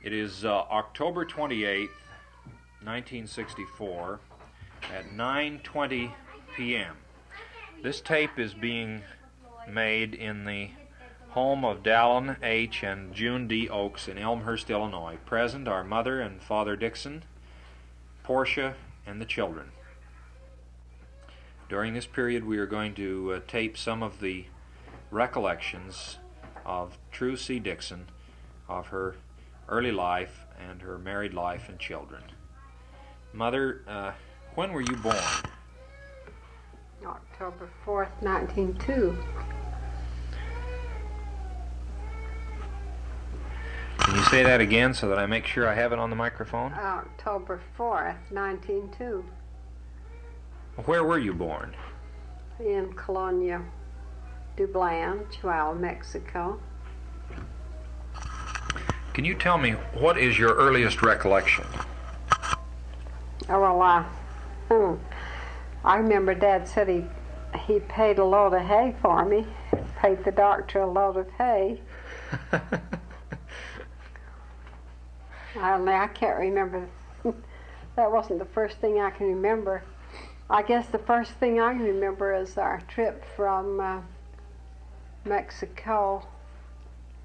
It is October 28th, 1964 at 9:20 p.m. This tape is being made in the home of Dallin H and June D. Oaks in Elmhurst, Illinois. Present are Mother and Father Dixon, Portia, and the children. During this period we are going to tape some of the recollections of True C. Dixon, of her early life and her married life and children. Mother, when were you born? October 4th, 1902. Can you say that again so that I make sure I have it on the microphone? October 4th, 1902. Where were you born? In Colonia, Dublin, Chihuahua, Mexico. Can you tell me what is your earliest recollection? Oh, well, I remember Dad said he paid a load of hay for me, paid the doctor a load of hay. I can't remember. That wasn't the first thing I can remember. I guess the first thing I can remember is our trip from Mexico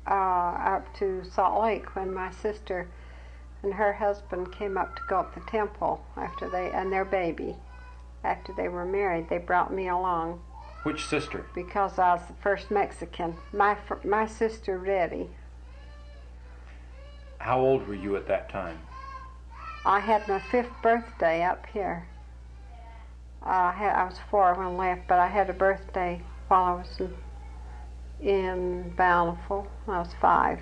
up to Salt Lake when my sister and her husband came up to go up the temple and their baby. After they were married, they brought me along. Which sister? Because I was the first Mexican. My sister, Reddy. How old were you at that time? I had my 5th birthday up here. I was 4 when I left, but I had a birthday while I was in Bountiful. I was 5.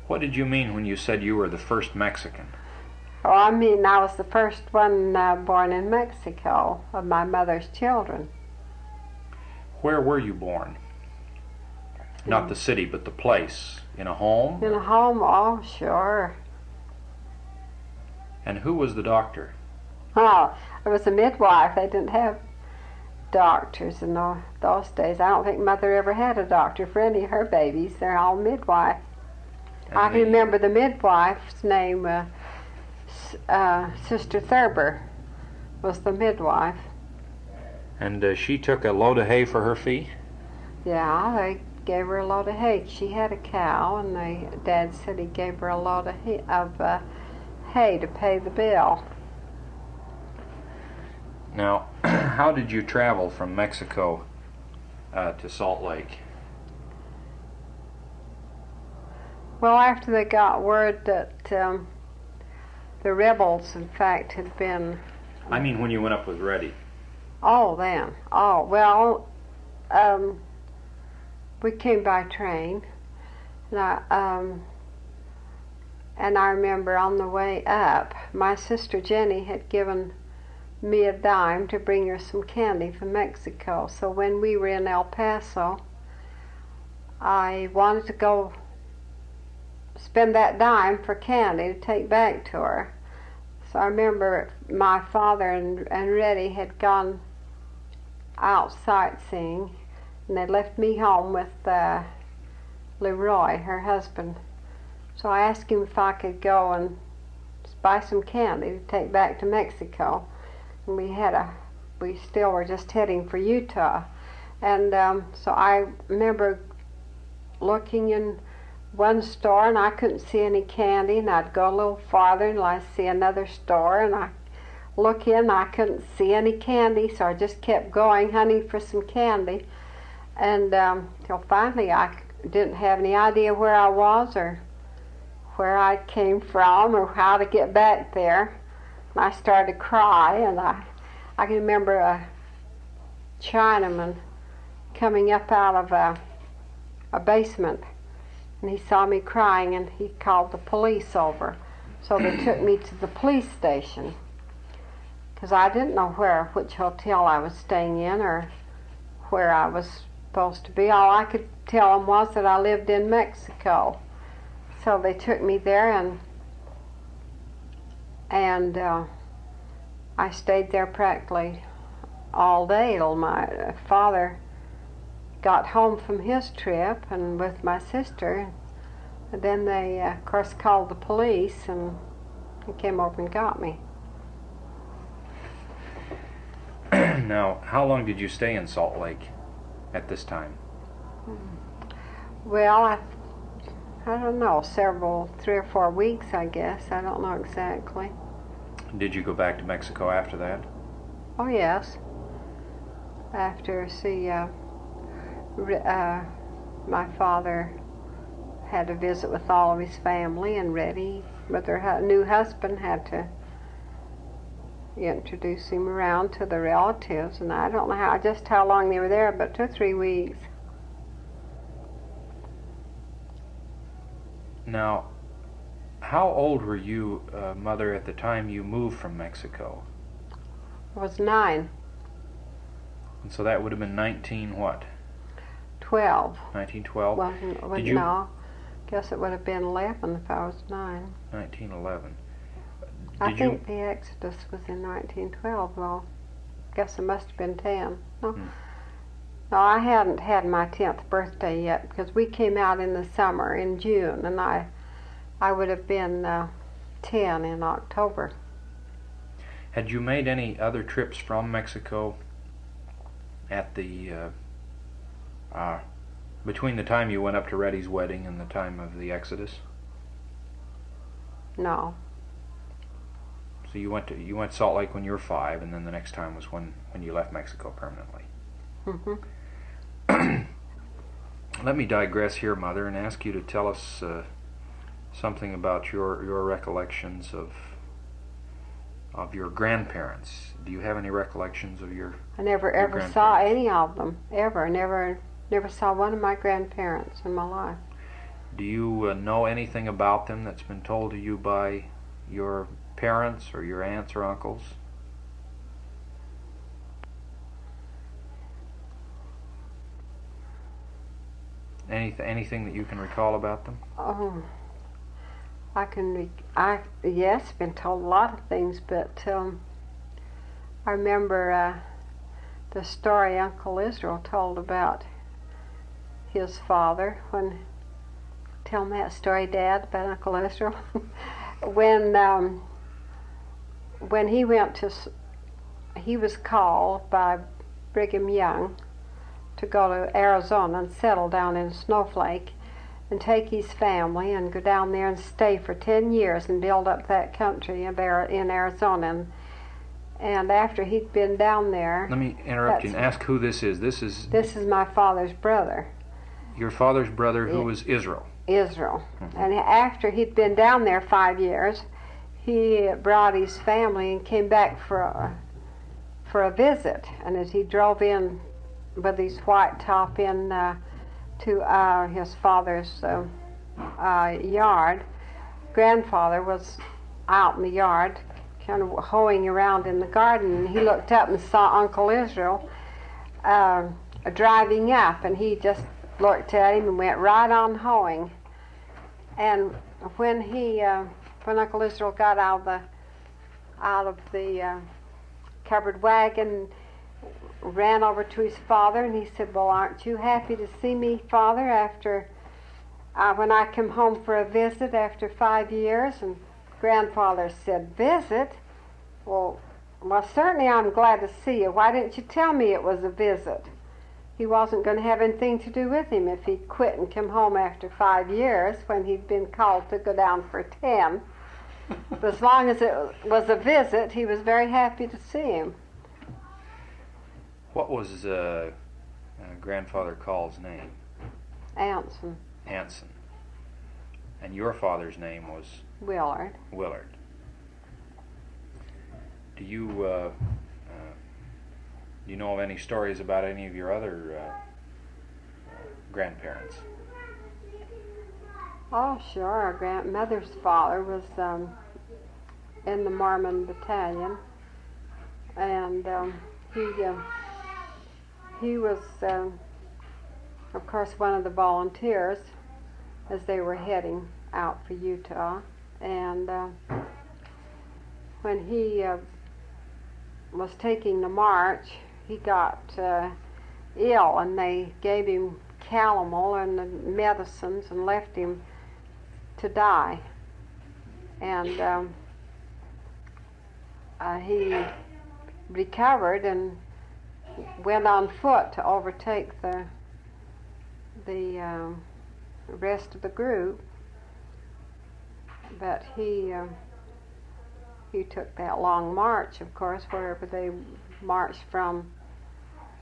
What did you mean when you said you were the first Mexican? Oh, I mean I was the first one born in Mexico of my mother's children. Where were you born? Not the city, but the place. In a home? In a home, oh, sure. And who was the doctor? Oh, it was a midwife. They didn't have doctors in those days. I don't think Mother ever had a doctor for any of her babies. They're all midwife. I can remember the midwife's name, Sister Thurber was the midwife. And she took a load of hay for her fee? Yeah, they gave her a load of hay. She had a cow, and Dad said he gave her a load of hay to pay the bill. Now, how did you travel from Mexico to Salt Lake? Well, after they got word that the rebels, in fact, had been... I mean when you went up with Reddy. Oh, then. Oh, well, we came by train, and I remember on the way up, my sister Jenny had given me a dime to bring her some candy from Mexico. So when we were in El Paso, I wanted to go spend that dime for candy to take back to her. So I remember my father and Reddy had gone out sightseeing, and they left me home with Leroy, her husband. So I asked him if I could go and buy some candy to take back to Mexico. And we still were just heading for Utah. And so I remember looking in one store, and I couldn't see any candy, and I'd go a little farther and I'd see another store, and I look in, I couldn't see any candy, so I just kept going hunting for some candy. And till finally I didn't have any idea where I was or where I came from or how to get back there. And I started to cry, and I can remember a Chinaman coming up out of a basement, and he saw me crying, and he called the police over. So they took me to the police station, because I didn't know which hotel I was staying in or where I was supposed to be. All I could tell them was that I lived in Mexico. So they took me there, and I stayed there practically all day till my father got home from his trip and with my sister. And then they, of course, called the police and came over and got me. Now, how long did you stay in Salt Lake at this time? Well, I don't know, 3 or 4 weeks, I guess. I don't know exactly. Did you go back to Mexico after that? Oh, yes. After, my father had a visit with all of his family, and Reddy, with her new husband, had to introduce him around to the relatives, and I don't know just how long they were there, but 2 or 3 weeks. Now, how old were you, Mother, at the time you moved from Mexico? I was 9. And so that would have been 19 what? 12. 1912? Did you? No, guess it would have been 11 if I was 9. 1911. I think the Exodus was in 1912, though. Guess it must have been 10. No, no, I hadn't had my 10th birthday yet, because we came out in the summer, in June, and I would have been 10 in October. Had you made any other trips from Mexico at the between the time you went up to Reddy's wedding and the time of the Exodus? No. So you went to Salt Lake when you were 5, and then the next time was when you left Mexico permanently. Mm-hmm. Let me digress here, Mother, and ask you to tell us something about your recollections of your grandparents. Do you have any recollections of your? I never ever saw any of them, ever. Never saw one of my grandparents in my life. Do you know anything about them that's been told to you by your parents or your aunts or uncles? Anything that you can recall about them? Oh, yes, been told a lot of things, but I remember the story Uncle Israel told about his father. Tell me that story, Dad, about Uncle Israel. When he was called by Brigham Young to go to Arizona and settle down in Snowflake and take his family and go down there and stay for 10 years and build up that country in Arizona. And after he'd been down there... Let me interrupt you and ask who this is. This is my father's brother. Your father's brother, who was Israel? Israel. Mm-hmm. And after he'd been down there 5 years, he brought his family and came back for a visit. And as he drove in with his white top in to his father's yard, grandfather was out in the yard kind of hoeing around in the garden, and he looked up and saw Uncle Israel driving up, and he just looked at him and went right on hoeing. And when Uncle Israel got out of the covered wagon, ran over to his father, and he said, "Well, aren't you happy to see me, Father, after when I come home for a visit after 5 years?" And grandfather said, "Visit? Well, certainly I'm glad to see you. Why didn't you tell me it was a visit?" He wasn't going to have anything to do with him if he quit and come home after 5 years when he'd been called to go down for 10. But as long as it was a visit, he was very happy to see him. What was grandfather Call's name? Anson. Anson. And your father's name was? Willard. Willard. Do you know of any stories about any of your other grandparents? Oh, sure. Our grandmother's father was in the Mormon battalion, and he was, of course, one of the volunteers as they were heading out for Utah. And when he was taking the march, he got ill, and they gave him calomel and the medicines and left him to die. And he recovered and went on foot to overtake the rest of the group. But he took that long march, of course, wherever they marched from.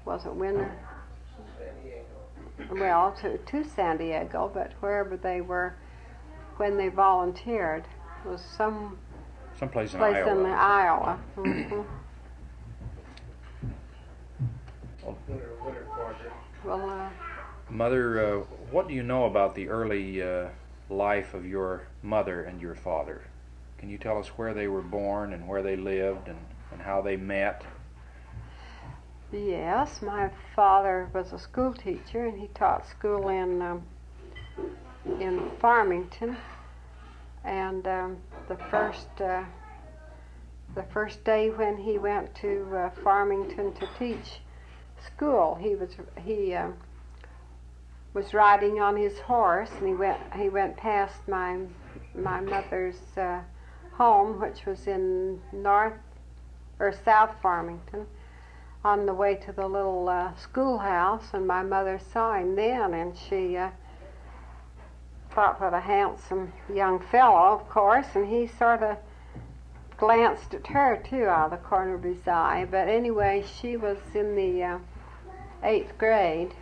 Was it Winter? Well, to San Diego, but wherever they were when they volunteered was someplace in place Iowa. in Iowa. Mm-hmm. Well, Mother, what do you know about the early life of your mother and your father? Can you tell us where they were born and where they lived and how they met? yes, my father was a school teacher, and he taught school in Farmington. And the first day when he went to Farmington to teach school, he was riding on his horse, and he went past my mother's home, which was in South Farmington, on the way to the little schoolhouse, and my mother saw him then, and she thought, what a handsome young fellow, of course, and he sort of glanced at her too out of the corner of his eye. But anyway, she was in the 8th grade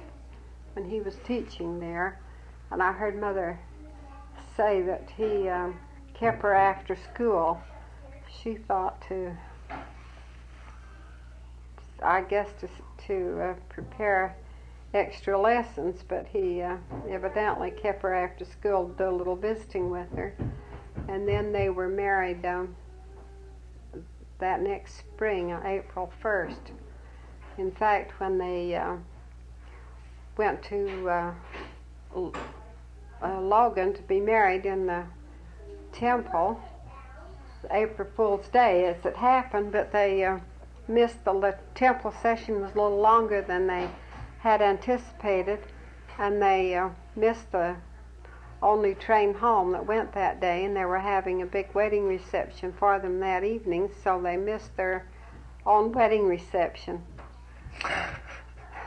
when he was teaching there, and I heard Mother say that he kept her after school. She thought I guess to prepare extra lessons, but he evidently kept her after school to do a little visiting with her. And then they were married that next spring, on April 1st. In fact, when they went to Logan to be married in the temple, April Fool's Day as it happened, but they missed the temple session was a little longer than they had anticipated, and they missed the only train home that went that day, and they were having a big wedding reception for them that evening, so they missed their own wedding reception.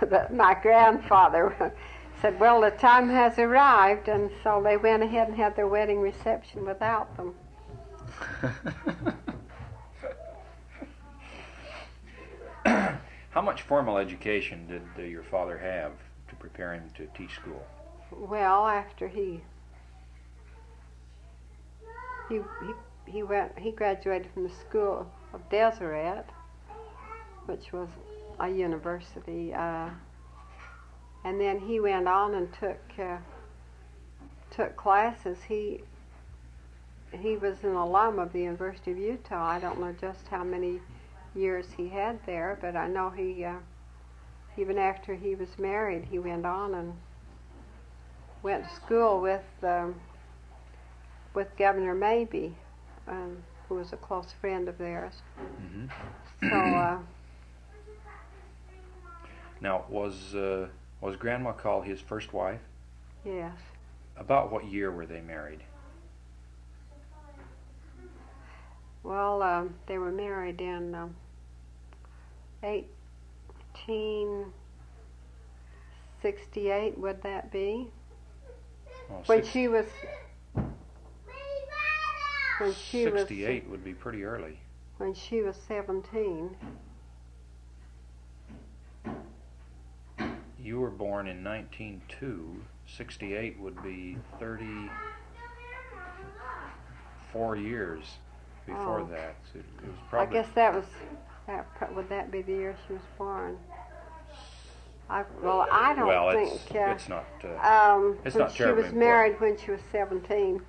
But my grandfather said, well, the time has arrived, and so they went ahead and had their wedding reception without them. How much formal education did your father have to prepare him to teach school? Well, after he graduated from the School of Deseret, which was a university, and then he went on and took classes. He was an alum of the University of Utah. I don't know just how many years he had there, but I know he even after he was married, he went on and went to school with Governor Mabee, who was a close friend of theirs. Mm-hmm. So now, was Grandma Call his first wife? yes. About what year were they married? Well, they were married in 1868, would that be? Well, When she was 68 would be pretty early. When she was 17. You were born in 1902. 68 would be 34 years before that. So it was probably. I guess would that be the year she was born? I don't think. It's not. It's not terribly She was married when she was 17.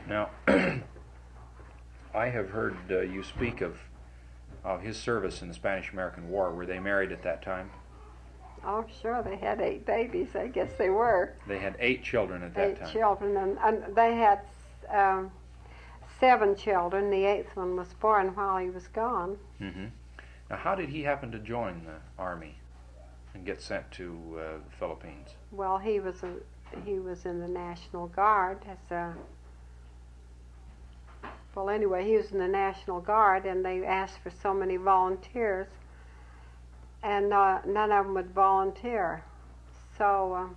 Now, I have heard you speak of his service in the Spanish-American War. Were they married at that time? Oh, sure. They had 8 babies. I guess they were. They had 8 children at that time. 8 children, and they had 7 children. The 8th one was born while he was gone. Mm-hmm. Now, how did he happen to join the Army and get sent to the Philippines? Well, he was he was in the National Guard as a, well, anyway, he was in the National Guard, and they asked for so many volunteers, and none of them would volunteer. So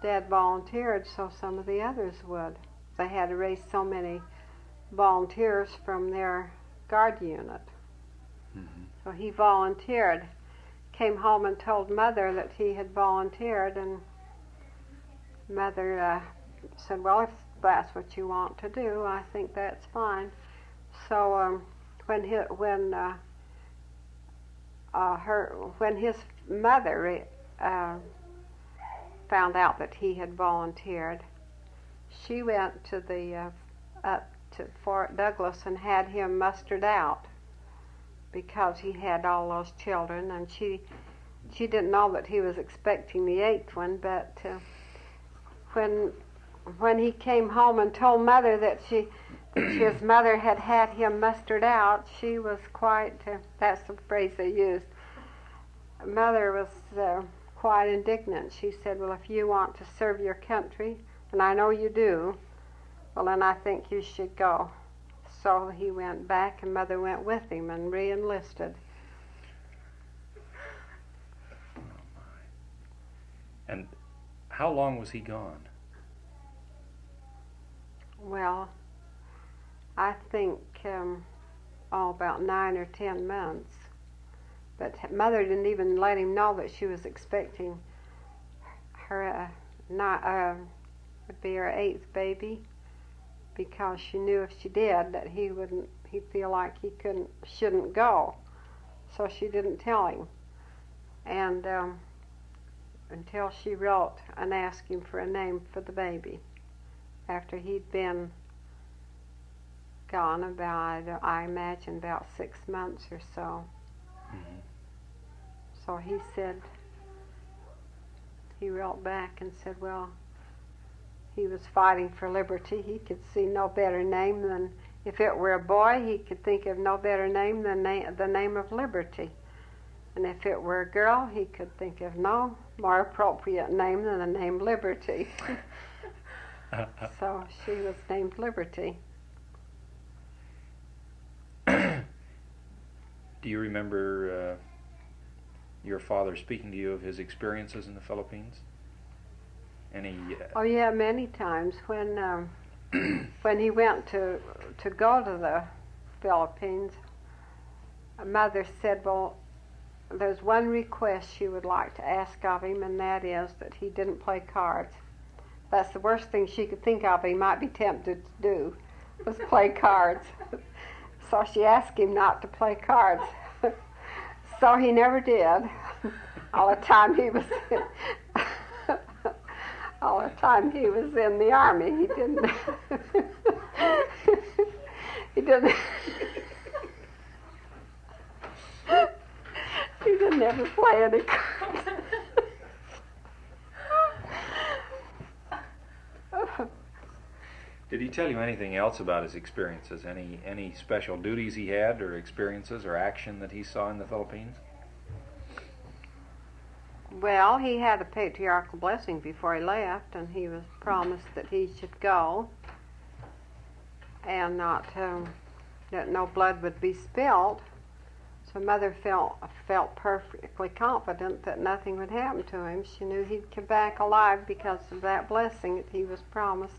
Dad volunteered so some of the others would. They had to raise so many volunteers from their guard unit. Mm-hmm. So he volunteered, came home and told Mother that he had volunteered, and Mother said, well, if that's what you want to do, I think that's fine. So when his mother found out that he had volunteered, she went to the up to Fort Douglas and had him mustered out because he had all those children, and she didn't know that he was expecting the 8th one, but when he came home and told Mother that his mother had had him mustered out, she was quite, that's the phrase they used, Mother was quite indignant. She said, well, if you want to serve your country, and I know you do, well, then I think you should go. So he went back, and Mother went with him and re-enlisted. Oh, my. And how long was he gone? Well, I think about 9 or 10 months. But Mother didn't even let him know that she was expecting her would be her 8th baby, because she knew if she did that he'd feel like he shouldn't go. So she didn't tell him. And until she wrote and asked him for a name for the baby, after he'd been gone about, I imagine, about 6 months or so. Mm-hmm. So he said, he wrote back and said, well, he was fighting for liberty. He could see no better name than, if it were a boy, he could think of no better name than the name of liberty. And if it were a girl, he could think of no more appropriate name than the name Liberty. So she was named Liberty. Do you remember your father speaking to you of his experiences in the Philippines? Any? Oh yeah, many times. When when he went to go to the Philippines, Mother said, well, there's one request she would like to ask of him, and that is that he didn't play cards. That's the worst thing she could think of he might be tempted to do, was play cards. So she asked him not to play cards. So he never did. All the time he was in the army, he didn't. He didn't. He didn't ever play any cards. Did he tell you anything else about his experiences? Any special duties he had, or experiences, or action that he saw in the Philippines? Well, he had a patriarchal blessing before he left, and he was promised that he should go and not that no blood would be spilled. So Mother felt perfectly confident that nothing would happen to him. She knew he'd come back alive because of that blessing that he was promised.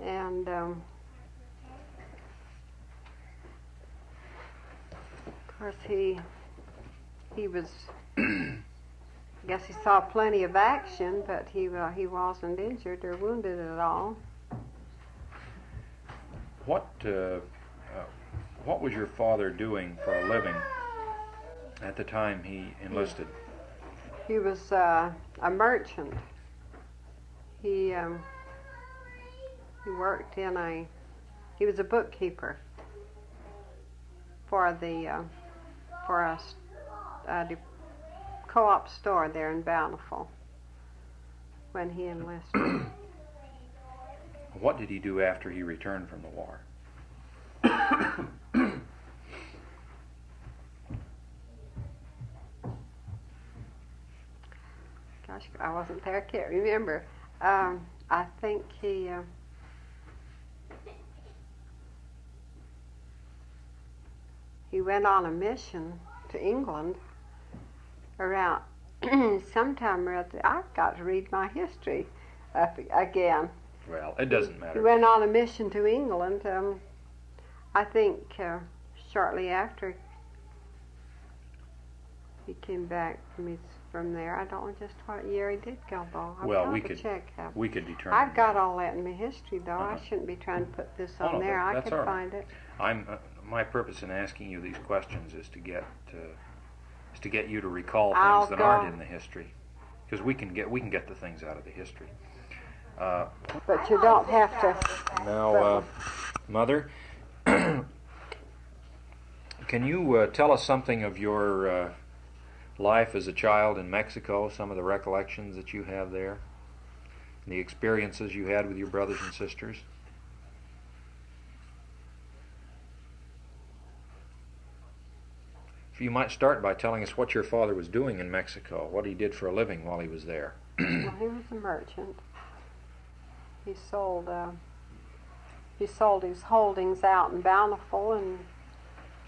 And of course he was, I guess he saw plenty of action, but he wasn't injured or wounded at all. What was your father doing for a living at the time he enlisted? He was a merchant. He worked he was a bookkeeper for a co-op store there in Bountiful when he enlisted. What did he do after he returned from the war? Gosh, I wasn't there. I can't remember. I think he went on a mission to England around sometime or other. I've got to read my history up again. Well, it doesn't He matter. went on a mission to England. I think shortly after he came back from there. I don't know just what year he did go, though. Well, we to could check. we could determine. I've got all that in my history, though. Uh-huh. I shouldn't be trying to put this Oh, on no, there. I that's could all right. find it. I'm my purpose in asking you these questions is to get you to recall things I'll that go. aren't in the history, because we can get the things out of the history. But you don't have to. Now, Mother, can you tell us something of your life as a child in Mexico, some of the recollections that you have there, and the experiences you had with your brothers and sisters? If you might start by telling us what your father was doing in Mexico, what he did for a living while he was there. Well, he was a merchant. He sold his holdings out in Bountiful and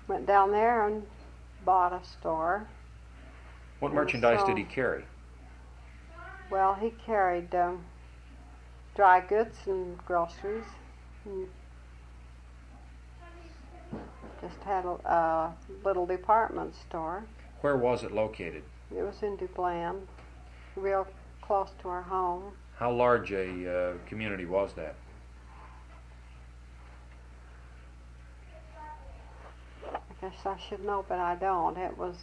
went down there and bought a store. What And merchandise so- did he carry? Well, he carried dry goods and groceries. And just had a little department store. Where was it located? It was in Dublin, real close to our home. How large a community was that? I guess I should know, but I don't. It was.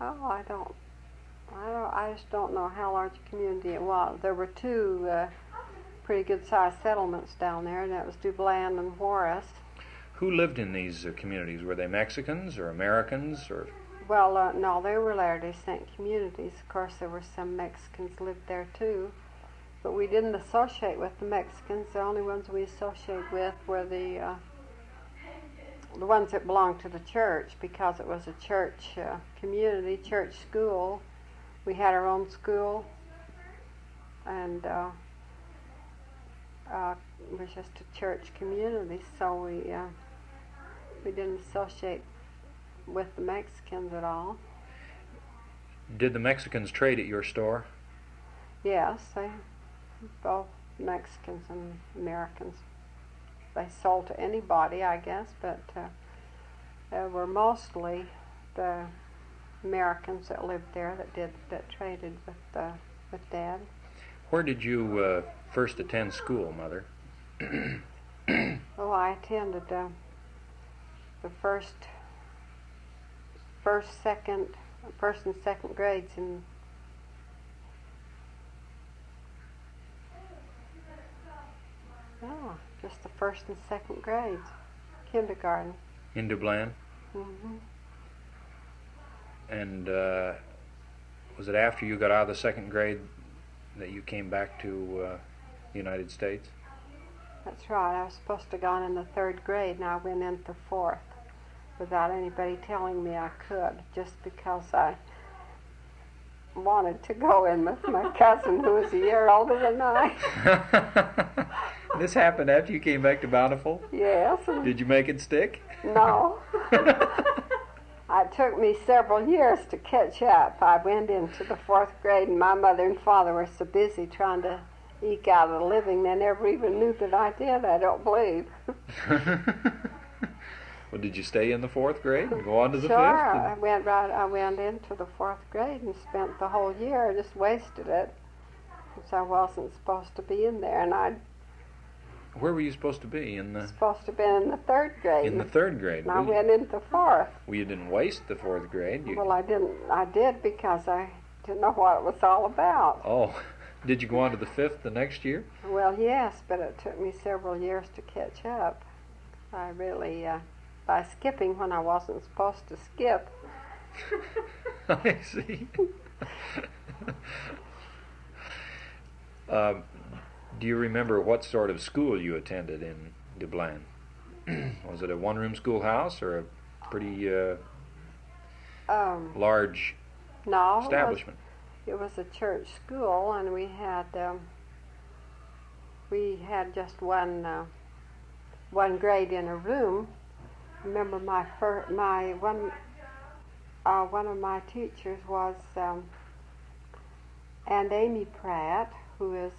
Oh, I just don't know how large a community it was. There were two pretty good-sized settlements down there, and that was Dublin and Juarez. Who lived in these communities? Were they Mexicans or Americans or? Well, no, they were Latter-day Saint communities. Of course, there were some Mexicans lived there too, but we didn't associate with the Mexicans. The only ones we associated with were the ones that belonged to the church, because it was a church community, church school. We had our own school, and it was just a church community, so we didn't associate with the Mexicans at all. Did the Mexicans trade at your store? Yes, they both Mexicans and Americans. They sold to anybody, I guess, but they were mostly the Americans that lived there that traded with Dad. Where did you first attend school, Mother? Oh, I attended the first and second grades in just the first and second grades, kindergarten. In Dublin? Hmm. And was it after you got out of the second grade that you came back to the United States? That's right. I was supposed to have gone in the third grade, and I went into fourth without anybody telling me I could, just because I wanted to go in with my cousin who was a year older than I. This happened after you came back to Bountiful? Yes. And Did you make it stick? no. It took me several years to catch up. I went into the fourth grade, and my mother and father were so busy trying to eke out a living, they never even knew that I did, I don't believe. Well, did you stay in the fourth grade and go on to the Sure, fifth? I went into the fourth grade and spent the whole year, just wasted it, because I wasn't supposed to be in there, and I Where were you supposed to be? was supposed to have been in the third grade. In the third grade. And I went into fourth. Well, you didn't waste the fourth grade. Well, I didn't. I did because I didn't know what it was all about. Oh, did you go on to the fifth the next year? Well, yes, but it took me several years to catch up. I really, by skipping when I wasn't supposed to skip. I see. Do you remember what sort of school you attended in Dublin? Was it a one-room schoolhouse or a pretty large No, establishment? it was a church school, and we had just one grade in a room. I remember one of my teachers was Aunt Amy Pratt, who is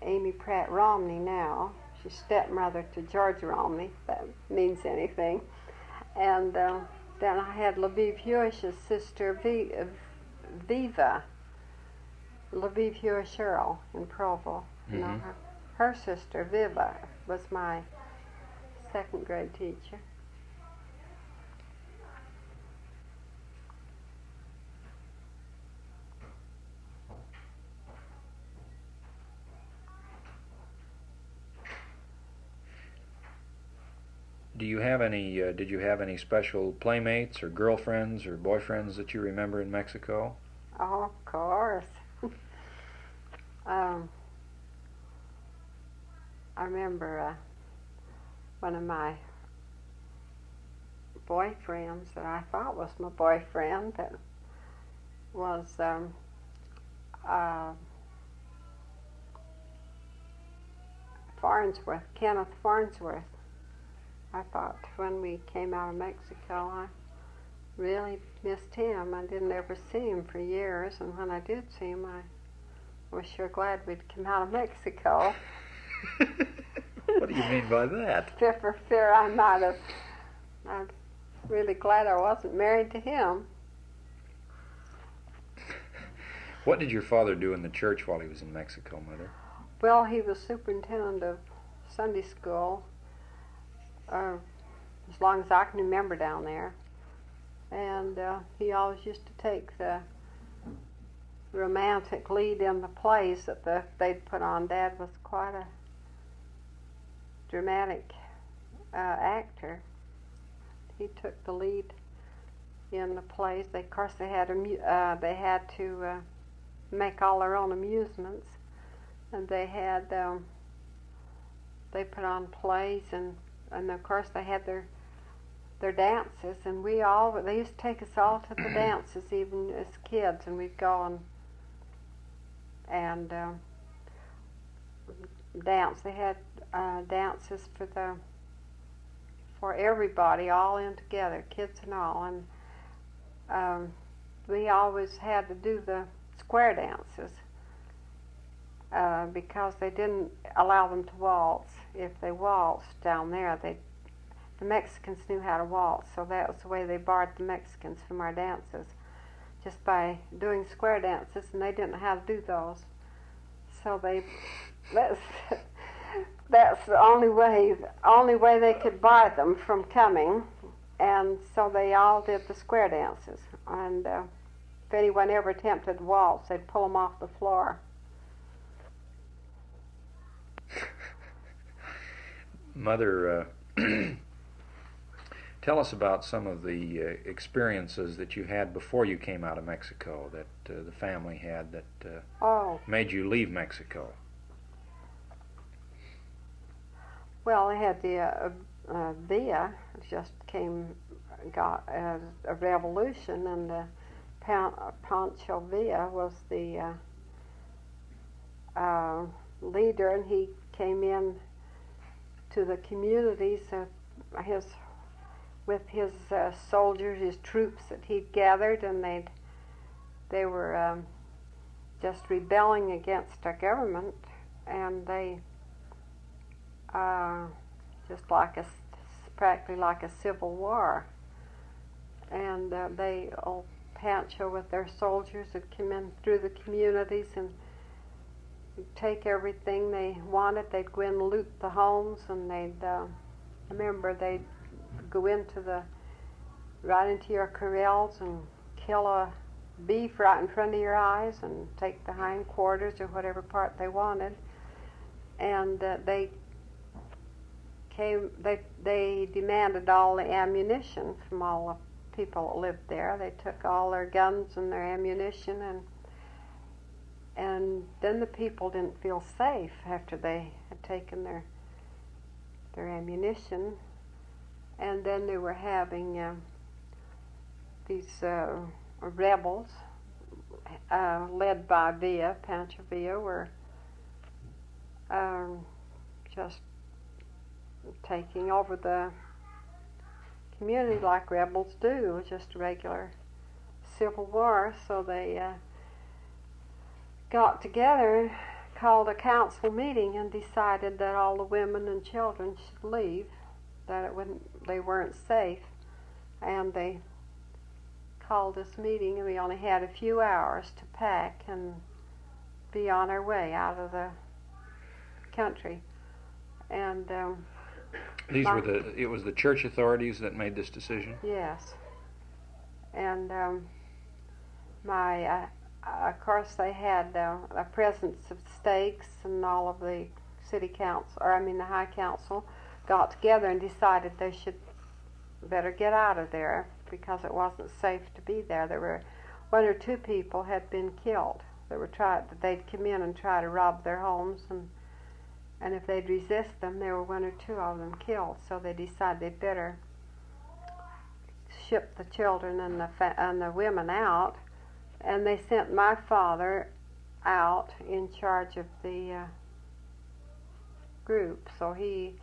Amy Pratt Romney now. She's stepmother to George Romney, if that means anything. And then I had Lviv Hewish's sister Viva, Lviv Hewish Earl in Provo. Mm-hmm. You know, her sister Viva was my second grade teacher. Do you have any? Did you have any special playmates or girlfriends or boyfriends that you remember in Mexico? Oh, of course. I remember one of my boyfriends that I thought was my boyfriend that was Farnsworth, Kenneth Farnsworth. I thought when we came out of Mexico, I really missed him. I didn't ever see him for years, and when I did see him, I was sure glad we'd come out of Mexico. What do you mean by that? For fear I might have. I'm really glad I wasn't married to him. What did your father do in the church while he was in Mexico, Mother? Well, he was superintendent of Sunday school as long as I can remember down there. And he always used to take the romantic lead in the plays that they'd put on. Dad was quite a dramatic actor. He took the lead in the plays. Of course, they had to make all their own amusements, and they put on plays, and of course they had their dances, and they used to take us all to the dances, even as kids, and we'd go and dance. They had dances for everybody, all in together, kids and all, and we always had to do the square dances because they didn't allow them to waltz. If they waltzed down there, the Mexicans knew how to waltz, so that was the way they barred the Mexicans from our dances, just by doing square dances, and they didn't know how to do those. So that's the only way they could bar them from coming, and so they all did the square dances. And if anyone ever attempted to waltz, they'd pull them off the floor. Mother, tell us about some of the experiences that you had before you came out of Mexico, that the family had, that made you leave Mexico. Well, I had the Villa just got a revolution, and Pancho Villa was the leader, and he came in to the communities with his soldiers, his troops that he'd gathered, and they were just rebelling against our government, and they just practically like a civil war. And old Pancho with their soldiers would come in through the communities and take everything they wanted. They'd go in and loot the homes, and I remember they'd go right into your corrals and kill a beef right in front of your eyes and take the hindquarters or whatever part they wanted. And they demanded all the ammunition from all the people that lived there. They took all their guns and their ammunition, and then the people didn't feel safe after they had taken their ammunition. And then they were having these rebels led by Pancho Villa, were just taking over the community like rebels do. It was just a regular civil war. So they got together, called a council meeting, and decided that all the women and children should leave, that they weren't safe. And they called this meeting, and we only had a few hours to pack and be on our way out of the country. And it was the church authorities that made this decision? Yes. And of course they had a presence of stakes, and all of the city council, the high council, got together and decided they should better get out of there because it wasn't safe to be there. There were one or two people had been killed. They'd come in and try to rob their homes, and if they'd resist them, there were one or two of them killed. So they decided they'd better ship the children and the women out, and they sent my father out in charge of the group. So he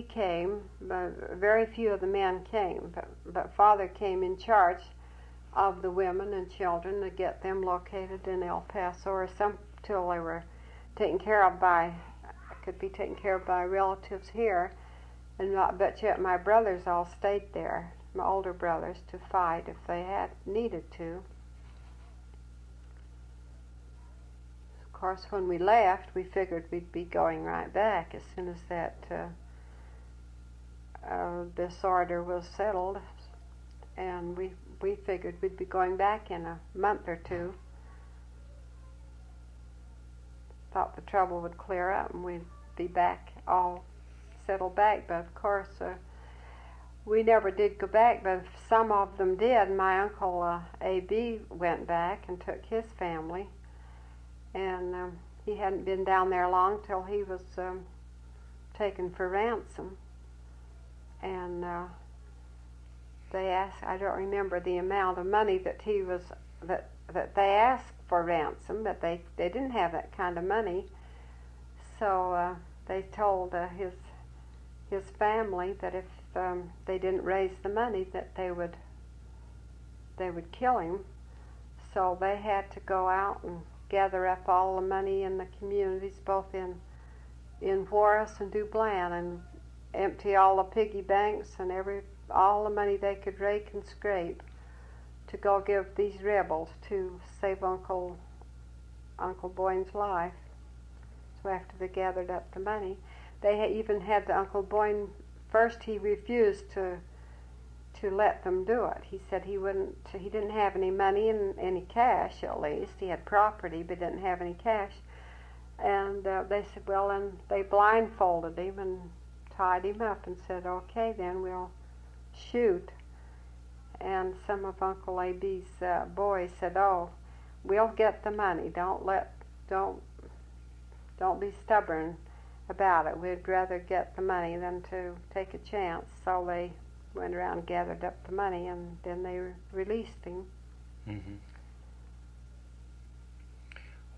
came, but very few of the men came, but Father came in charge of the women and children to get them located in El Paso, or some till they were could be taken care of by relatives here. But yet my brothers all stayed there, my older brothers, to fight if they had needed to. Of course, when we left, we figured we'd be going right back as soon as that disorder was settled, and we figured we'd be going back in a month or two. Thought the trouble would clear up and we'd be back, all settled back. But of course we never did go back, but some of them did. My uncle A.B. went back and took his family, and he hadn't been down there long till he was taken for ransom. And they asked, I don't remember the amount of money that that they asked for ransom, but they didn't have that kind of money. So they told his family that if they didn't raise the money, that they would kill him. So they had to go out and gather up all the money in the communities, both in Juarez and Dublin, and empty all the piggy banks and all the money they could rake and scrape to go give these rebels to save Uncle Boyne's life. So after they gathered up the money, they even had the Uncle Boyne. First, he refused to let them do it. He said he didn't have any money and any cash. At least he had property, but didn't have any cash. And they said, well, and they blindfolded him and tied him up and said, okay, then we'll shoot. And some of Uncle A.B.'s boys said, oh, we'll get the money. Don't be stubborn about it. We'd rather get the money than to take a chance. So they went around and gathered up the money, and then they released him. Mm-hmm.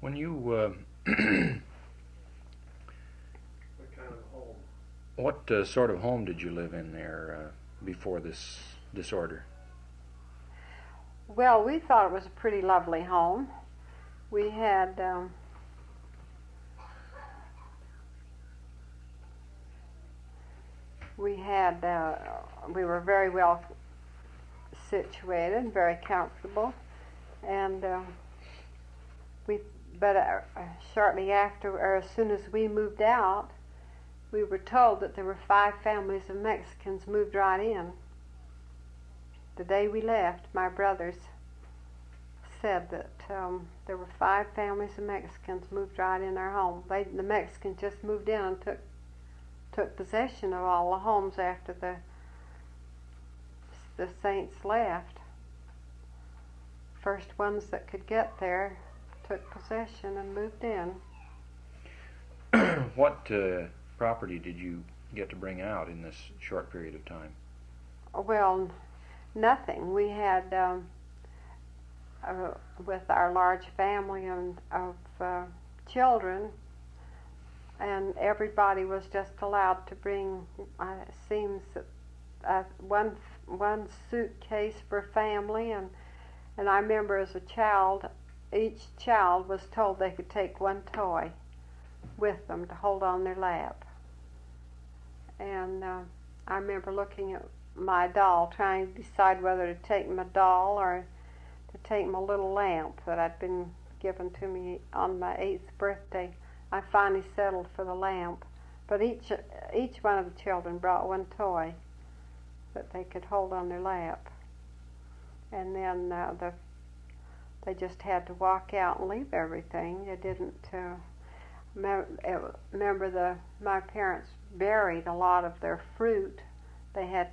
When you what kind of home? What sort of home did you live in there before this disorder? Well, we thought it was a pretty lovely home. We had we were very well situated, very comfortable, and shortly after, or as soon as we moved out, we were told that there were 5 families of Mexicans moved right in. The day we left, my brothers said that there were 5 families of Mexicans moved right in their home. The Mexicans just moved in and took possession of all the homes after the saints left. First ones that could get there took possession and moved in. What property did you get to bring out in this short period of time? Well, nothing. We had, with our large family of children, and everybody was just allowed to bring, it seems, one suitcase per family, and I remember as a child, each child was told they could take one toy with them to hold on their lap. And I remember looking at my doll, trying to decide whether to take my doll or to take my little lamp that had been given to me on my 8th birthday. I finally settled for the lamp, but each one of the children brought one toy that they could hold on their lap. And then they just had to walk out and leave everything. They didn't remember my parents buried a lot of their fruit. They had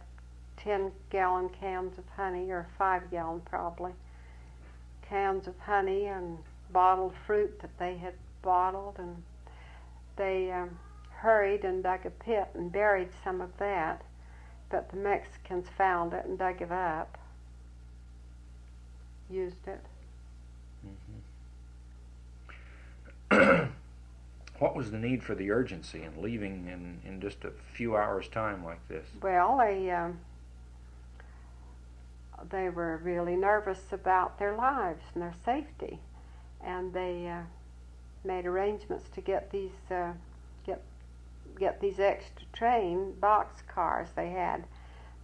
10-gallon cans of honey, or 5-gallon probably, cans of honey and bottled fruit that they had bottled, and they hurried and dug a pit and buried some of that, but the Mexicans found it and dug it up, used it. Mm-hmm. What was the need for the urgency in leaving in just a few hours' time like this? Well, they were really nervous about their lives and their safety, and they made arrangements to get these extra train box cars they had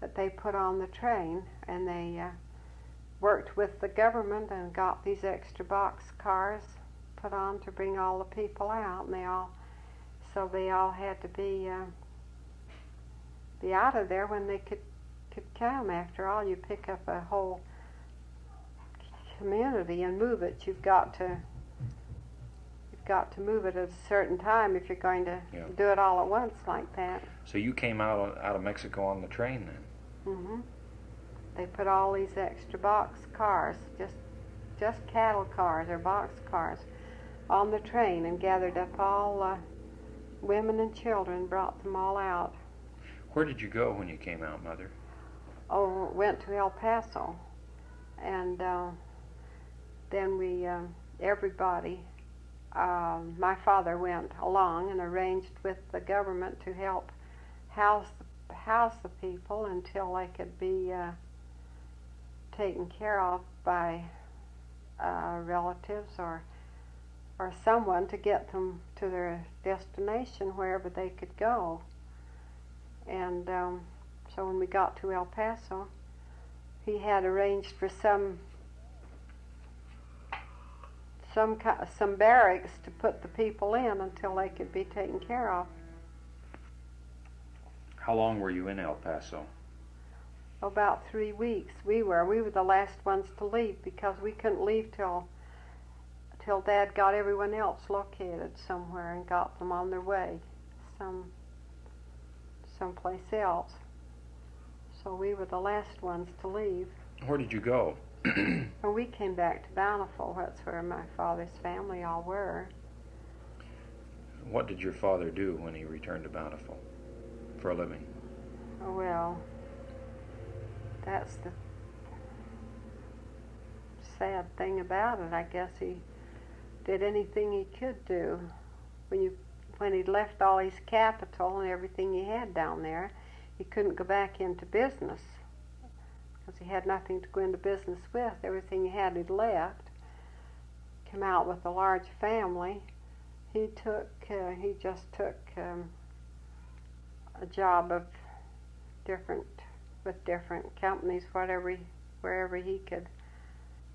that they put on the train, and they worked with the government and got these extra box cars put on to bring all the people out, and they all had to be out of there when they could come. After all, you pick up a whole community and move it. You've got to move it at a certain time if you're going to do it all at once like that. So you came out of Mexico on the train then? Mm-hmm. They put all these extra box cars, just cattle cars or box cars, on the train and gathered up all women and children, brought them all out. Where did you go when you came out, Mother? Oh, went to El Paso, and then we, everybody, my father went along and arranged with the government to help house the people until they could be taken care of by relatives or someone to get them to their destination wherever they could go. And so when we got to El Paso, he had arranged for some barracks to put the people in until they could be taken care of. How long were you in El Paso? About 3 weeks. We were the last ones to leave because we couldn't leave till Dad got everyone else located somewhere and got them on their way someplace else. So we were the last ones to leave. Where did you go? And we came back to Bountiful. That's where my father's family all were. What did your father do when he returned to Bountiful for a living? Well, that's the sad thing about it. I guess he did anything he could do. When he'd left all his capital and everything he had down there, he couldn't go back into business because he had nothing to go into business with. Everything he had he'd left. Came out with a large family. He just took a job with different companies, wherever he could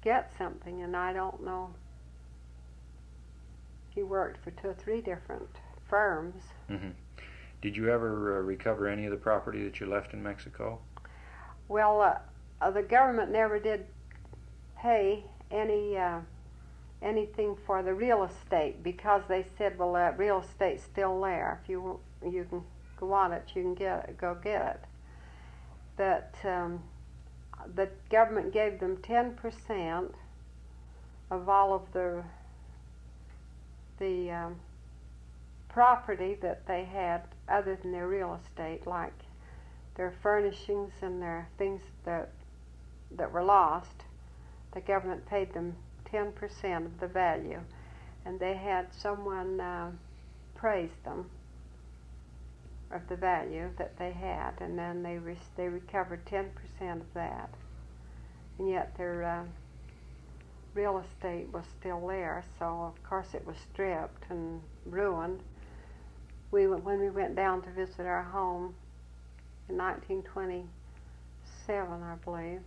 get something, and I don't know. He worked for 2 or 3 different firms. Mm-hmm. Did you ever recover any of the property that you left in Mexico? Well, the government never did pay anything for the real estate because they said, well, that real estate's still there. If you can go on it, you can go get it. But the government gave them 10% of all of the property that they had other than their real estate, like their furnishings and their things that were lost. The government paid them 10% of the value, and they had someone praise them of the value that they had, and then they recovered 10% of that, and yet their real estate was still there. So of course it was stripped and ruined. When we went down to visit our home in 1927, I believe,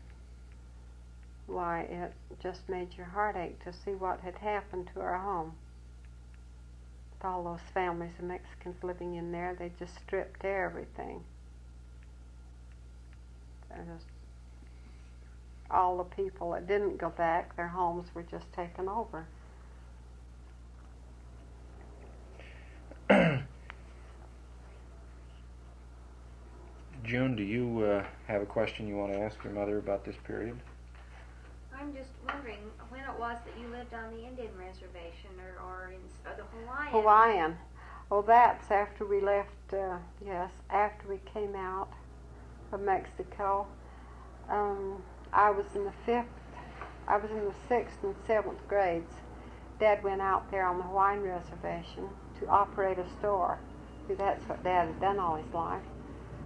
why, it just made your heart ache to see what had happened to our home. With all those families of Mexicans living in there, they just stripped everything. Just all the people that didn't go back, their homes were just taken over. June, do you have a question you want to ask your mother about this period? I'm just wondering when it was that you lived on the Indian reservation or the Hawaiian. Hawaiian. Well, that's after we left, yes, after we came out of Mexico. I was in the 6th and 7th grades. Dad went out there on the Hawaiian reservation to operate a store. See, that's what Dad had done all his life.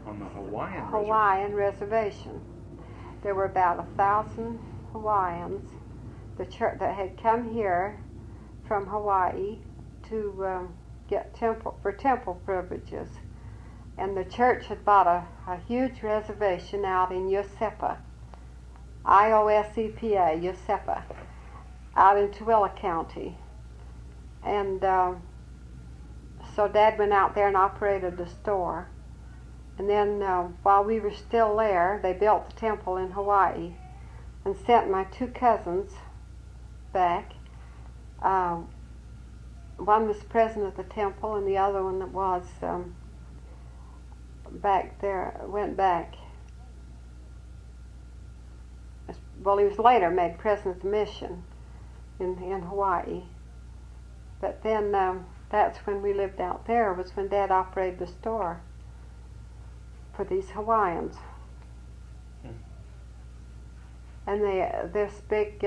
On the Hawaiian reservation. There were about 1,000 Hawaiians that had come here from Hawaii to get temple privileges, and the church had bought a huge reservation out in Yosepa, Iosepa, Yosepa, out in Tooele County, and so Dad went out there and operated the store. And then while we were still there, they built the temple in Hawaii and sent my 2 cousins back. One was president of the temple, and the other one was back there, went back. Well, he was later made president of the mission in Hawaii. But then that's when we lived out there, was when Dad operated the store for these Hawaiians. And they had this big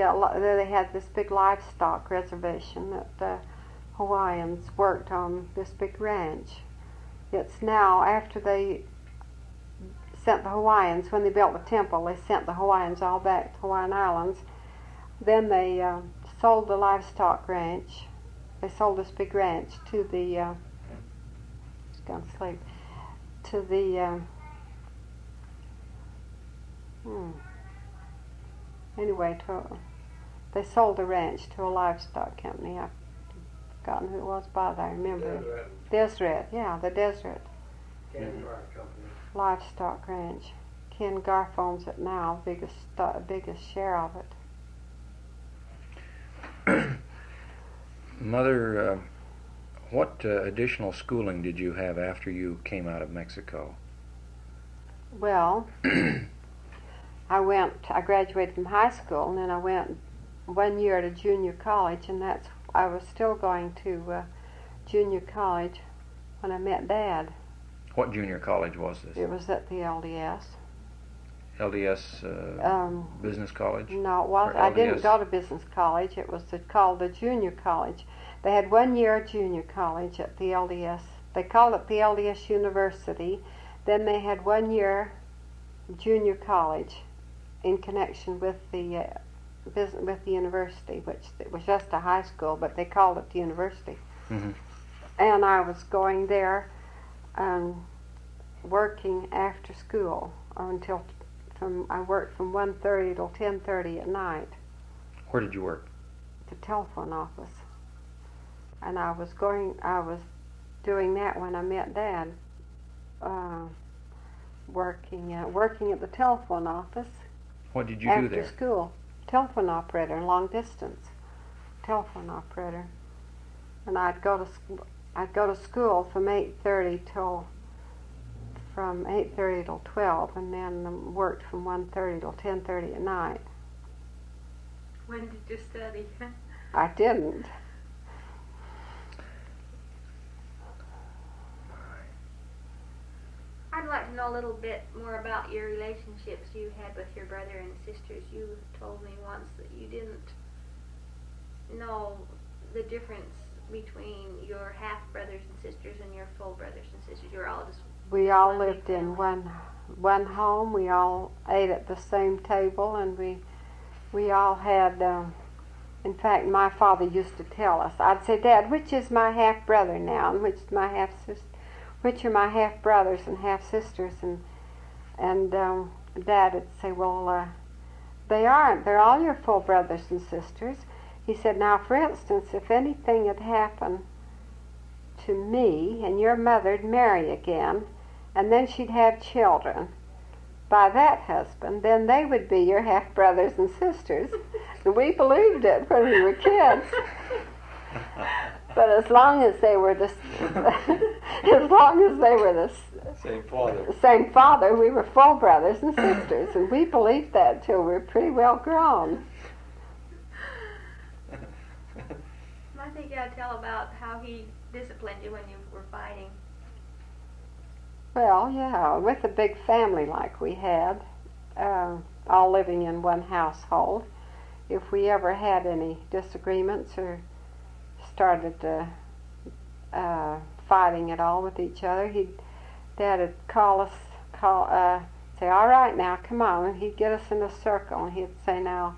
livestock reservation that the Hawaiians worked on, this big ranch. It's now, after they sent the Hawaiians, when they built the temple, they sent the Hawaiians all back to Hawaiian Islands. Then they sold the livestock ranch. They sold this big ranch to the, he's gone to sleep, to the, anyway, they sold the ranch to a livestock company. I've forgotten who it was, but I remember. Deseret, yeah, the Deseret Livestock Ranch. Ken Garf owns it now, biggest share of it. Mother, what additional schooling did you have after you came out of Mexico? Well, I graduated from high school, and then I went 1 year to junior college, and I was still going to junior college when I met Dad. What junior college was this? It was at the LDS. LDS Business College? No, it was. I didn't go to business college. It was called the junior college. They had 1 year junior college at the LDS. They called it the LDS University. Then they had 1 year junior college in connection with the university, which it was just a high school, but they called it the university. Mm-hmm. And I was going there working after school I worked from 1:30 till 10:30 at night. Where did you work? The telephone office. And I was doing that when I met Dad, working at the telephone office. What did you do there? After school. Telephone operator, long distance telephone operator. And I'd go to school from 8:30 till 12, and then worked from 1:30 till 10:30 at night. When did you study? I didn't. know a little bit more about your relationships you had with your brother and sisters. You told me once that you didn't know the difference between your half brothers and sisters and your full brothers and sisters. You were all just We all one big lived in family. one home. We all ate at the same table, and we all had. In fact, my father used to tell us. I'd say, "Dad, which is my half brother now, and which is my half sister? Which are my half brothers and half sisters?" And Dad would say, "Well, they aren't. They're all your full brothers and sisters." He said, "Now, for instance, if anything had happened to me and your mother'd marry again, and then she'd have children by that husband, then they would be your half brothers and sisters." And we believed it when we were kids. But as long as they were the same father, we were full brothers and sisters, and we believed that till we were pretty well grown. I think you ought to tell about how he disciplined you when you were fighting. Well, yeah, with a big family like we had, all living in one household, if we ever had any disagreements or started fighting at all with each other, Dad would say, "All right, now, come on," and he'd get us in a circle, and he'd say, "Now,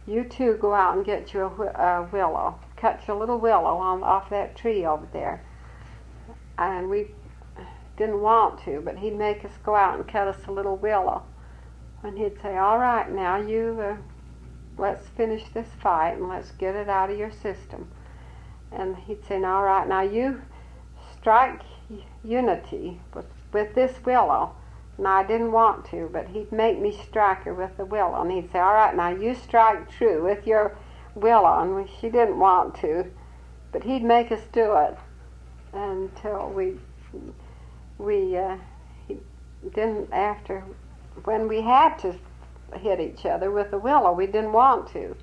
you two go out and get you a willow. Cut your little willow off that tree over there." And we didn't want to, but he'd make us go out and cut us a little willow. And he'd say, "All right, now, you let's finish this fight and let's get it out of your system." And he'd say, "All right, now you strike unity with this willow." And I didn't want to, but he'd make me strike her with the willow. And he'd say, "All right, now you strike true with your willow." And she didn't want to, but he'd make us do it until he didn't. After, when we had to hit each other with the willow, we didn't want to.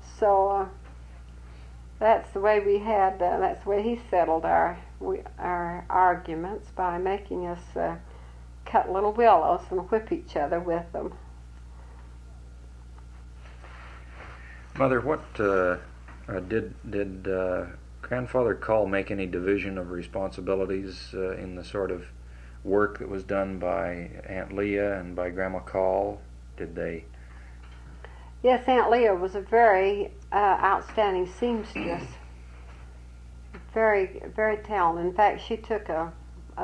So that's the way we had. That's the way he settled our arguments, by making us cut little willows and whip each other with them. Mother, what did Grandfather Call make any division of responsibilities in the sort of work that was done by Aunt Leah and by Grandma Call? Did they? Yes, Aunt Leah was a very outstanding seamstress. Very, very talented. In fact, she took a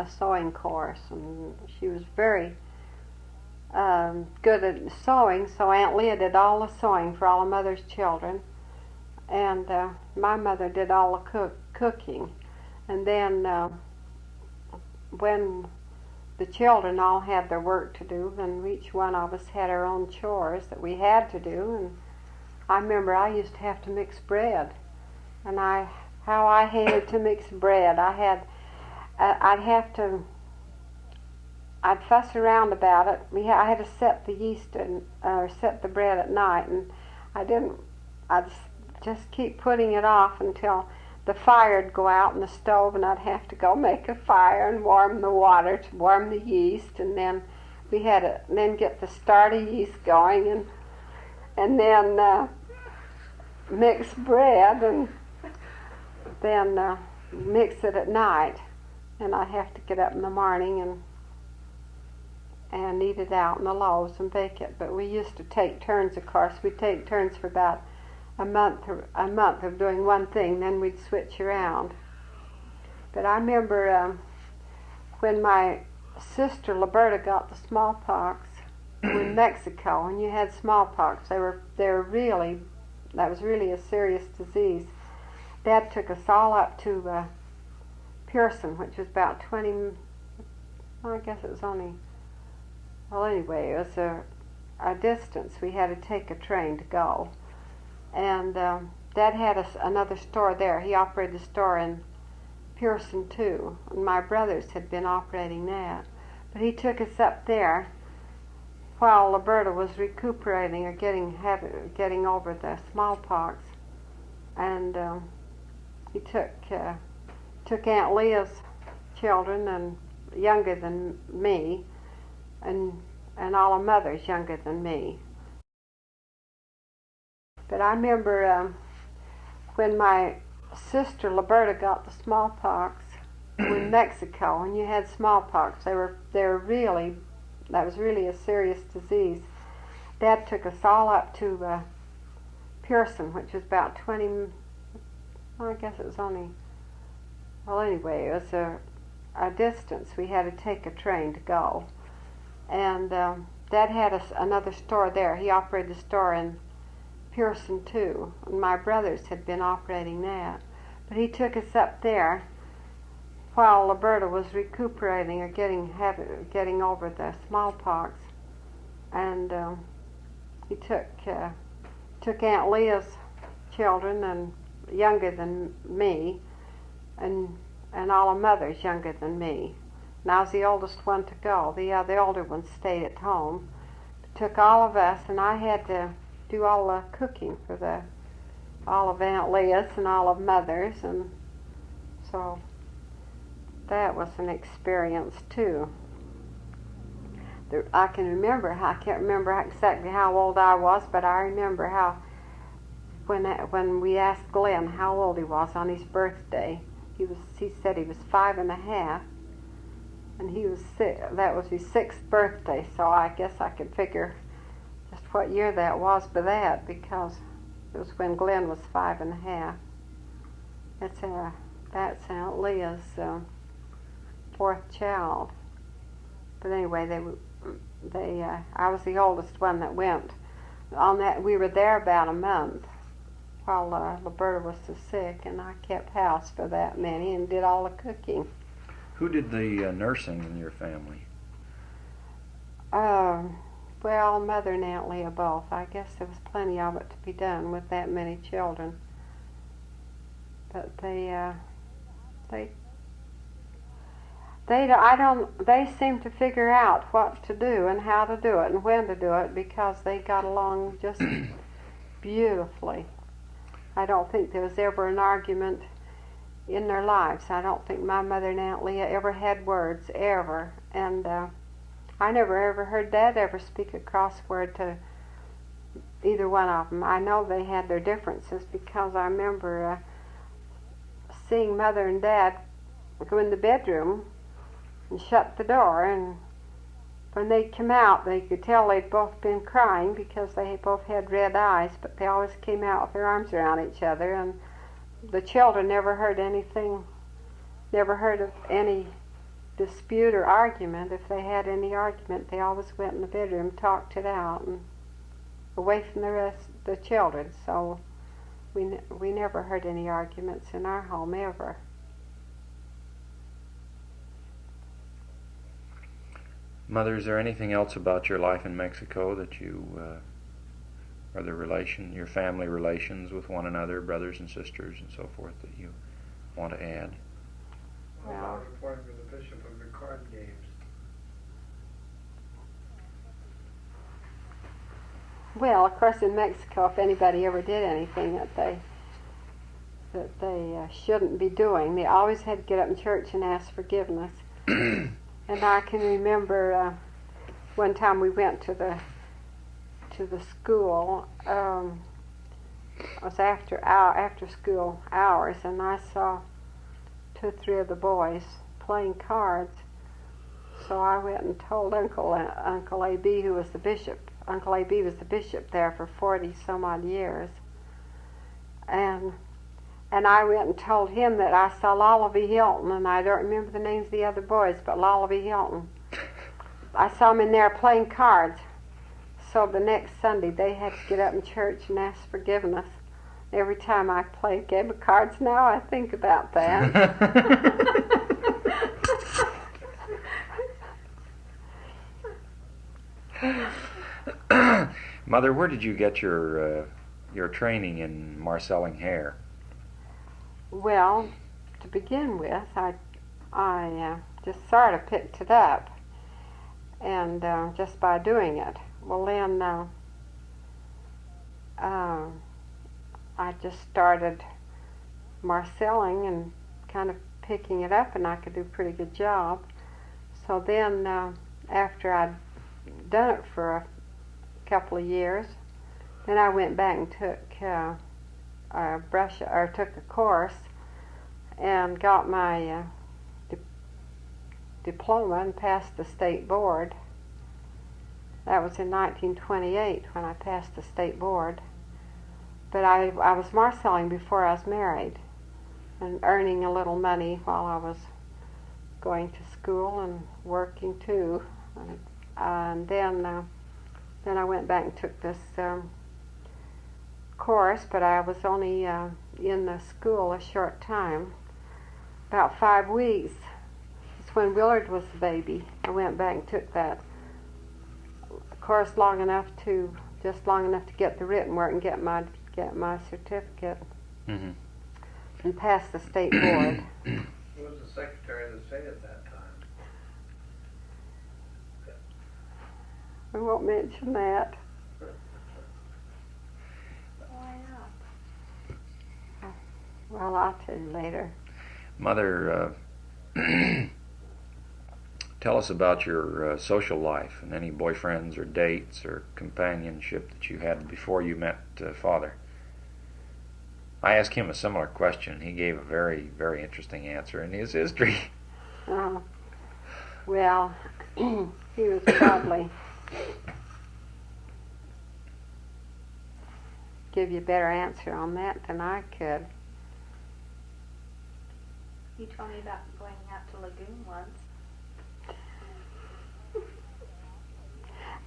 sewing course, and she was very good at sewing. So Aunt Leah did all the sewing for all of Mother's children, and my mother did all the cooking. And then when the children all had their work to do, then each one of us had our own chores that we had to do. And I remember I used to have to mix bread, and how I hated to mix bread. I'd fuss around about it. I had to set the yeast or set the bread at night, and I'd just keep putting it off until the fire'd go out in the stove, and I'd have to go make a fire and warm the water to warm the yeast, and then we had to then get the starter yeast going, and then mix bread, and then mix it at night. And I'd have to get up in the morning and knead it out in the loaves and bake it. But we used to take turns, of course. We'd take turns for about a month of doing one thing, then we'd switch around. But I remember when my sister Liberta got the smallpox in Mexico, and you had smallpox, that was really a serious disease. Dad took us all up to Pearson, which was about 20, I guess it was only, well, anyway, it was a distance. We had to take a train to go. And Dad had another store there. He operated a store in Pearson too, and my brothers had been operating that. But he took us up there while Liberta was recuperating or getting over the smallpox, and he took Aunt Leah's children, and younger than me, and all of Mother's younger than me. But I remember when my sister Liberta got the smallpox in Mexico. When you had smallpox, they were really, that was really a serious disease. Dad took us all up to Pearson, which was about 20, well, I guess it was only, well anyway, it was a distance. We had to take a train to go. And Dad had another store there. He operated a store in Pearson too. And my brothers had been operating that. But he took us up there while Liberta was recuperating or getting over the smallpox. And he took Aunt Leah's children, and younger than me, and all of Mother's younger than me. And I was the oldest one to go. The older ones stayed at home. Took all of us, and I had to do all the cooking for all of Aunt Leah's and all of Mother's, and so that was an experience too. I can't remember exactly how old I was, but I remember how when we asked Glenn how old he was on his birthday, he said he was 5.5, and he was that was his 6th birthday. So I guess I could figure just what year that was by that, because it was when Glenn was 5.5. That's Aunt Leah's 4th child. But anyway, I was the oldest one that went. On that, we were there about a month while Liberta was so sick, and I kept house for that many and did all the cooking. Who did the nursing in your family? Well, Mother and Aunt Leah both. I guess there was plenty of it to be done with that many children. But they seem to figure out what to do and how to do it and when to do it, because they got along just beautifully. I don't think there was ever an argument in their lives. I don't think my mother and Aunt Leah ever had words, ever. And I never ever heard Dad ever speak a cross word to either one of them. I know they had their differences, because I remember seeing Mother and Dad go in the bedroom and shut the door, and when they came out, they could tell they'd both been crying, because they both had red eyes, but they always came out with their arms around each other. And the children never heard anything, never heard of any dispute or argument. If they had any argument, they always went in the bedroom, talked it out, and away from the children. So we never heard any arguments in our home, ever. Mother, is there anything else about your life in Mexico that you, or your family relations with one another, brothers and sisters and so forth, that you want to add? Well, I was appointed with the bishop of the card games. Well, of course, in Mexico, if anybody ever did anything that they shouldn't be doing, they always had to get up in church and ask forgiveness. And I can remember one time we went to the school. It was after school hours, and I saw 2 or 3 of the boys playing cards. So I went and told Uncle A.B., who was the bishop. Uncle A.B. was the bishop there for 40 some odd years, and I went and told him that I saw Lullaby Hilton, and I don't remember the names of the other boys, but Lullaby Hilton. I saw him in there playing cards. So the next Sunday, they had to get up in church and ask forgiveness. Every time I play a game of cards now, I think about that. Mother, where did you get your training in marcelling hair? Well, to begin with, I just sort of picked it up, and just by doing it. Well, then I just started marcelling and kind of picking it up, and I could do a pretty good job. So then, after I'd done it for a couple of years. Then I went back and took took a course and got my diploma and passed the state board. That was in 1928 when I passed the state board. But I was marshalling before I was married and earning a little money while I was going to school and working too. And then I went back and took this course, but I was only in the school a short time, about 5 weeks. It's when Willard was a baby. I went back and took that course just long enough to get the written work and get my certificate, and pass the state board. Who was the Secretary of the State at that time? I won't mention that. Why not? Well, I'll tell you later. Mother, tell us about your social life and any boyfriends or dates or companionship that you had before you met Father. I asked him a similar question. He gave a very, very interesting answer in his history. Well, he was probably give you a better answer on that than I could. You told me about going out to Lagoon once.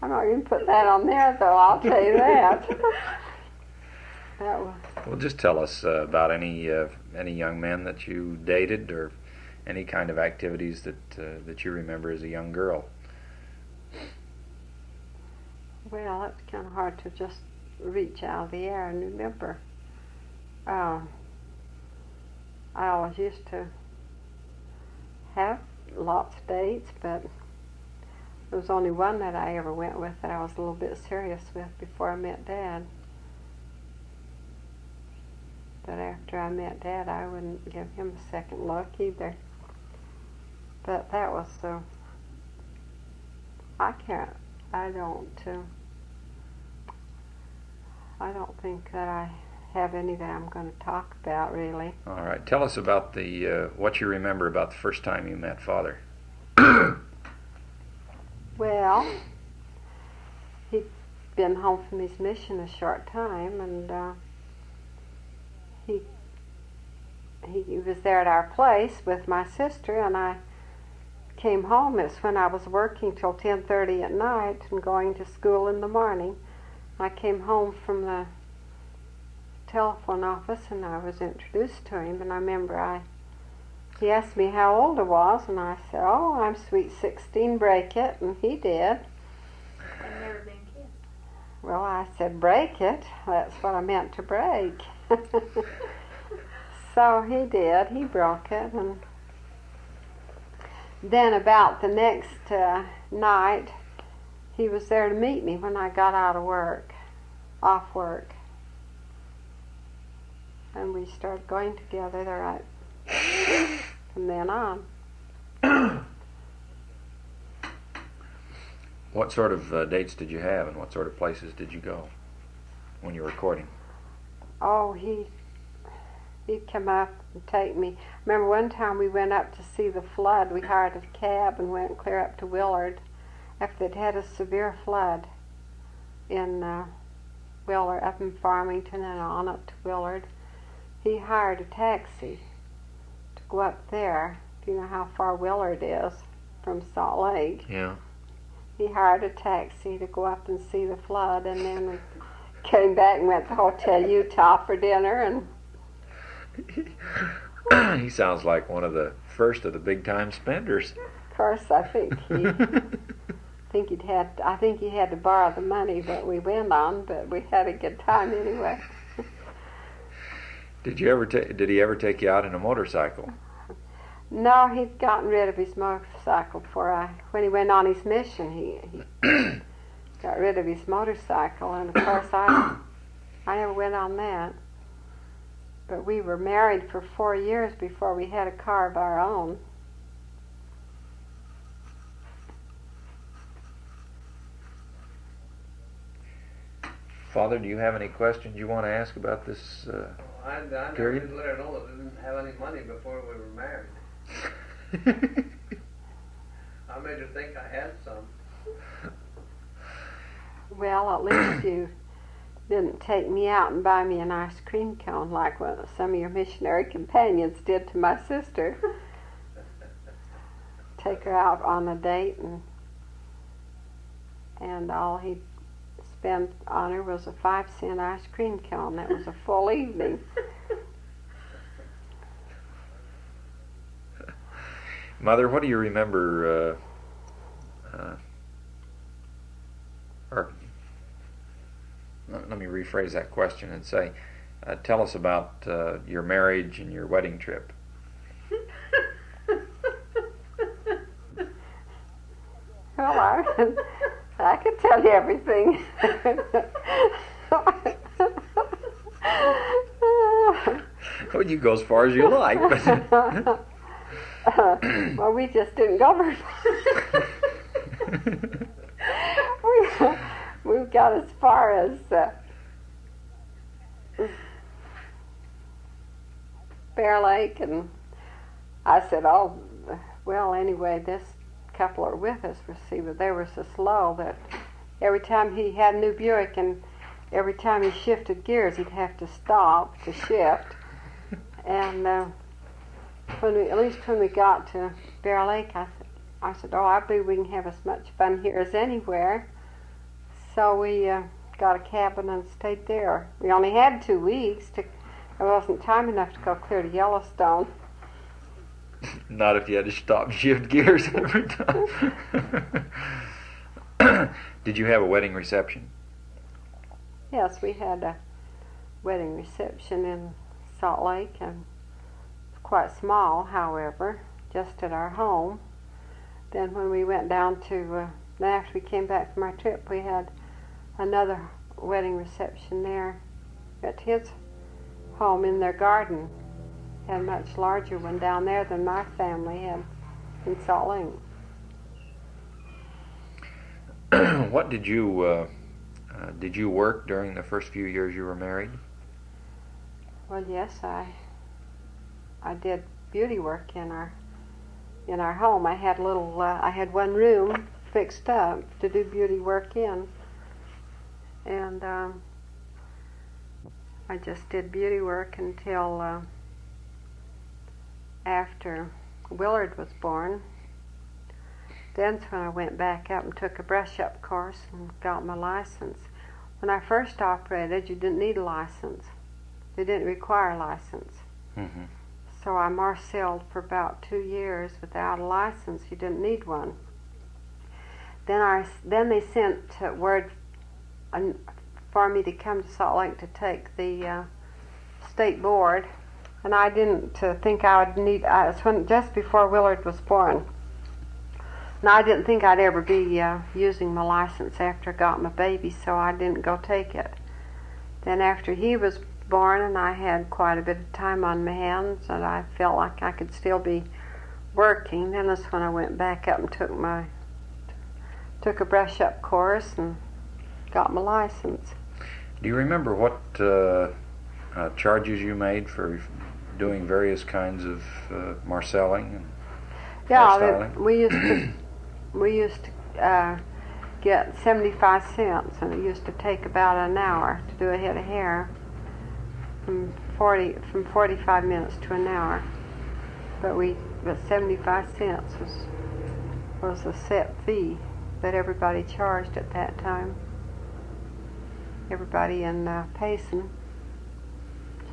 I'm not going to put that on there, though, I'll tell you that. That was... Well, just tell us about any young men that you dated, or any kind of activities that you remember as a young girl. Well, it's kind of hard to just reach out of the air and remember. I always used to have lots of dates, but there was only one that I ever went with that I was a little bit serious with before I met Dad. But after I met Dad, I wouldn't give him a second look either. But that was so... I don't think that I have any that I'm going to talk about, really. All right. Tell us about what you remember about the first time you met Father. Well, he'd been home from his mission a short time, and he was there at our place with my sister, and I came home. It's when I was working till 10:30 at night and going to school in the morning. I came home from the telephone office, and I was introduced to him, and I remember he asked me how old I was, and I said, "Oh, I'm sweet 16, break it," and he did. I've never been kissed. Well, I said, "Break it." That's what I meant to break. So he did. He broke it, and then about the next night, he was there to meet me when I got off work. And we started going together there right from then on. What sort of dates did you have, and what sort of places did you go when you were courting? Oh, he'd come up and take me. Remember one time we went up to see the flood. We hired a cab and went clear up to Willard after they'd had a severe flood in Willard, up in Farmington and on up to Willard. He hired a taxi to go up there. Do you know how far Willard is from Salt Lake? Yeah. He hired a taxi to go up and see the flood, and then we came back and went to Hotel Utah for dinner. And He sounds like one of the first of the big time spenders. of course, I think he had to borrow the money that we went on, but we had a good time anyway. Did he ever take you out in a motorcycle? No, he'd gotten rid of his motorcycle when he went on his mission. He got rid of his motorcycle, and of course I never went on that. But we were married for 4 years before we had a car of our own. Father, do you have any questions you want to ask about this I never period? did let her know that I didn't have any money before we were married. I made her think I had some. Well, at least you didn't take me out and buy me an ice cream cone like what some of your missionary companions did to my sister. Take her out on a date, and all he spent on her was a 5-cent ice cream cone. That was a full evening. Mother, what do you remember, or let me rephrase that question and say, tell us about your marriage and your wedding trip. Well, I could tell you everything. Well, you go as far as you like. But well, we just didn't go very far. we got as far as Bear Lake, and I said, oh, well, anyway, this couple are with us. See, but they were so slow that every time he had a new Buick, and every time he shifted gears, he'd have to stop to shift. And at least when we got to Bear Lake, I said, oh, I believe we can have as much fun here as anywhere. So we got a cabin and stayed there. We only had 2 weeks. It wasn't time enough to go clear to Yellowstone. not if you had to stop and shift gears every time. Did you have a wedding reception? Yes, we had a wedding reception in Salt Lake, and it's quite small, however, just at our home. Then when we went down to, after we came back from our trip, we had another wedding reception there at his home in their garden. Had a much larger one down there than my family had in Salt Lake. What did you work during the first few years you were married? Well, yes, I did beauty work in our home. I had I had one room fixed up to do beauty work in, and I just did beauty work until after Willard was born. Then's when I went back up and took a brush-up course and got my license. When I first operated, you didn't need a license. They didn't require a license. Mm-hmm. So I marcelled for about 2 years without a license. You didn't need one. Then they sent word for me to come to Salt Lake to take the state board, and I didn't think I would need. It was just before Willard was born. And I didn't think I'd ever be using my license after I got my baby, so I didn't go take it. Then after he was born and I had quite a bit of time on my hands and I felt like I could still be working, then that's when I went back up and took a brush-up course and got my license. Do you remember what charges you made for doing various kinds of marcelling and hairstyling? We used to get 75 cents, and it used to take about an hour to do a head of hair, from 45 minutes to an hour. But 75 cents was a set fee that everybody charged at that time. Everybody in Payson.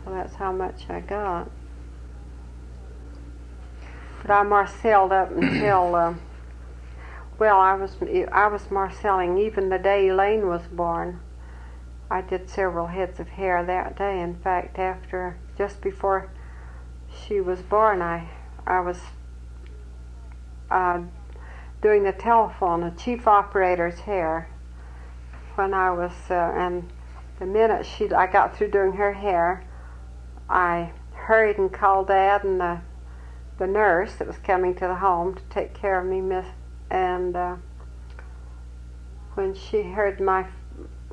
So that's how much I got. But I marcelled up until I was marcelling even the day Elaine was born. I did several heads of hair that day. In fact, just before she was born, I was doing the telephone, the chief operator's hair. When I was, and the minute I got through doing her hair, I hurried and called Dad and the nurse that was coming to the home to take care of me, and when she heard my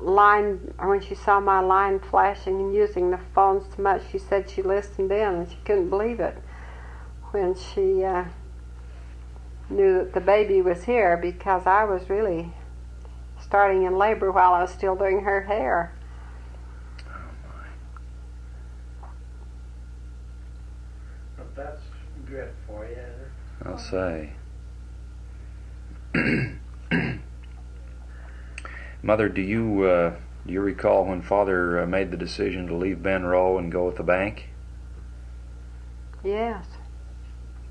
line, or when she saw my line flashing and using the phone so much, she said she listened in and she couldn't believe it when she knew that the baby was here, because I was really starting in labor while I was still doing her hair. Well, that's good for you. I'll say. Mother, do you recall when Father made the decision to leave Ben Rowe and go with the bank? Yes.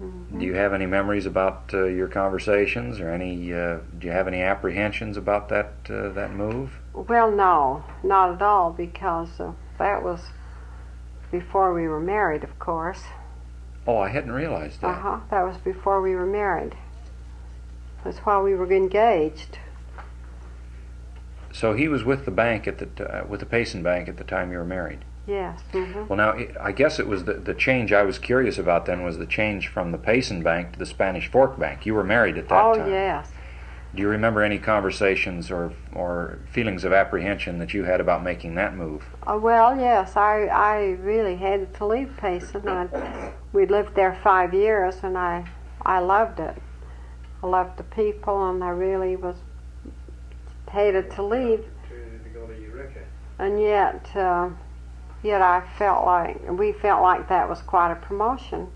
Mm-hmm. Do you have any memories about your conversations, or any? Do you have any apprehensions about that move? Well, no, not at all, because that was before we were married, of course. Oh, I hadn't realized that. That was before we were married. It was while we were engaged. So he was with the bank with the Payson Bank at the time you were married. Yes. Mm-hmm. Well, now I guess it was the change I was curious about. Then was the change from the Payson Bank to the Spanish Fork Bank. You were married at that time. Oh, yes. Do you remember any conversations or feelings of apprehension that you had about making that move? Well, yes. I really hated to leave Payson. We lived there 5 years, and I loved it. I loved the people, and I really hated to leave. To go to Eureka. And yet we felt like that was quite a promotion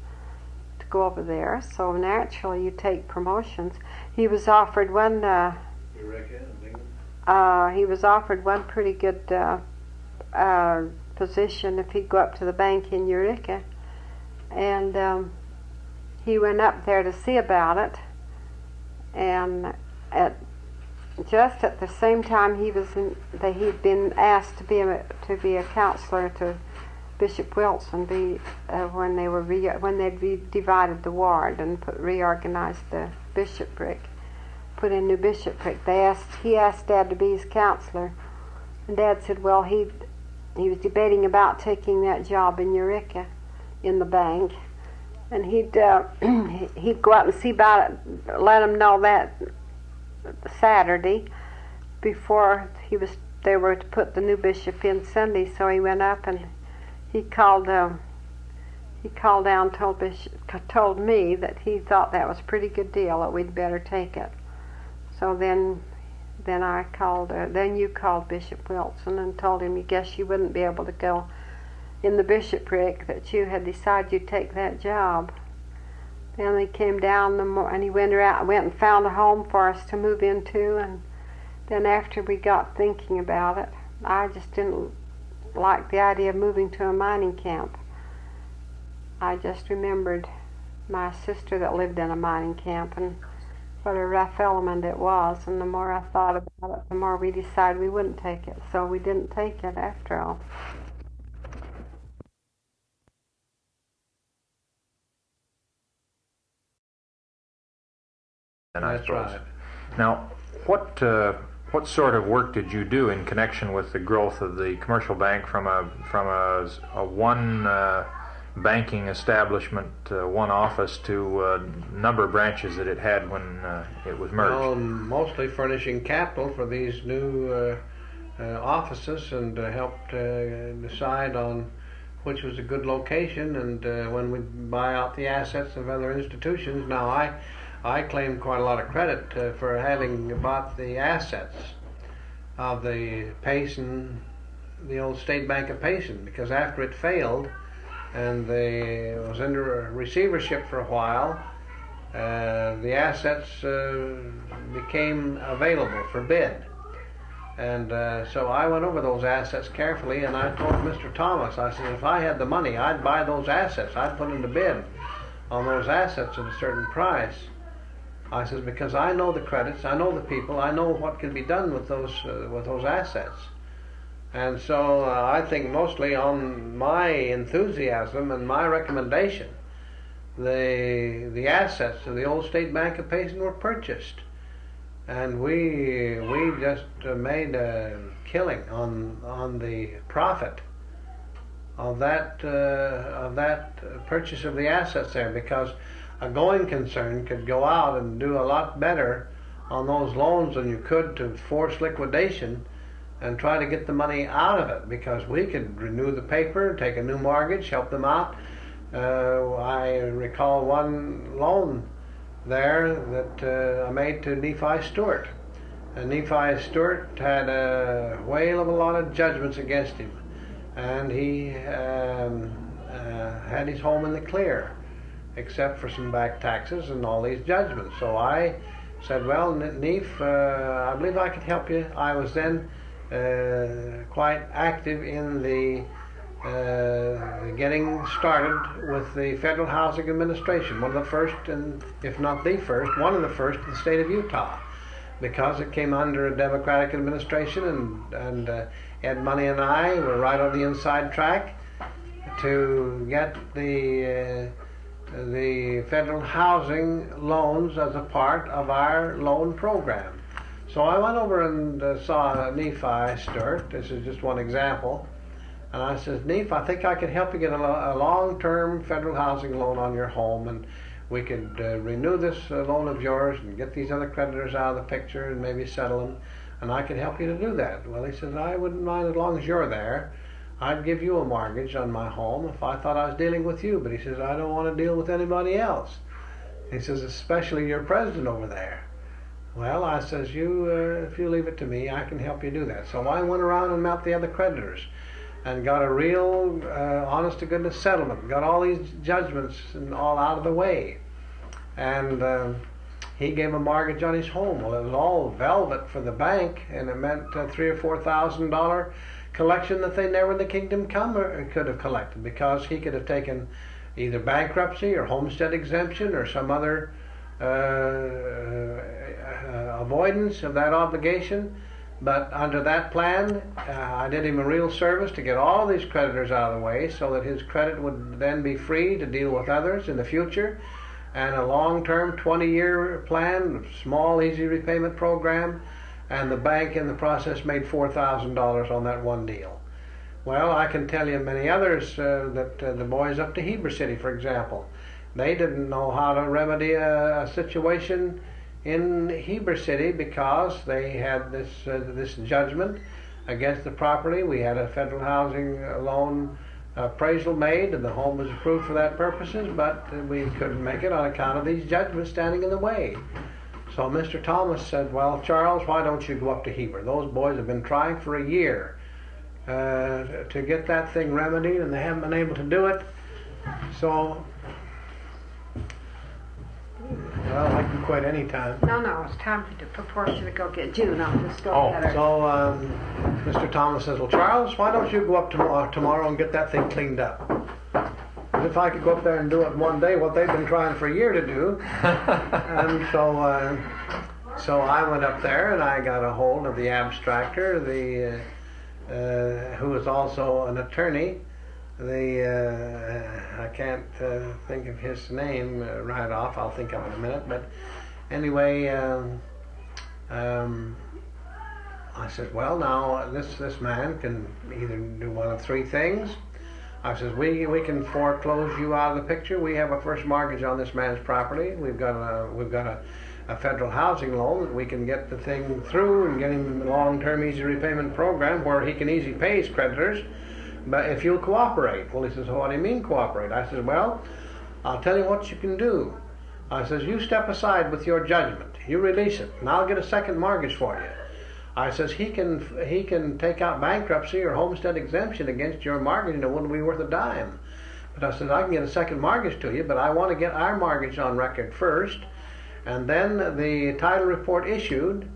to go over there. So naturally, you take promotions. He was offered one. Eureka and Bingham. He was offered one pretty good position if he'd go up to the bank in Eureka, and he went up there to see about it. And just at the same time he'd been asked to be a counselor to Bishop Wilson when they'd divided the ward and reorganized the bishopric, put in new bishopric. He asked Dad to be his counselor, and Dad said, well, he was debating about taking that job in Eureka, in the bank, and he'd go out and see about it, let him know that Saturday before they were to put the new bishop in Sunday. So he went up and he called down, told me that he thought that was a pretty good deal, that we'd better take it. So then you called Bishop Wilson and told him you guess you wouldn't be able to go in the bishopric, that you had decided you'd take that job. Then he came down and he went and found a home for us to move into, and then after we got thinking about it, I just didn't like the idea of moving to a mining camp. I just remembered my sister that lived in a mining camp and what a rough element it was, and the more I thought about it, the more we decided we wouldn't take it. So we didn't take it after all. That's right. Now, what sort of work did you do in connection with the growth of the commercial bank from a one banking establishment, one office, to a number of branches that it had when it was merged? Well, mostly furnishing capital for these new offices, and helped decide on which was a good location, and when we buy out the assets of other institutions. Now, I claim quite a lot of credit for having bought the assets of the Payson, the old State Bank of Payson, because after it failed and it was under receivership for a while, the assets became available for bid. And so I went over those assets carefully, and I told Mr. Thomas, I said, if I had the money, I'd buy those assets. I'd put in the bid on those assets at a certain price. I says, because I know the credits, I know the people, I know what can be done with those assets. And so I think mostly on my enthusiasm and my recommendation, the assets of the old State Bank of Payson were purchased. And we just made a killing on the profit of that purchase of the assets there, because a going concern could go out and do a lot better on those loans than you could to force liquidation and try to get the money out of it, because we could renew the paper, take a new mortgage, help them out. I recall one loan there that I made to Nephi Stewart. And Nephi Stewart had a whale of a lot of judgments against him, and he had his home in the clear, except for some back taxes and all these judgments. So I said, well, Nephi, I believe I could help you. I was then quite active in the getting started with the Federal Housing Administration, one of the first, and if not the first, one of the first in the state of Utah, because it came under a Democratic administration, and Ed Money and I were right on the inside track to get the federal housing loans as a part of our loan program. So I went over and saw Nephi Stewart. This is just one example. And I said, Nephi, I think I could help you get a long-term federal housing loan on your home, and we could renew this loan of yours and get these other creditors out of the picture and maybe settle them, and I could help you to do that. Well, he says, I wouldn't mind as long as you're there. I'd give you a mortgage on my home if I thought I was dealing with you, but he says, I don't want to deal with anybody else. He says, especially your president over there. Well, I says, if you leave it to me, I can help you do that. So I went around and met the other creditors and got a real honest-to-goodness settlement, got all these judgments and all out of the way. And he gave a mortgage on his home. Well, it was all velvet for the bank, and it meant $3,000 or $4,000 collection that they never in the kingdom come could have collected, because he could have taken either bankruptcy or homestead exemption or some other avoidance of that obligation. But under that plan, I did him a real service to get all these creditors out of the way so that his credit would then be free to deal with others in the future, and a long-term 20-year plan, small, easy repayment program, and the bank in the process made $4,000 on that one deal. Well, I can tell you many others that the boys up to Heber City, for example, they didn't know how to remedy a situation in Heber City because they had this judgment against the property. We had a federal housing loan appraisal made, and the home was approved for that purposes, but we couldn't make it on account of these judgments standing in the way. So Mr. Thomas said, well, Charles, why don't you go up to Heber? Those boys have been trying for a year to get that thing remedied, and they haven't been able to do it. So, well, I can quit any time. No, it's time for you to go get June. I'll just go get her. So Mr. Thomas says, well, Charles, why don't you go up tomorrow and get that thing cleaned up? And if I could go up there and do it in one day, what they've been trying for a year to do. And so I went up there and I got a hold of the abstractor, who was also an attorney. I can't think of his name right off. I'll think of it in a minute. But anyway, I said, well, now this man can either do one of three things. I says, we can foreclose you out of the picture. We have a first mortgage on this man's property. We've got a federal housing loan that we can get the thing through and get him a long-term easy repayment program where he can easily pay his creditors. But if you'll cooperate. Well, he says, what do you mean cooperate? I says, well, I'll tell you what you can do. I says, you step aside with your judgment. You release it, and I'll get a second mortgage for you. I says, he can take out bankruptcy or homestead exemption against your mortgage, and it wouldn't be worth a dime. But I said, I can get a second mortgage to you, but I want to get our mortgage on record first, and then the title report issued,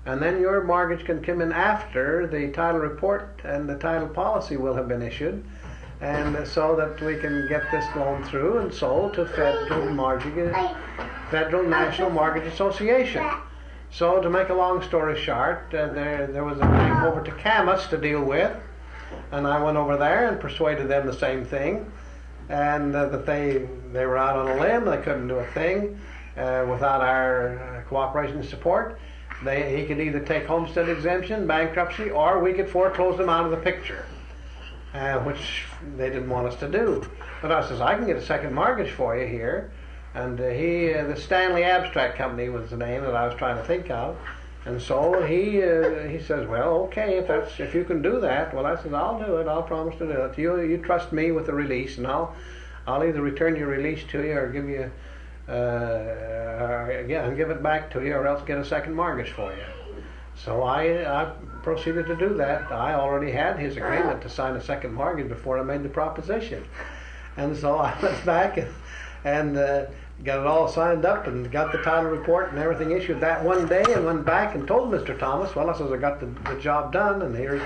and then your mortgage can come in after the title report and the title policy will have been issued, and so that we can get this loan through and sold to Federal National Mortgage Association. So to make a long story short, there was a bank over to Camas to deal with, and I went over there and persuaded them the same thing, and that they were out on a limb. They couldn't do a thing without our cooperation and support. He could either take homestead exemption, bankruptcy, or we could foreclose them out of the picture, which they didn't want us to do. But I says, I can get a second mortgage for you here. And the Stanley Abstract Company was the name that I was trying to think of. And so he says, well, okay, if you can do that, well, I said, I'll do it. I'll promise to do it. You trust me with the release, and I'll either return your release to you or give you give it back to you, or else get a second mortgage for you. So I proceeded to do that. I already had his agreement to sign a second mortgage before I made the proposition, and so I went back and got it all signed up and got the title report and everything issued that one day, and went back and told Mr. Thomas, well, I says, I got the job done, and here's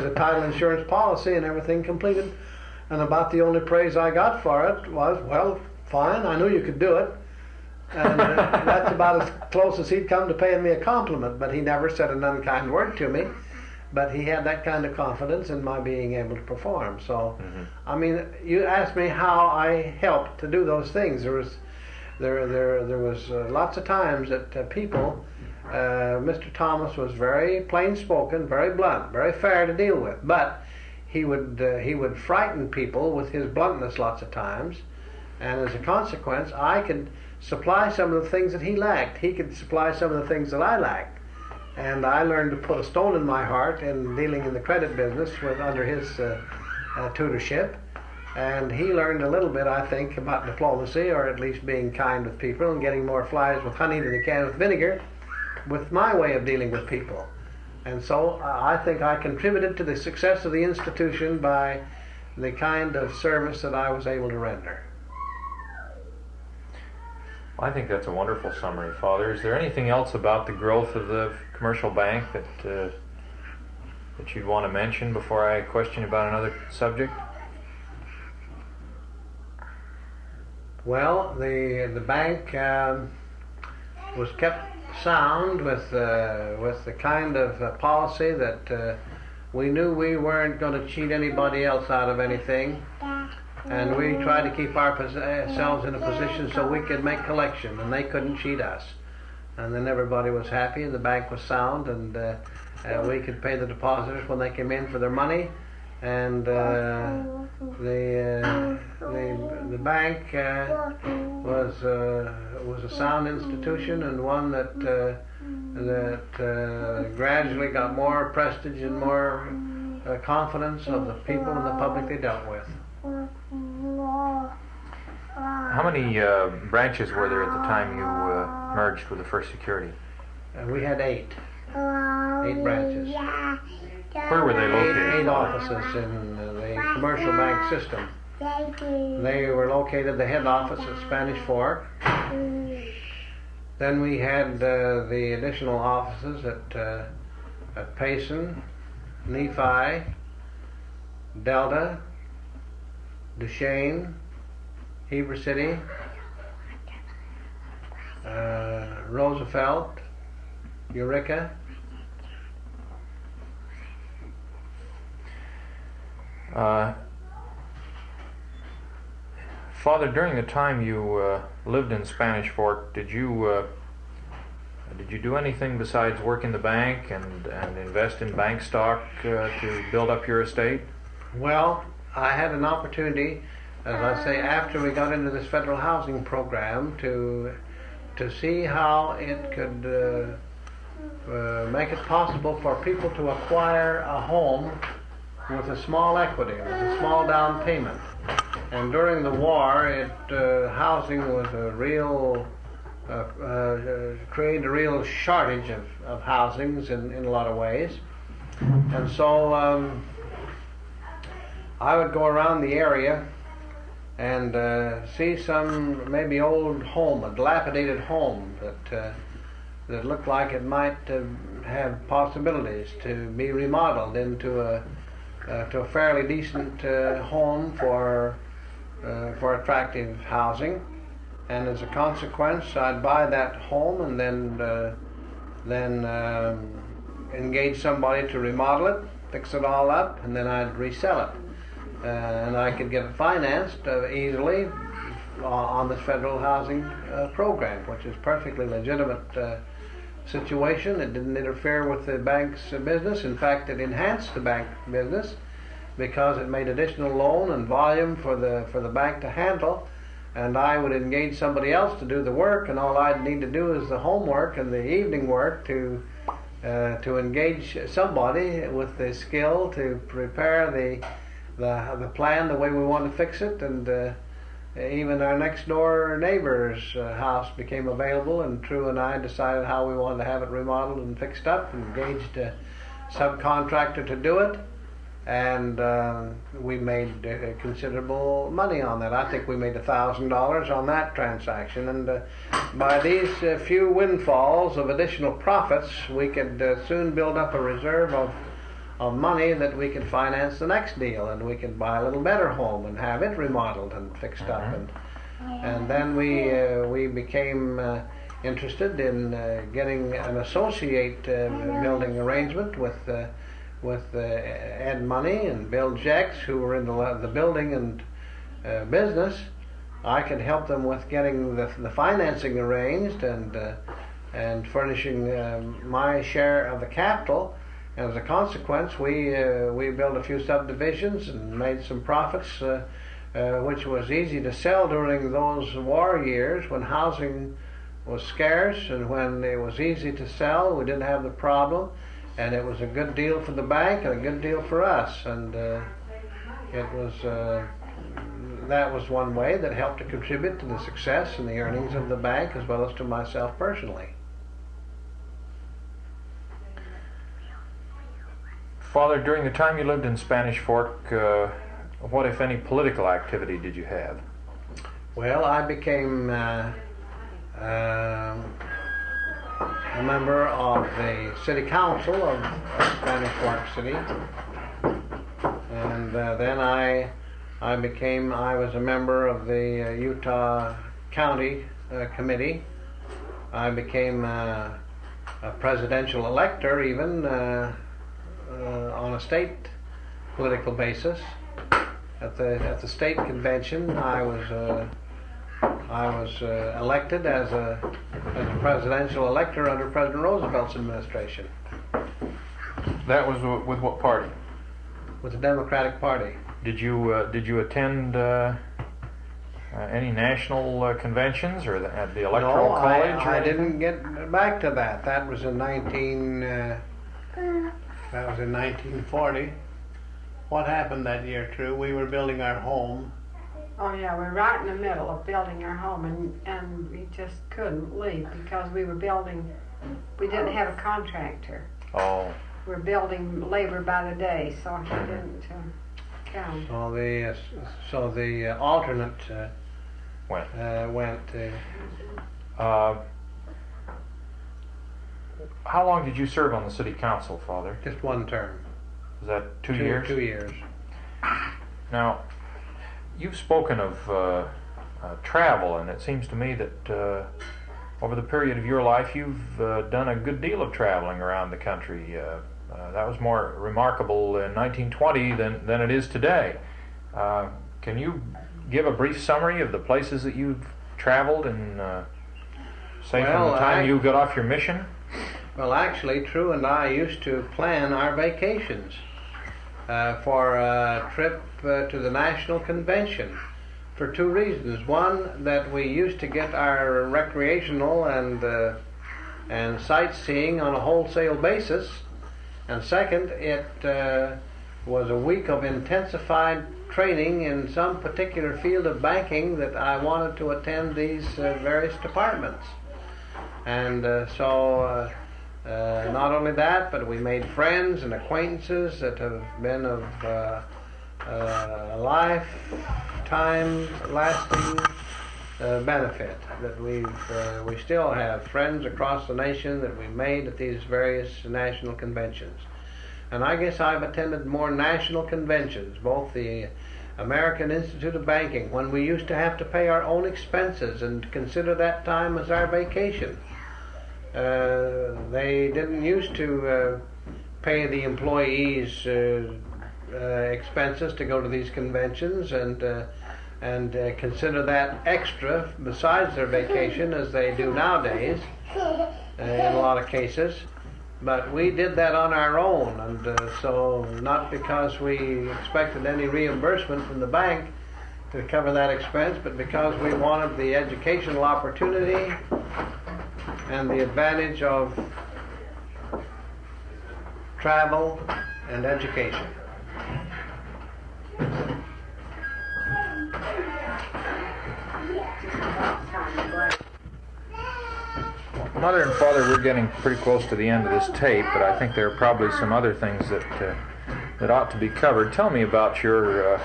a title insurance policy and everything completed. And about the only praise I got for it was, well, fine, I knew you could do it. And that's about as close as he'd come to paying me a compliment, but he never said an unkind word to me. But he had that kind of confidence in my being able to perform. So, I mean, you asked me how I helped to do those things. There was lots of times that people, Mr. Thomas was very plain spoken, very blunt, very fair to deal with. But he would frighten people with his bluntness lots of times, and as a consequence, I could supply some of the things that he lacked. He could supply some of the things that I lacked. And I learned to put a stone in my heart in dealing in the credit business under his tutorship. And he learned a little bit, I think, about diplomacy, or at least being kind with people and getting more flies with honey than he can with vinegar, with my way of dealing with people. And so I think I contributed to the success of the institution by the kind of service that I was able to render. I think that's a wonderful summary, Father. Is there anything else about the growth of the commercial bank that you'd want to mention before I question about another subject? Well, the bank was kept sound with the kind of policy that we knew we weren't going to cheat anybody else out of anything. And we tried to keep ourselves in a position so we could make collection, and they couldn't cheat us. And then everybody was happy, and the bank was sound, and we could pay the depositors when they came in for their money. And the bank was a sound institution, and one that gradually got more prestige and more confidence of the people and the public they dealt with. How many branches were there at the time you merged with the First Security? We had 8 branches. Where were they located? 8 offices in the commercial bank system. They were located, the head office at Spanish Fork. Then we had the additional offices at Payson, Nephi, Delta, Duchesne, Heber City, Roosevelt, Eureka. Father, during the time you lived in Spanish Fork, did you do anything besides work in the bank and invest in bank stock to build up your estate? Well, I had an opportunity, as I say, after we got into this federal housing program, to see how it could make it possible for people to acquire a home with a small equity, with a small down payment. And during the war, housing was a real, created a real shortage of housings in a lot of ways. And so I would go around the area and see some maybe old home, a dilapidated home that looked like it might have possibilities to be remodeled into a fairly decent home for attractive housing. And as a consequence, I'd buy that home and then engage somebody to remodel it, fix it all up, and then I'd resell it. And I could get it financed easily on this federal housing program, which is perfectly legitimate situation. It didn't interfere with the bank's business. In fact, it enhanced the bank business because it made additional loan and volume for the bank to handle. and I would engage somebody else to do the work, and all I'd need to do is the homework and the evening work to engage somebody with the skill to prepare the plan the way we want to fix it. And even our next door neighbor's house became available, and True and I decided how we wanted to have it remodeled and fixed up, and engaged a subcontractor to do it. And we made considerable money on that. I think we made $1,000 on that transaction. And by these few windfalls of additional profits, we could soon build up a reserve of money that we could finance the next deal, and we could buy a little better home and have it remodeled and fixed up. And then we became interested in getting an associate building arrangement with Ed Money and Bill Jex, who were in the building and business. I could help them with getting the financing arranged and furnishing my share of the capital. And as a consequence, we built a few subdivisions and made some profits, which was easy to sell during those war years when housing was scarce and when it was easy to sell. We didn't have the problem. And it was a good deal for the bank and a good deal for us, and it was that was one way that helped to contribute to the success and the earnings of the bank, as well as to myself personally. Father, during the time you lived in Spanish Fork, what, if any, political activity did you have? Well, I became a member of the City Council of Spanish Fork City, and then I was a member of the Utah County Committee. I became a presidential elector even on a state political basis. At the state convention, I was elected as a presidential elector under President Roosevelt's administration. That was with what party? With the Democratic Party. Did you attend any national conventions or at the Electoral College? I didn't get back to that. That was in 1940. What happened that year, True? We were building our home. Oh yeah, we're right in the middle of building our home, and we just couldn't leave because we didn't have a contractor. Oh. We're building labor by the day, so he didn't come. So the alternate went. How long did you serve on the city council, Father? Just one term. Was that 2 years? 2 years. Now, you've spoken of travel, and it seems to me that over the period of your life you've done a good deal of traveling around the country. That was more remarkable in 1920 than it is today. Can you give a brief summary of the places that you've traveled and say from the time you got off your mission? Well, actually, True and I used to plan our vacations for a trip to the National Convention for two reasons. One, that we used to get our recreational and sightseeing on a wholesale basis, and second, it was a week of intensified training in some particular field of banking that I wanted to attend these various departments. And so not only that, but we made friends and acquaintances that have been of a lifetime lasting benefit. That we still have friends across the nation that we made at these various national conventions. And I guess I've attended more national conventions, both the American Institute of Banking, when we used to have to pay our own expenses and consider that time as our vacation. They didn't used to pay the employees expenses to go to these conventions and consider that extra besides their vacation, as they do nowadays in a lot of cases. But we did that on our own, and so not because we expected any reimbursement from the bank. to cover that expense, but because we wanted the educational opportunity and the advantage of travel and education. Mother and Father, we're getting pretty close to the end of this tape, but I think there are probably some other things that ought to be covered. Tell me about your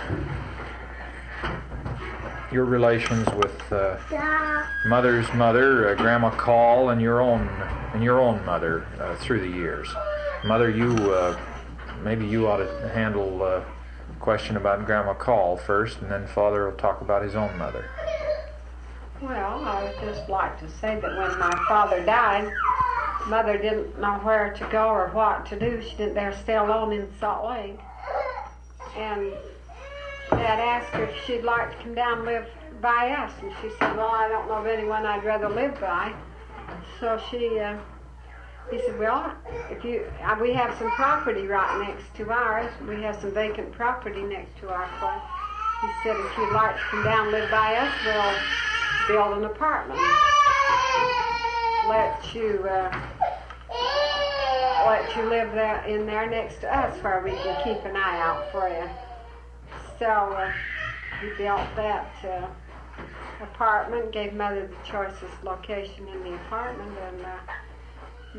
relations with Mother's mother, Grandma Call, and your own mother through the years. Mother, maybe you ought to handle a question about Grandma Call first, and then Father will talk about his own mother. Well, I would just like to say that when my father died, Mother didn't know where to go or what to do. She didn't dare stay alone in Salt Lake. And Dad asked her if she'd like to come down and live by us. And she said, well, I don't know of anyone I'd rather live by. So he said, well, we have some property right next to ours. We have some vacant property next to our place. He said, if you'd like to come down and live by us, we'll build an apartment. Let you live in there next to us where we can keep an eye out for you. So he built that apartment, gave Mother the choicest location in the apartment, and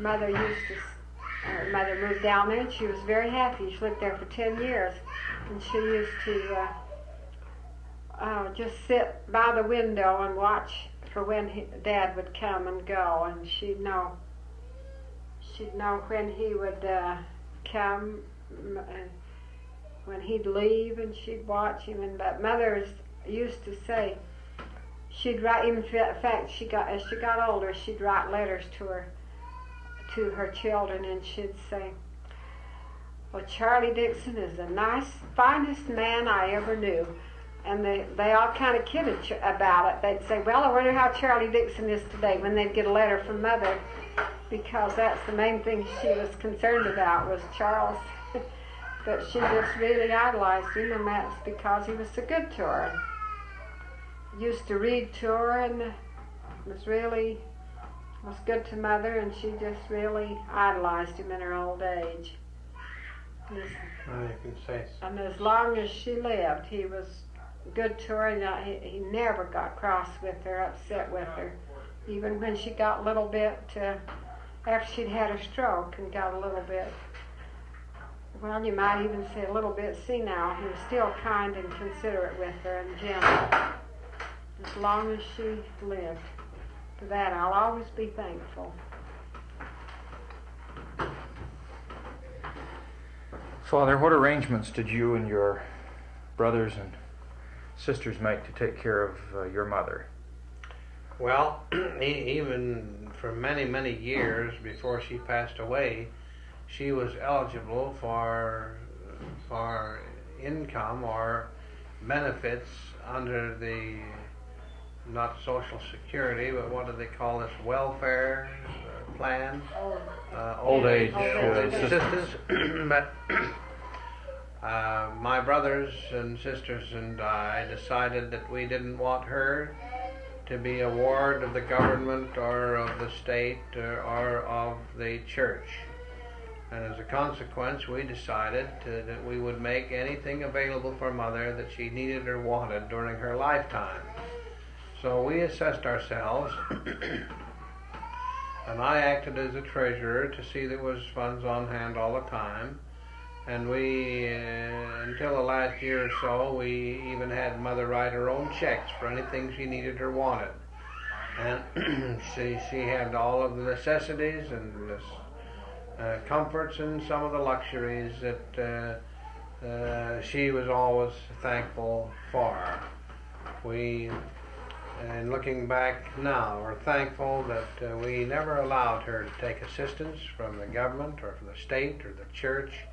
Mother moved down there, and she was very happy. She lived there for 10 years, and she used to just sit by the window and watch for when Dad would come and go, and she'd know when he would come and when he'd leave, and she'd watch him. And but Mother used to say she'd write. In fact, as she got older, she'd write letters to her children, and she'd say, "Well, Charlie Dixon is the finest man I ever knew." And they all kind of kidded about it. They'd say, well, I wonder how Charlie Dixon is today, when they'd get a letter from Mother, because that's the main thing she was concerned about was Charles. But she just really idolized him, and that's because he was so good to her. Used to read to her, and was good to Mother, and she just really idolized him in her old age. You can say so. And as long as she lived, he was good to her, and he never got cross with her, upset with her. Even when she got a little bit, after she'd had a stroke and got a little bit, well, you might even say a little bit senile, he was still kind and considerate with her and gentle, as long as she lived. For that, I'll always be thankful. Father, what arrangements did you and your brothers and sisters make to take care of your mother? Well, even for many, many years before she passed away, she was eligible for income or benefits under the, not Social Security, but what do they call this, welfare plan? Old age assistance. But my brothers and sisters and I decided that we didn't want her to be a ward of the government or of the state or of the church. And as a consequence, we decided that we would make anything available for Mother that she needed or wanted during her lifetime. So we assessed ourselves, and I acted as a treasurer to see there was funds on hand all the time. And we, until the last year or so, we even had Mother write her own checks for anything she needed or wanted. And she had all of the necessities and the comforts and some of the luxuries that she was always thankful for. We, and looking back now, we're thankful that we never allowed her to take assistance from the government or from the state or the church,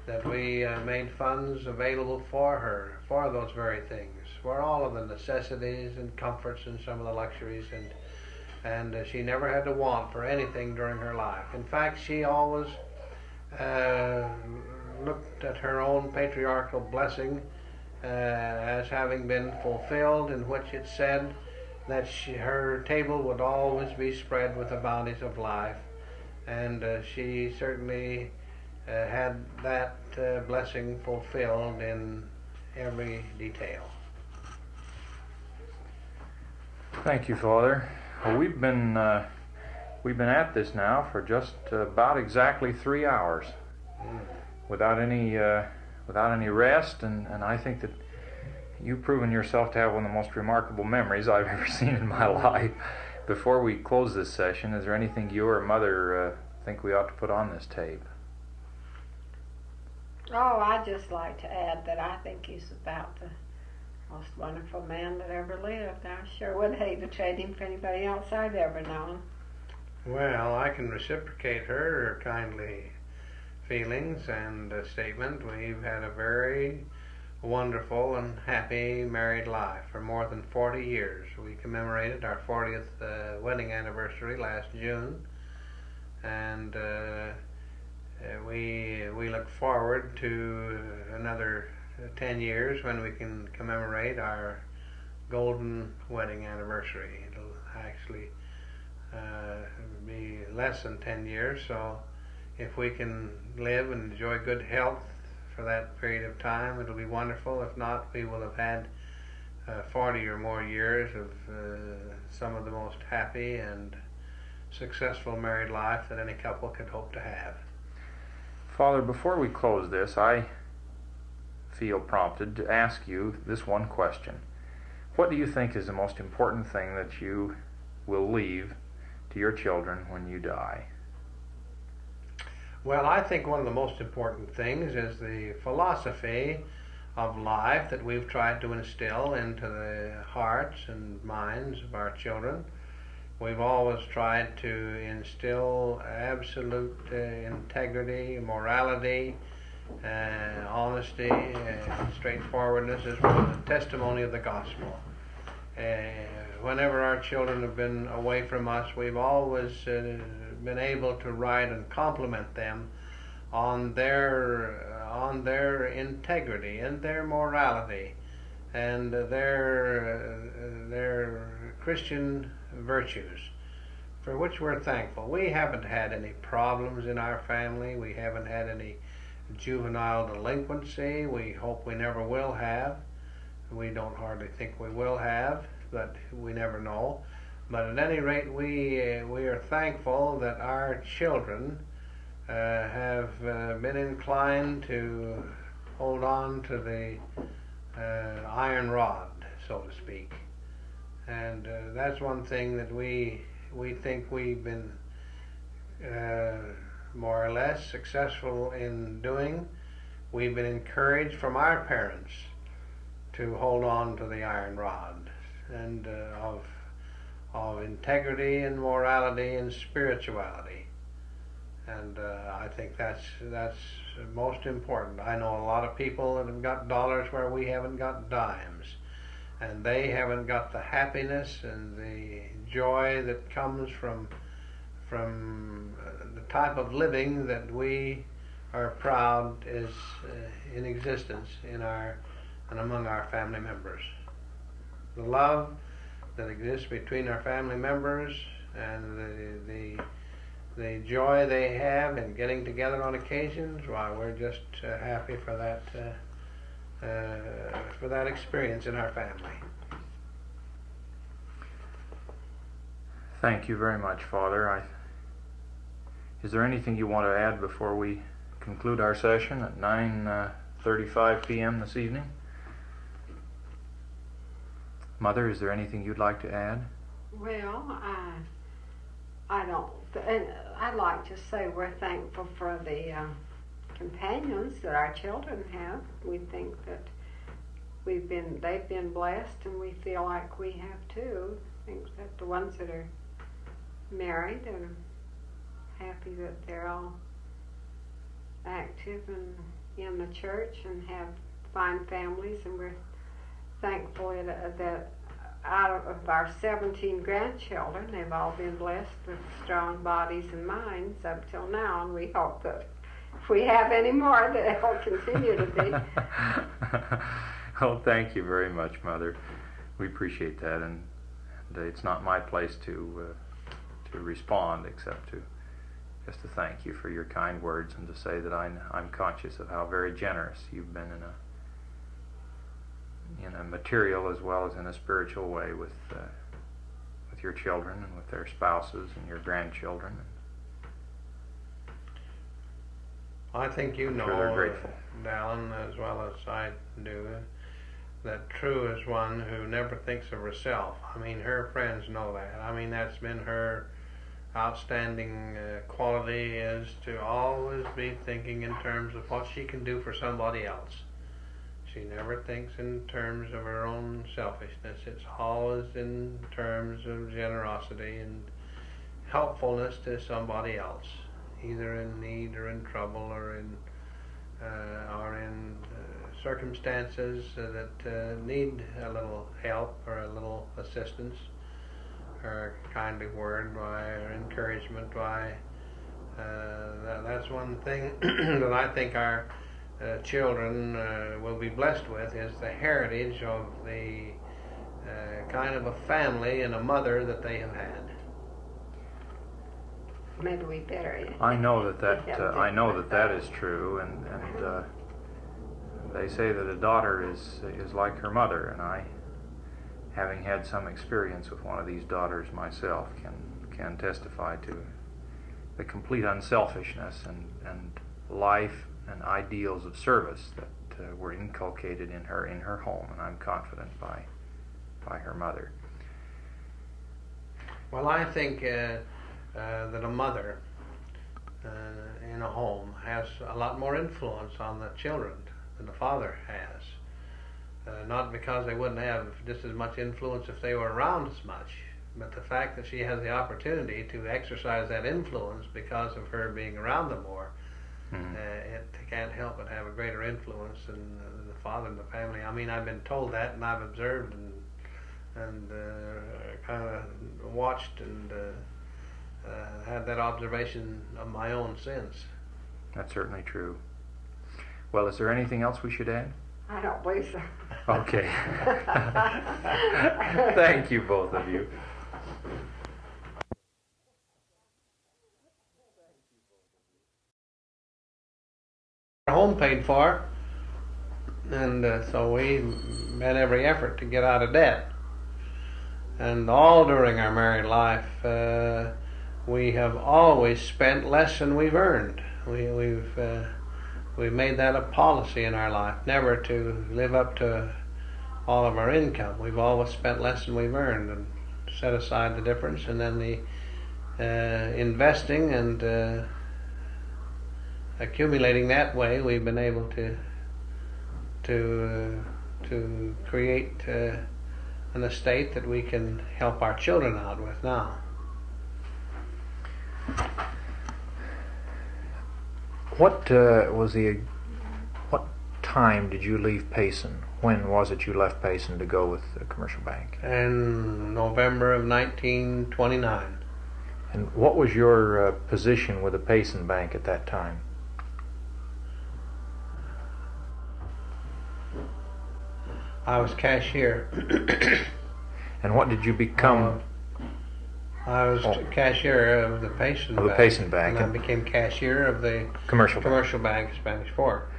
that we made funds available for her, for those very things, for all of the necessities and comforts and some of the luxuries, and she never had to want for anything during her life. In fact, she always looked at her own patriarchal blessing as having been fulfilled, in which it said that her table would always be spread with the bounties of life. And she certainly had that blessing fulfilled in every detail. Thank you, Father. Well, we've been at this now for just about exactly 3 hours, without any rest, and I think that you've proven yourself to have one of the most remarkable memories I've ever seen in my life. Before we close this session, is there anything you or Mother think we ought to put on this tape? Oh, I'd just like to add that I think he's about the most wonderful man that ever lived. I sure would hate to trade him for anybody else I've ever known. Well, I can reciprocate her kindly feelings and statement. We've had a very wonderful and happy married life for more than 40 years. We commemorated our 40th wedding anniversary last June, and we look forward to another 10 years when we can commemorate our golden wedding anniversary. It'll actually be less than 10 years, so if we can live and enjoy good health for that period of time, it'll be wonderful. If not, we will have had 40 or more years of some of the most happy and successful married life that any couple could hope to have. Father, before we close this, I feel prompted to ask you this one question. What do you think is the most important thing that you will leave to your children when you die? Well, I think one of the most important things is the philosophy of life that we've tried to instill into the hearts and minds of our children. We've always tried to instill absolute integrity, morality, honesty, straightforwardness as well as the testimony of the gospel. Whenever our children have been away from us, we've always been able to write and compliment them on their integrity and their morality and their Christian virtues, for which we're thankful. We haven't had any problems in our family. We haven't had any juvenile delinquency. We hope we never will have. We don't hardly think we will have, but we never know. But at any rate, we are thankful that our children have been inclined to hold on to the iron rod, so to speak. And that's one thing that we think we've been more or less successful in doing. We've been encouraged from our parents to hold on to the iron rod and of integrity and morality and spirituality. And I think that's most important. I know a lot of people that have got dollars where we haven't got dimes, and they haven't got the happiness and the joy that comes from the type of living that we are proud is in existence in our and among our family members. The love that exists between our family members and the joy they have in getting together on occasions, why, we're just happy for that experience in our family. Thank you very much, Father. Is there anything you want to add before we conclude our session at 9:35 p.m. this evening? Mother, is there anything you'd like to add? Well, I don't, and I'd like to say we're thankful for the companions that our children have. We think that they've been blessed, and we feel like we have too. I think that the ones that are married are happy that they're all active and in the church and have fine families, and we're thankful that out of our 17 grandchildren, they've all been blessed with strong bodies and minds up till now, and we hope that if we have any more, that they'll continue to be. Well, thank you very much, Mother. We appreciate that, and it's not my place to respond except to just to thank you for your kind words and to say that I'm conscious of how very generous you've been in a material as well as in a spiritual way with your children and with their spouses and your grandchildren. I think you know, sure they're grateful. Dallin, as well as I do, that True is one who never thinks of herself. I mean, her friends know that. I mean, that's been her outstanding quality, is to always be thinking in terms of what she can do for somebody else. She never thinks in terms of her own selfishness. It's always in terms of generosity and helpfulness to somebody else, either in need or in trouble or in circumstances that need a little help or a little assistance, or a kindly word, or encouragement. That's one thing that I think our children will be blessed with, is the heritage of the kind of a family and a mother that they have had. Maybe we better. I know that is true, and they say that a daughter is like her mother, and I, having had some experience with one of these daughters myself, can testify to the complete unselfishness and life and ideals of service that were inculcated in her home, and I'm confident by her mother. Well, I think that a mother in a home has a lot more influence on the children than the father has. Not because they wouldn't have just as much influence if they were around as much, but the fact that she has the opportunity to exercise that influence because of her being around them more, it can't help but have a greater influence than the father in the family. I mean, I've been told that, and I've observed and kind of watched and had that observation of my own since. That's certainly true. Well, is there anything else we should add? I don't believe so. Okay. Thank you, both of you. Home paid for, and so we made every effort to get out of debt. And all during our married life, we have always spent less than we've earned. We've made that a policy in our life, never to live up to all of our income. We've always spent less than we've earned and set aside the difference, and then the investing and accumulating that way, we've been able to create an estate that we can help our children out with now. What time did you leave Payson? When was it you left Payson to go with the commercial bank? In November of 1929. And what was your position with the Payson Bank at that time? I was cashier. And what did you become? I was cashier of the Payson Bank. The Payson Bank. And I became cashier of the Commercial Bank, Spanish Fork.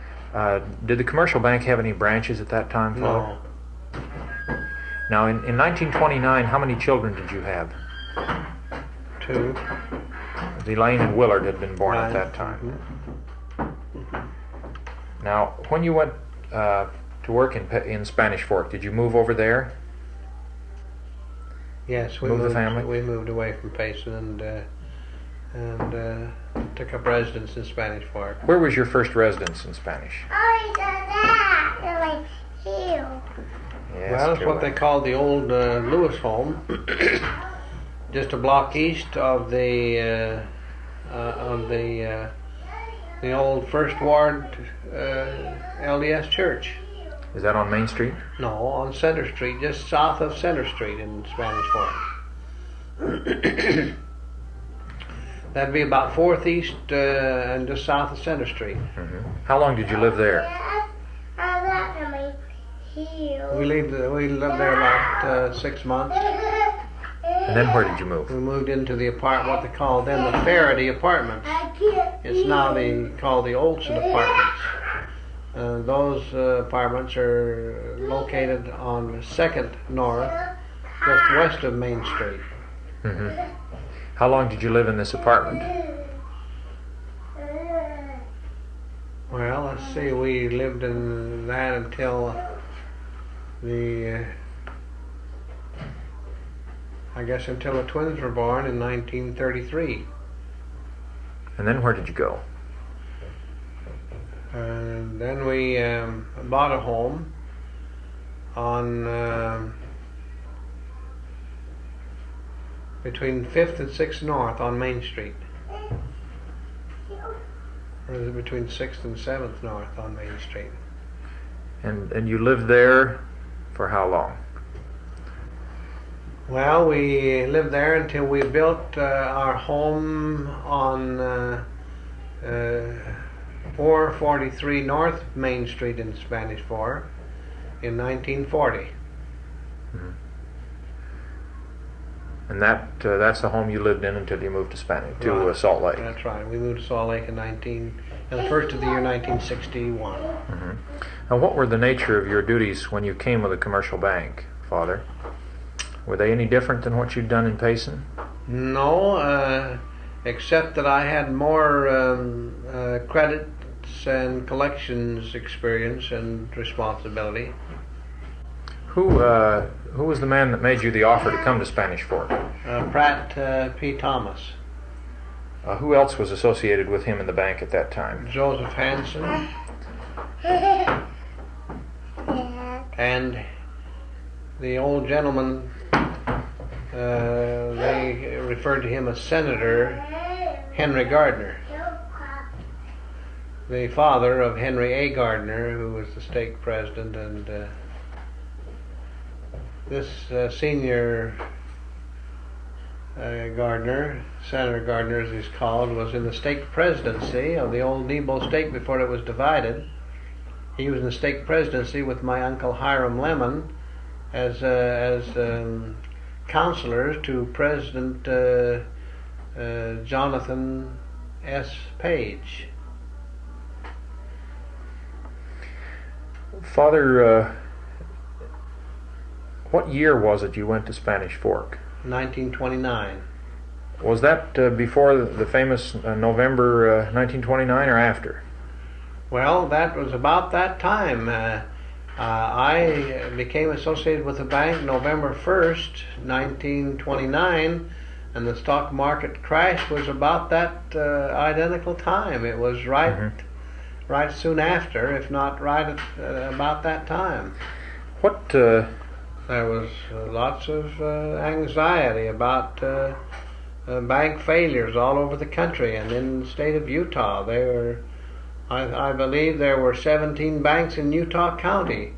Did the commercial bank have any branches at that time, Father? No. Now, in 1929, how many children did you have? 2. Elaine and Willard had been born at that time. Mm-hmm. Now, when you went to work in Spanish Fork, did you move over there? Yes, we moved away from Payson and took up residence in Spanish Fork. Where was your first residence in Spanish? Yes, well, it's what they call the old Lewis home, just a block east of the old First Ward LDS Church. Is that on Main Street? No, on Center Street, just south of Center Street in Spanish Fork. That'd be about 4th East and just south of Center Street. Mm-hmm. How long did you live there? We lived there about 6 months. And then where did you move? We moved into the what they called then the Faraday Apartments. It's now called the Olson Apartments. Those apartments are located on 2nd North, just west of Main Street. Mm-hmm. How long did you live in this apartment? Well, let's see, we lived in that until until the twins were born in 1933. And then where did you go? And then we bought a home on between 5th and 6th North on Main Street. Or is it between 6th and 7th North on Main Street? And you lived there for how long? Well, we lived there until we built our home on 443 North Main Street in Spanish Fork in 1940. Mm-hmm. And that's the home you lived in until you moved to Salt Lake. That's right. We moved to Salt Lake in the first of the year 1961. Mm-hmm. Now, what were the nature of your duties when you came with a commercial bank, Father? Were they any different than what you'd done in Payson? No, except that I had more credits and collections experience and responsibility. Who was the man that made you the offer to come to Spanish Fork? Pratt P. Thomas. Who else was associated with him in the bank at that time? Joseph Hanson. And the old gentleman, they referred to him as Senator Henry Gardner, the father of Henry A. Gardner, who was the stake president, and this senior Gardner, Senator Gardner as he's called, was in the stake presidency of the old Nebo stake before it was divided. He was in the stake presidency with my uncle Hiram Lemon as counselors to President Jonathan S. Page. Father, what year was it you went to Spanish Fork? 1929. Was that before the famous November 1929 or after? Well, that was about that time. I became associated with the bank November 1st, 1929, and the stock market crash was about that identical time. It was right soon after, if not right at about that time. What? There was lots of anxiety about bank failures all over the country, and in the state of Utah, I believe there were 17 banks in Utah County,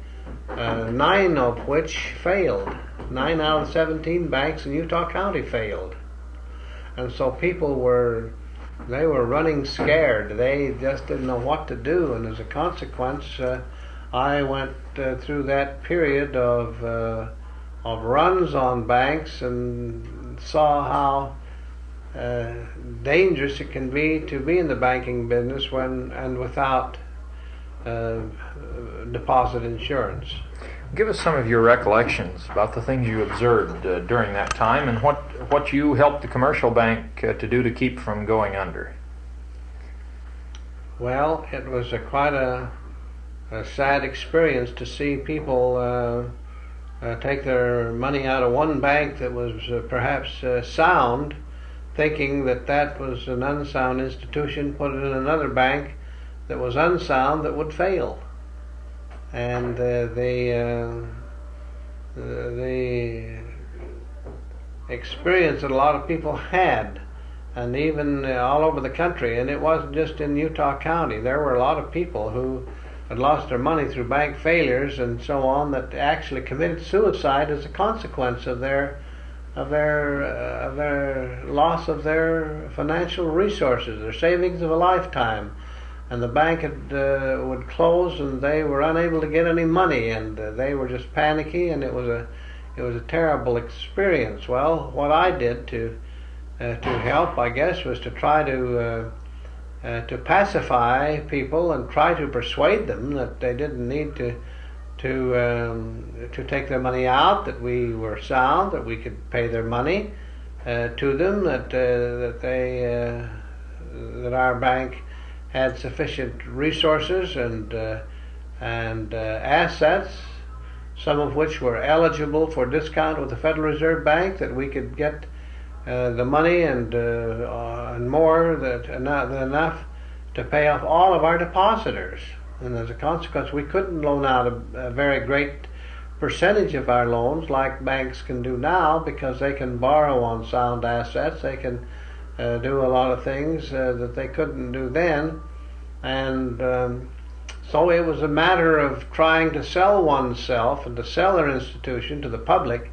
9 of which failed. 9 out of 17 banks in Utah County failed. And so people were running scared. They just didn't know what to do, and as a consequence, I went through that period of runs on banks and saw how dangerous it can be to be in the banking business without deposit insurance. Give us some of your recollections about the things you observed during that time, and what you helped the commercial bank to do to keep from going under. Well, it was quite a sad experience to see people take their money out of one bank that was perhaps sound, thinking that was an unsound institution, put it in another bank that was unsound that would fail. And the experience that a lot of people had, and even all over the country, and it wasn't just in Utah County. There were a lot of people who had lost their money through bank failures and so on that actually committed suicide as a consequence of their loss of their financial resources, their savings of a lifetime, and the bank would close, and they were unable to get any money, and they were just panicky, and it was a terrible experience. Well, what I did to help, I guess, was to try to pacify people and try to persuade them that they didn't need to take their money out, that we were sound, that we could pay their money to them, that our bank had sufficient resources and assets, some of which were eligible for discount with the Federal Reserve Bank, that we could get the money and more than enough to pay off all of our depositors. And as a consequence, we couldn't loan out a very great percentage of our loans like banks can do now, because they can borrow on sound assets. They can do a lot of things that they couldn't do then. And so it was a matter of trying to sell oneself and to sell their institution to the public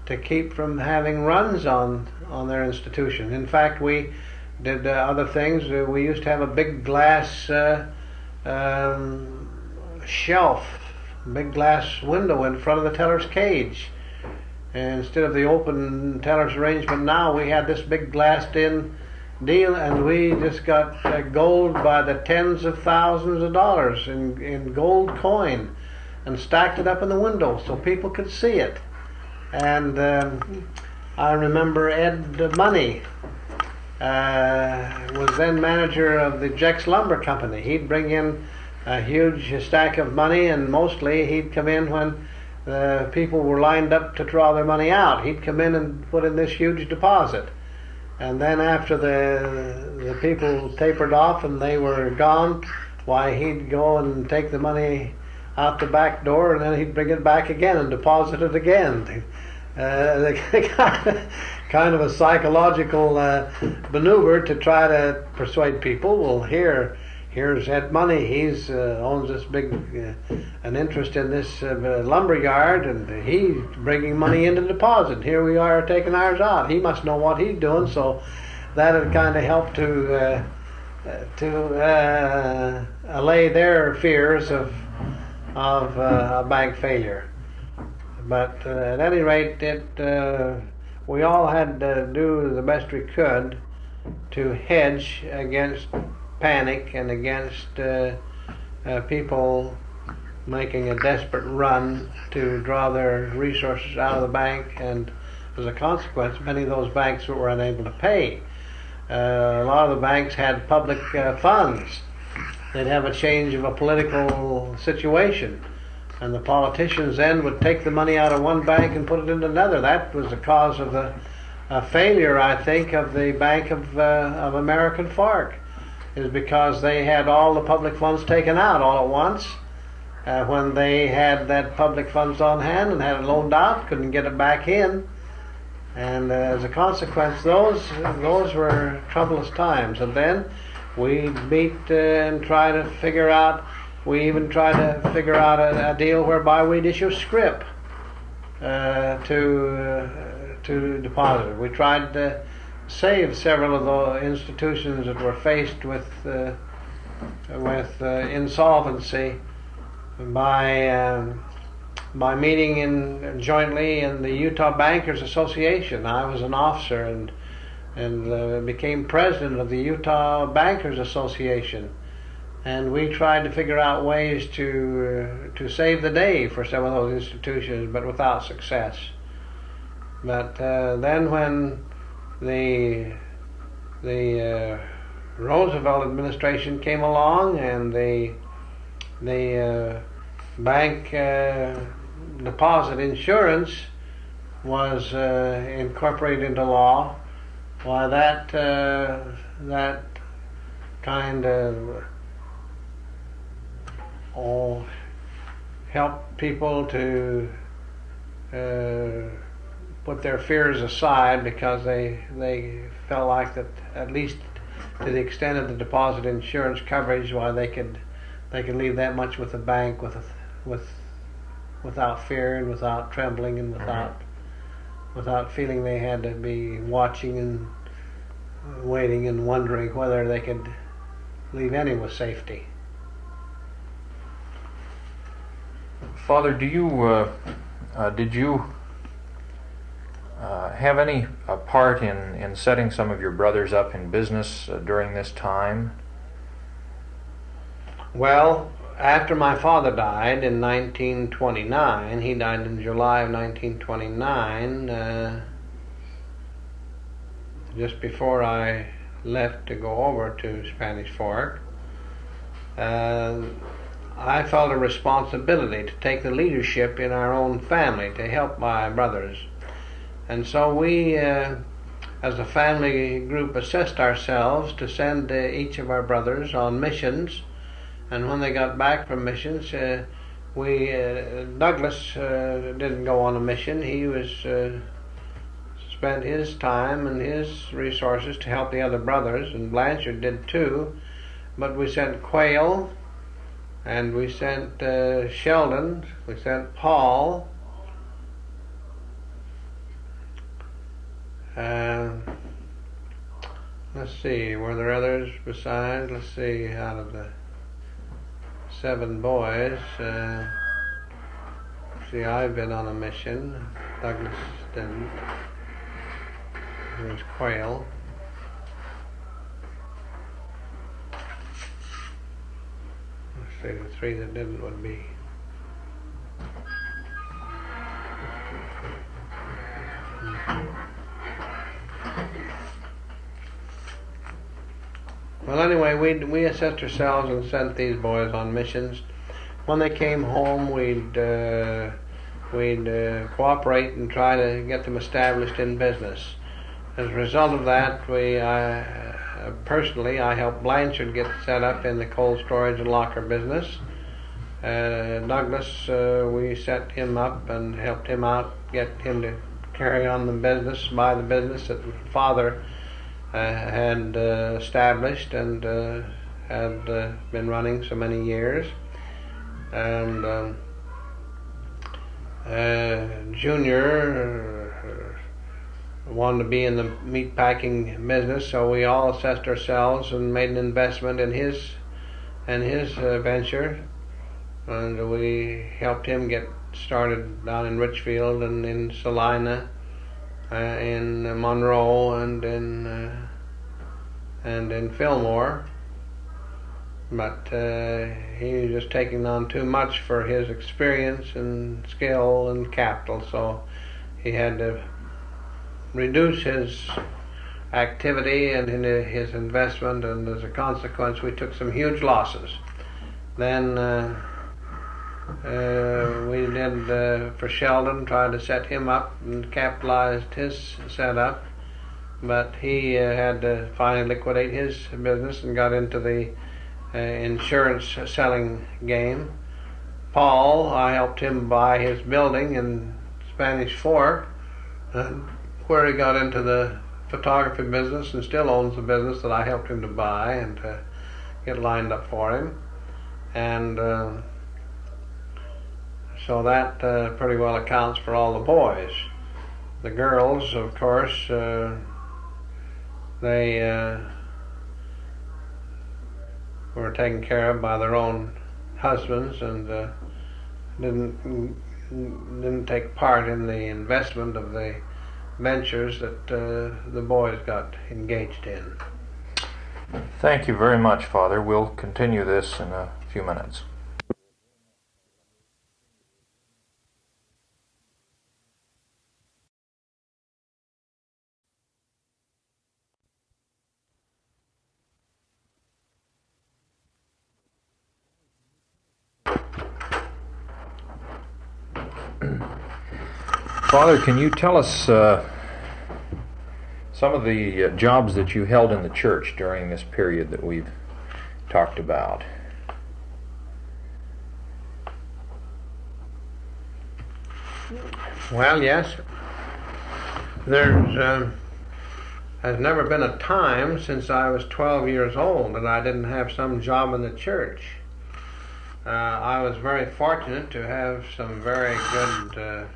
to keep from having runs on their institution. In fact, we did other things. We used to have a big glass shelf, big glass window in front of the teller's cage. And instead of the open teller's arrangement now, we had this big glassed-in deal, and we just got gold by the tens of thousands of dollars in gold coin, and stacked it up in the window so people could see it. And I remember Ed Money was then manager of the Jex Lumber Company. He'd bring in a huge stack of money, and mostly he'd come in when people were lined up to draw their money out. He'd come in and put in this huge deposit. And then after the people tapered off and they were gone, why, he'd go and take the money out the back door, and then he'd bring it back again and deposit it again. Kind of a psychological maneuver to try to persuade people. Well, here's Ed Money. He's owns this big an interest in this lumber yard, and he's bringing money into deposit. Here we are taking ours out. He must know what he's doing. So that had kind of helped to allay their fears of a bank failure. But at any rate, we all had to do the best we could to hedge against panic and against people making a desperate run to draw their resources out of the bank, and as a consequence, many of those banks were unable to pay. A lot of the banks had public funds. They'd have a change of a political situation, and the politicians then would take the money out of one bank and put it into another. That was the cause of the failure, I think, of the Bank of American Fork, is because they had all the public funds taken out all at once. When they had that public funds on hand and had it loaned out, couldn't get it back in. And as a consequence, those were troublous times. And then we meet and try to figure out, we even tried to figure out a deal whereby we'd issue scrip to depositors. We tried to save several of the institutions that were faced with insolvency by meeting jointly in the Utah Bankers Association. I was an officer and became president of the Utah Bankers Association, and we tried to figure out ways to save the day for some of those institutions, but without success. But then when the Roosevelt administration came along, and the bank deposit insurance was incorporated into law, why that kind of helped people to put their fears aside, because they felt like that, at least to the extent of the deposit insurance coverage, why they could leave that much with the bank without fear and without trembling and without feeling they had to be watching and waiting and wondering whether they could leave any with safety. Father, did you have any part in setting some of your brothers up in business during this time? Well, after my father died in 1929, he died in July of 1929, just before I left to go over to Spanish Fork, I felt a responsibility to take the leadership in our own family to help my brothers. And so we, as a family group, assessed ourselves to send each of our brothers on missions. And when they got back from missions, Douglas didn't go on a mission. He spent his time and his resources to help the other brothers, and Blanchard did too. But we sent Quayle, and we sent Sheldon, we sent Paul, let's see, were there others besides? Let's see, out of the 7 boys, see, I've been on a mission. Douglas didn't. There's Quayle. Let's see, the 3 that didn't would be Well, anyway, we assessed ourselves and sent these boys on missions. When they came home, we'd cooperate and try to get them established in business. As a result of that, personally, I helped Blanchard get set up in the cold storage and locker business. Douglas, we set him up and helped him out, get him to carry on the business, buy the business that Father had established and had been running so many years. And Junior wanted to be in the meat packing business, so we all assessed ourselves and made an investment in his venture, and we helped him get started down in Richfield and in Salina, in Monroe, and in Fillmore. But he was just taking on too much for his experience and skill and capital, so he had to reduce his activity and his investment, and as a consequence we took some huge losses. Then we did for Sheldon, tried to set him up and capitalized his setup, but he had to finally liquidate his business and got into the insurance selling game. Paul, I helped him buy his building in Spanish Fork, where he got into the photography business and still owns the business that I helped him to buy and to get lined up for him. And so that pretty well accounts for all the boys. The girls, of course, they were taken care of by their own husbands and didn't take part in the investment of the ventures that the boys got engaged in. Thank you very much, Father. We'll continue this in a few minutes. Father, can you tell us some of the jobs that you held in the church during this period that we've talked about? Well, yes. There's has never been a time since I was 12 years old that I didn't have some job in the church. I was very fortunate to have some very good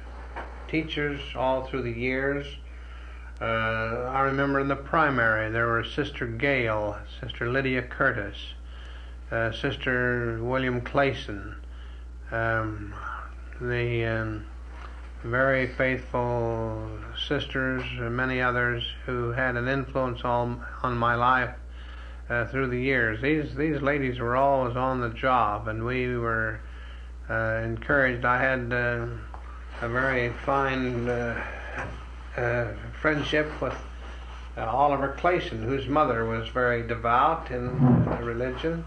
teachers all through the years. I remember in the primary there were Sister Gail, Sister Lydia Curtis, Sister William Clayson, the very faithful sisters, and many others who had an influence on my life through the years. These ladies were always on the job, and we were encouraged. I had a very fine friendship with Oliver Clayson, whose mother was very devout in religion,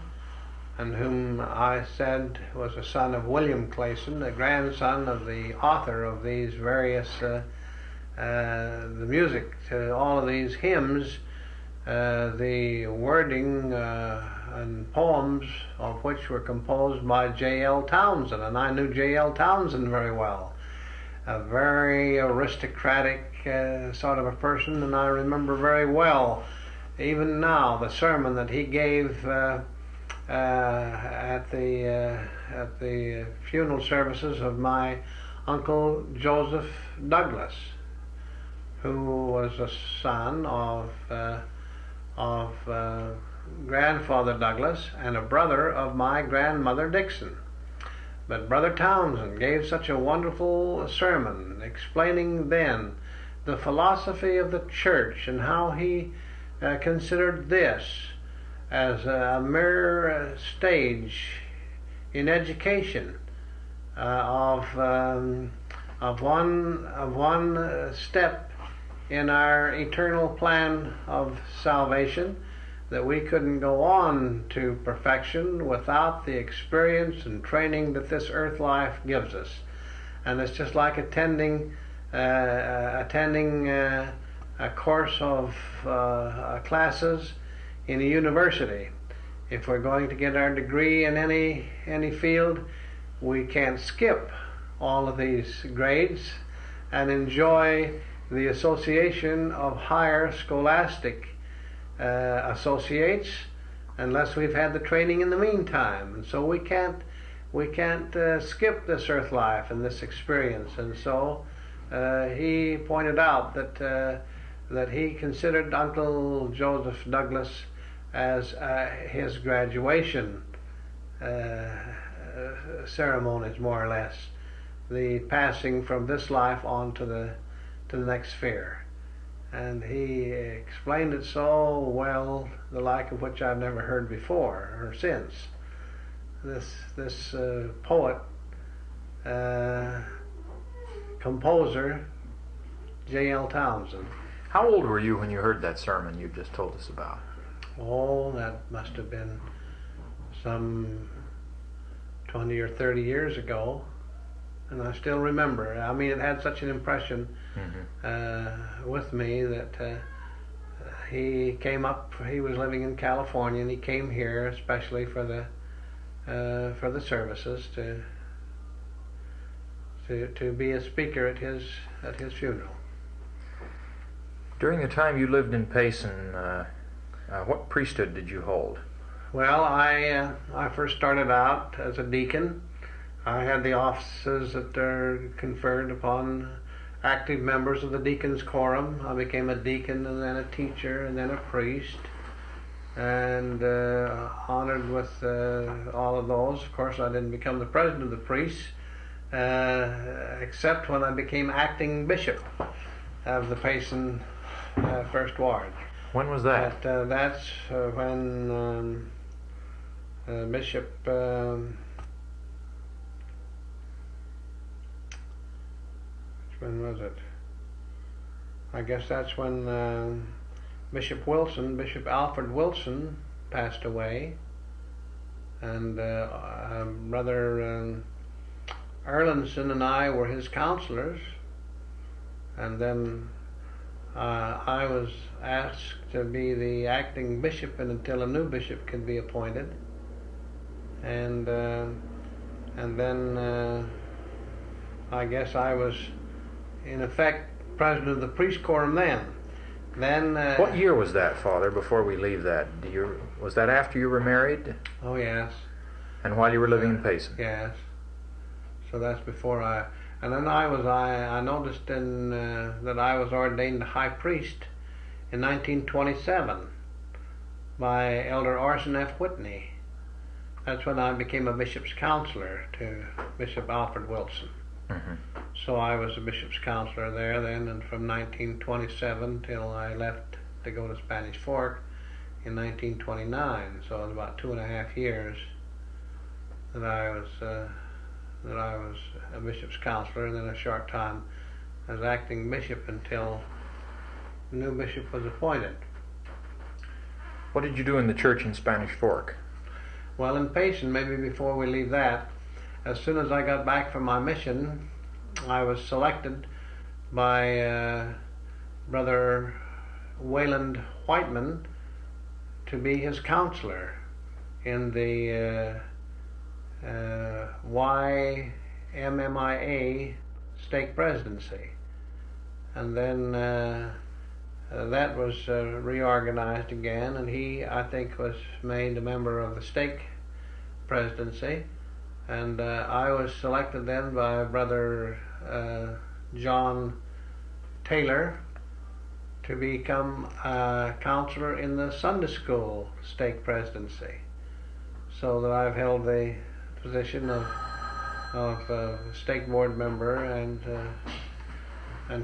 and whom I said was a son of William Clayson, the grandson of the author of these various the music to all of these hymns, the wording and poems of which were composed by J.L. Townsend, and I knew J.L. Townsend very well. A very aristocratic sort of a person, and I remember very well, even now, the sermon that he gave at the funeral services of my Uncle Joseph Douglas, who was a son of Grandfather Douglas and a brother of my grandmother Dixon. But Brother Townsend gave such a wonderful sermon explaining then the philosophy of the church and how he considered this as a mere stage in education of one step in our eternal plan of salvation, that we couldn't go on to perfection without the experience and training that this earth life gives us. And it's just like attending a course of classes in a university. If we're going to get our degree in any field, we can't skip all of these grades and enjoy the association of higher scholastic associates unless we've had the training in the meantime. And so we can't skip this earth life and this experience. And so he pointed out that he considered Uncle Joseph Douglas as his graduation ceremonies, more or less, the passing from this life on to the next sphere. And he explained it so well, the like of which I've never heard before or since. This poet, composer, J.L. Townsend. How old were you when you heard that sermon you just told us about? Oh, that must have been some 20 or 30 years ago, and I still remember. I mean, it had such an impression with me that he came up. He was living in California, and he came here especially for the services to be a speaker at his funeral. During the time you lived in Payson, what priesthood did you hold? Well, I first started out as a deacon. I had the offices that are conferred upon active members of the deacon's quorum. I became a deacon and then a teacher and then a priest, and honored with all of those. Of course, I didn't become the president of the priests, except when I became acting bishop of the Payson First Ward. When was that? That's when Bishop when was it? I guess that's when Bishop Alfred Wilson passed away, and Brother Erlandson and I were his counselors, and then I was asked to be the acting bishop and until a new bishop could be appointed, and then I guess I was in effect president of the priest quorum then. What year was that, Father, before we leave that? Was that after you were married? Oh, yes. And while you were living in Payson? Yes. So that's before and then I noticed that I was ordained high priest in 1927 by Elder Orson F. Whitney. that's when I became a bishop's counselor to Bishop Alfred Wilson. So I was a bishop's counselor there then, and from 1927 till I left to go to Spanish Fork in 1929. So it was about 2.5 years that I was a bishop's counselor, and then a short time as acting bishop until the new bishop was appointed. What did you do in the church in Spanish Fork? Well, in Payson, maybe before we leave that, as soon as I got back from my mission, I was selected by Brother Wayland Whiteman to be his counselor in the YMMIA stake presidency. And then that was reorganized again, and he, I think, was made a member of the stake presidency. And I was selected then by Brother John Taylor to become a counselor in the Sunday school stake presidency. So that I've held the position of stake board member and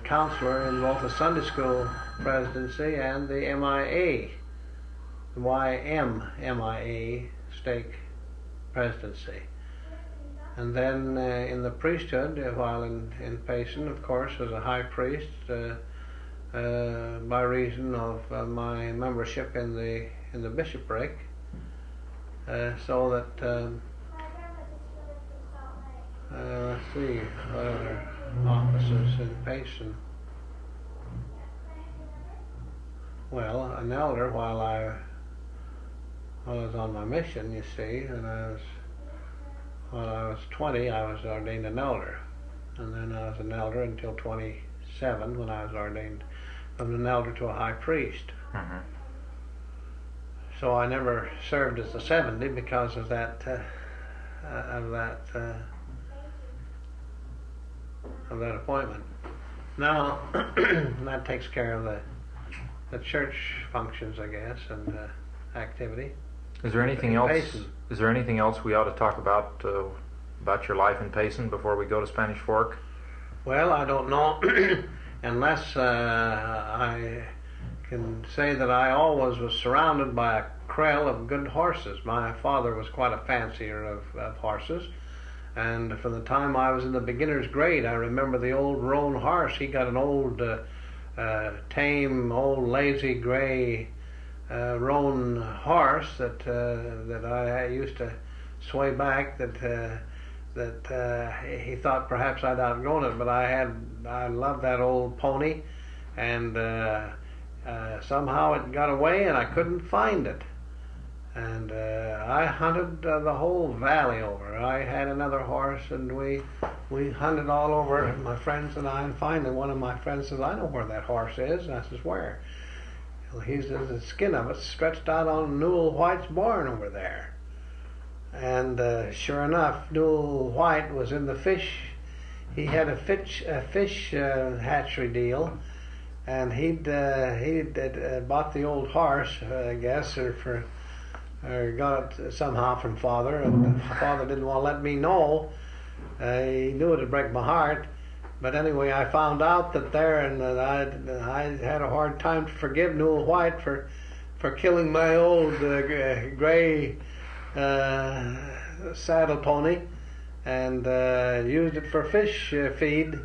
counselor in both the Sunday school presidency and the MIA, the YMMIA stake presidency. And then in the priesthood, while in Payson, of course, as a high priest, by reason of my membership in the bishopric, so that let's see, what other offices in Payson. Well, an elder while I was on my mission, you see, and when I was 20, I was ordained an elder, and then I was an elder until 27 when I was ordained from an elder to a high priest. So I never served as a 70 because of that appointment. Now that takes care of the church functions, I guess, and activity. Is there anything else? Payson. Is there anything else we ought to talk about your life in Payson before we go to Spanish Fork? Well, I don't know, unless I can say that I always was surrounded by a crowd of good horses. My father was quite a fancier of horses, and from the time I was in the beginner's grade, I remember the old roan horse. He got an old tame, old lazy gray roan horse that I used to sway back. That he thought perhaps I'd outgrown it, but I loved that old pony, and somehow it got away and I couldn't find it. And I hunted the whole valley over. I had another horse, and we hunted all over, my friends and I, and finally one of my friends says, "I know where that horse is." And I says, "Where?" Well, he says, "The skin of it stretched out on Newell White's barn over there." And sure enough, Newell White was in the fish. He had a fish hatchery deal, and he'd bought the old horse, I guess, or got it somehow from Father, and Father didn't want to let me know. He knew it'd break my heart, but anyway, I found out that there, and I had a hard time to forgive Newell White for killing my old gray saddle pony, and used it for fish feed,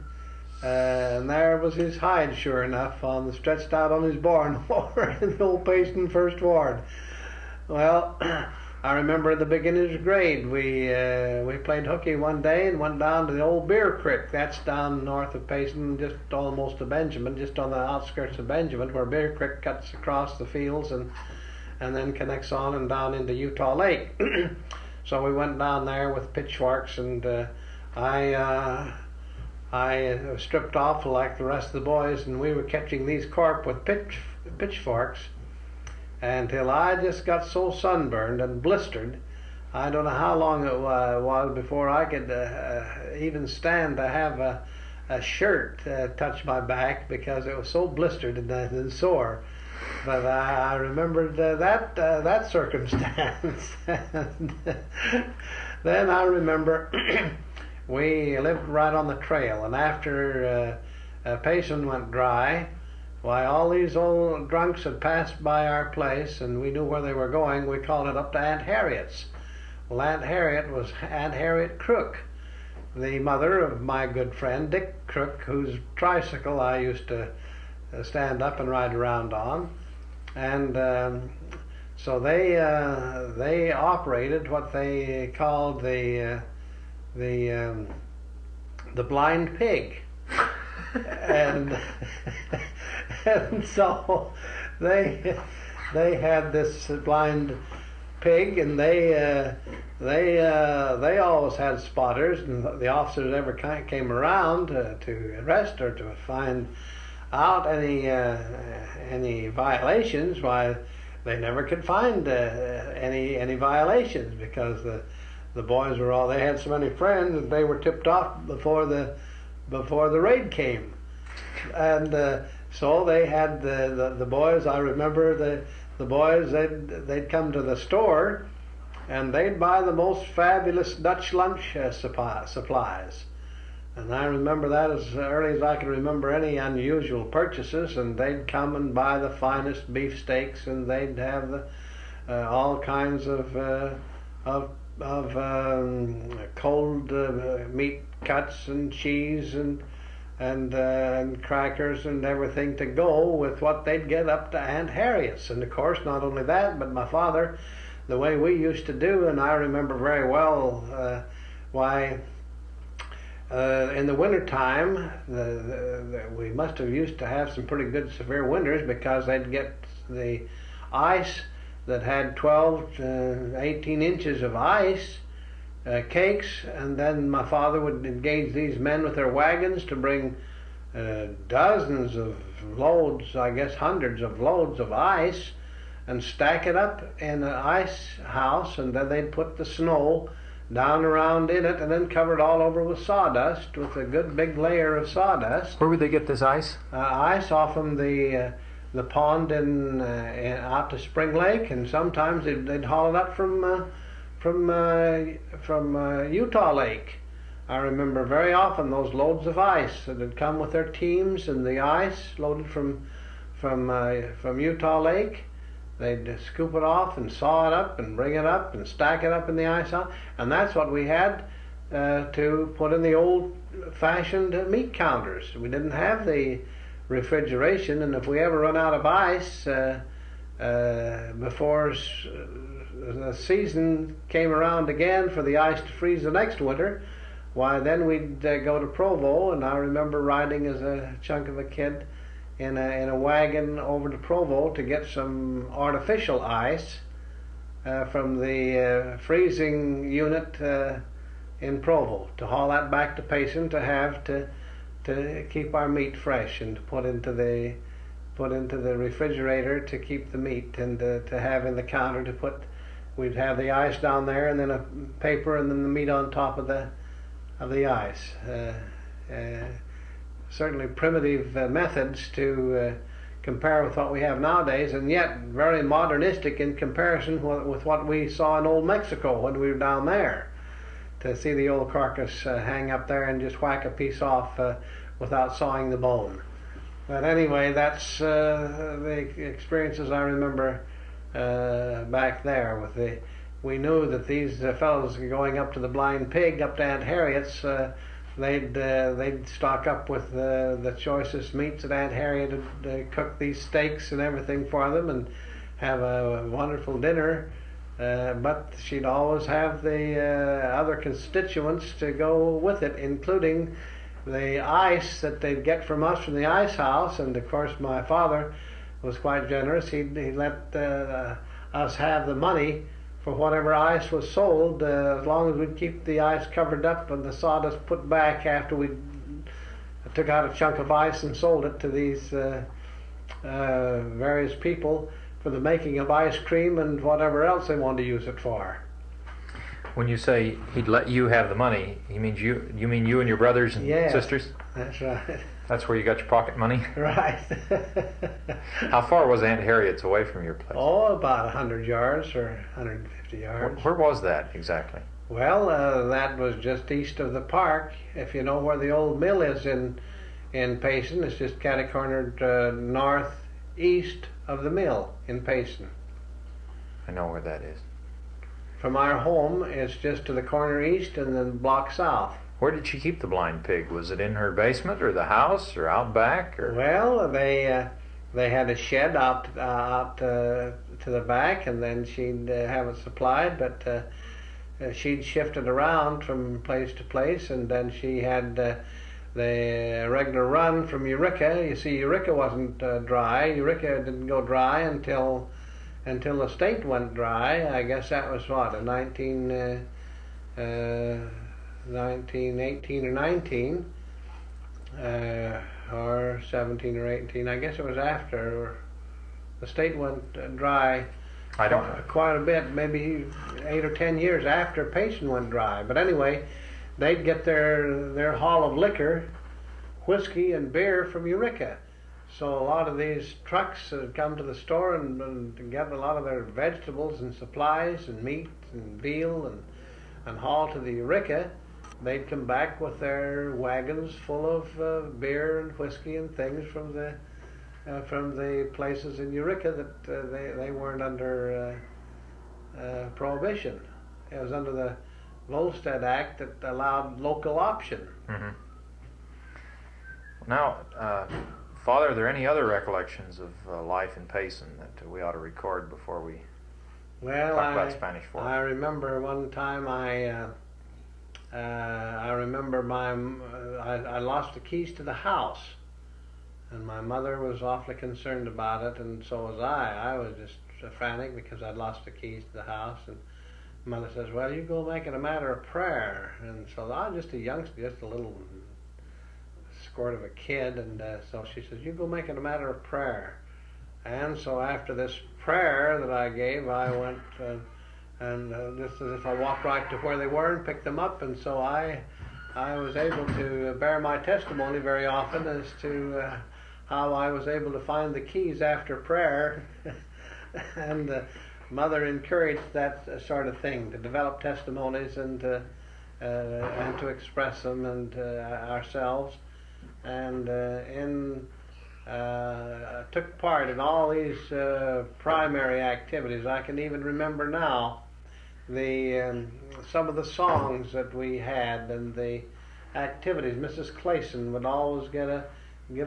and there was his hide, sure enough, stretched out on his barn floor in the old Payson First Ward. Well, I remember in the beginner's grade, we played hooky one day and went down to the old Beer Creek. That's down north of Payson, just almost to Benjamin, just on the outskirts of Benjamin, where Beer Creek cuts across the fields and then connects on and down into Utah Lake. So we went down there with pitchforks, and I was stripped off like the rest of the boys, and we were catching these carp with pitchforks until I just got so sunburned and blistered. I don't know how long it was before I could even stand to have a shirt touch my back, because it was so blistered and sore. But I remembered that circumstance. And then I remember we lived right on the trail, and after Payson went dry, why, all these old drunks had passed by our place, and we knew where they were going. We called it up to Aunt Harriet's. Well, Aunt Harriet was Aunt Harriet Crook, the mother of my good friend Dick Crook, whose tricycle I used to stand up and ride around on. And so they operated what they called the blind pig, and and so they had this blind pig, and they always had spotters, and the officers never came around to arrest or to find out any violations. Why, they never could find any violations, because the boys were all, they had so many friends that they were tipped off before the raid came. And so they had the boys, I remember the boys, they'd come to the store and they'd buy the most fabulous Dutch lunch supplies. And I remember that as early as I can remember any unusual purchases, and they'd come and buy the finest beefsteaks, and they'd have all kinds of cold meat cuts and cheese and crackers and everything to go with what they'd get up to Aunt Harriet's. And of course, not only that, but my father, the way we used to do, and I remember very well, in the winter time, we must have used to have some pretty good severe winters, because they'd get the ice that had 12 to 18 inches of ice, cakes, and then my father would engage these men with their wagons to bring dozens of loads, I guess hundreds of loads of ice, and stack it up in an ice house, and then they'd put the snow down around in it, and then cover it all over with sawdust, with a good big layer of sawdust. Where would they get this ice? Ice off from the pond in out to Spring Lake, and sometimes they'd haul it up from Utah Lake. I remember very often those loads of ice that had come with their teams, and the ice loaded from Utah Lake. They'd scoop it off and saw it up and bring it up and stack it up in the ice house, and that's what we had to put in the old-fashioned meat counters. We didn't have the refrigeration, and if we ever run out of ice before the season came around again for the ice to freeze the next winter, why, then we'd go to Provo. And I remember riding as a chunk of a kid in a wagon over to Provo to get some artificial ice from the freezing unit in Provo, to haul that back to Payson to have to keep our meat fresh, and to put into the refrigerator to keep the meat, and to have in the counter to put. We'd have the ice down there, and then a paper, and then the meat on top of the ice. Certainly primitive methods to compare with what we have nowadays, and yet very modernistic in comparison with what we saw in old Mexico when we were down there. To see the old carcass hang up there and just whack a piece off without sawing the bone. But anyway, that's the experiences I remember back there. We knew that these fellows going up to the Blind Pig, up to Aunt Harriet's, they'd stock up with the choicest meats that Aunt Harriet had cooked these steaks and everything for them, and have a wonderful dinner. But she'd always have the other constituents to go with it, including the ice that they'd get from us from the ice house. And of course my father was quite generous. He let us have the money for whatever ice was sold, as long as we'd keep the ice covered up and the sawdust put back after we took out a chunk of ice and sold it to these various people for the making of ice cream and whatever else they wanted to use it for. When you say he'd let you have the money, you mean you and your brothers and Yes, sisters? That's right. That's where you got your pocket money? Right. How far was Aunt Harriet's away from your place? Oh, about 100 yards or 150 yards. Where was that exactly? Well, that was just east of the park. If you know where the old mill is in Payson, it's just catty-cornered northeast of the mill in Payson. I know where that is. From our home, it's just to the corner east and then block south. Where did she keep the blind pig? Was it in her basement or the house or out back? Or? Well, they had a shed out to the back, and then she'd have it supplied, but she'd shift it around from place to place, and then she had the regular run from Eureka. You see, Eureka wasn't dry. Eureka didn't go dry until the state went dry. I guess that was what, in 1918 or 19, or 17 or 18. I guess it was after the state went dry. I don't know. Quite a bit, maybe 8 or 10 years after Payson went dry. But anyway, they'd get their haul of liquor, whiskey and beer from Eureka. So a lot of these trucks would come to the store and get a lot of their vegetables and supplies and meat and veal and haul to the Eureka. They'd come back with their wagons full of beer and whiskey and things from the places in Eureka that they weren't under prohibition. It was under the Volstead Act that allowed local option. Mm-hmm. Now, Father, are there any other recollections of life in Payson that we ought to record before we talk about Spanish Fork? I remember one time I remember I lost the keys to the house, and my mother was awfully concerned about it, and so was I. I was just frantic because I'd lost the keys to the house, and Mother says, "Well, you go make it a matter of prayer." And so I was just a youngster, just a little squirt of a kid, and so she says, "You go make it a matter of prayer." And so after this prayer that I gave, I went and just as if I walked right to where they were and picked them up, and so I was able to bear my testimony very often as to how I was able to find the keys after prayer. And Mother encouraged that sort of thing, to develop testimonies and to express them and ourselves, and took part in all these primary activities. I can even remember now some of the songs that we had and the activities. Mrs. Clayson would always give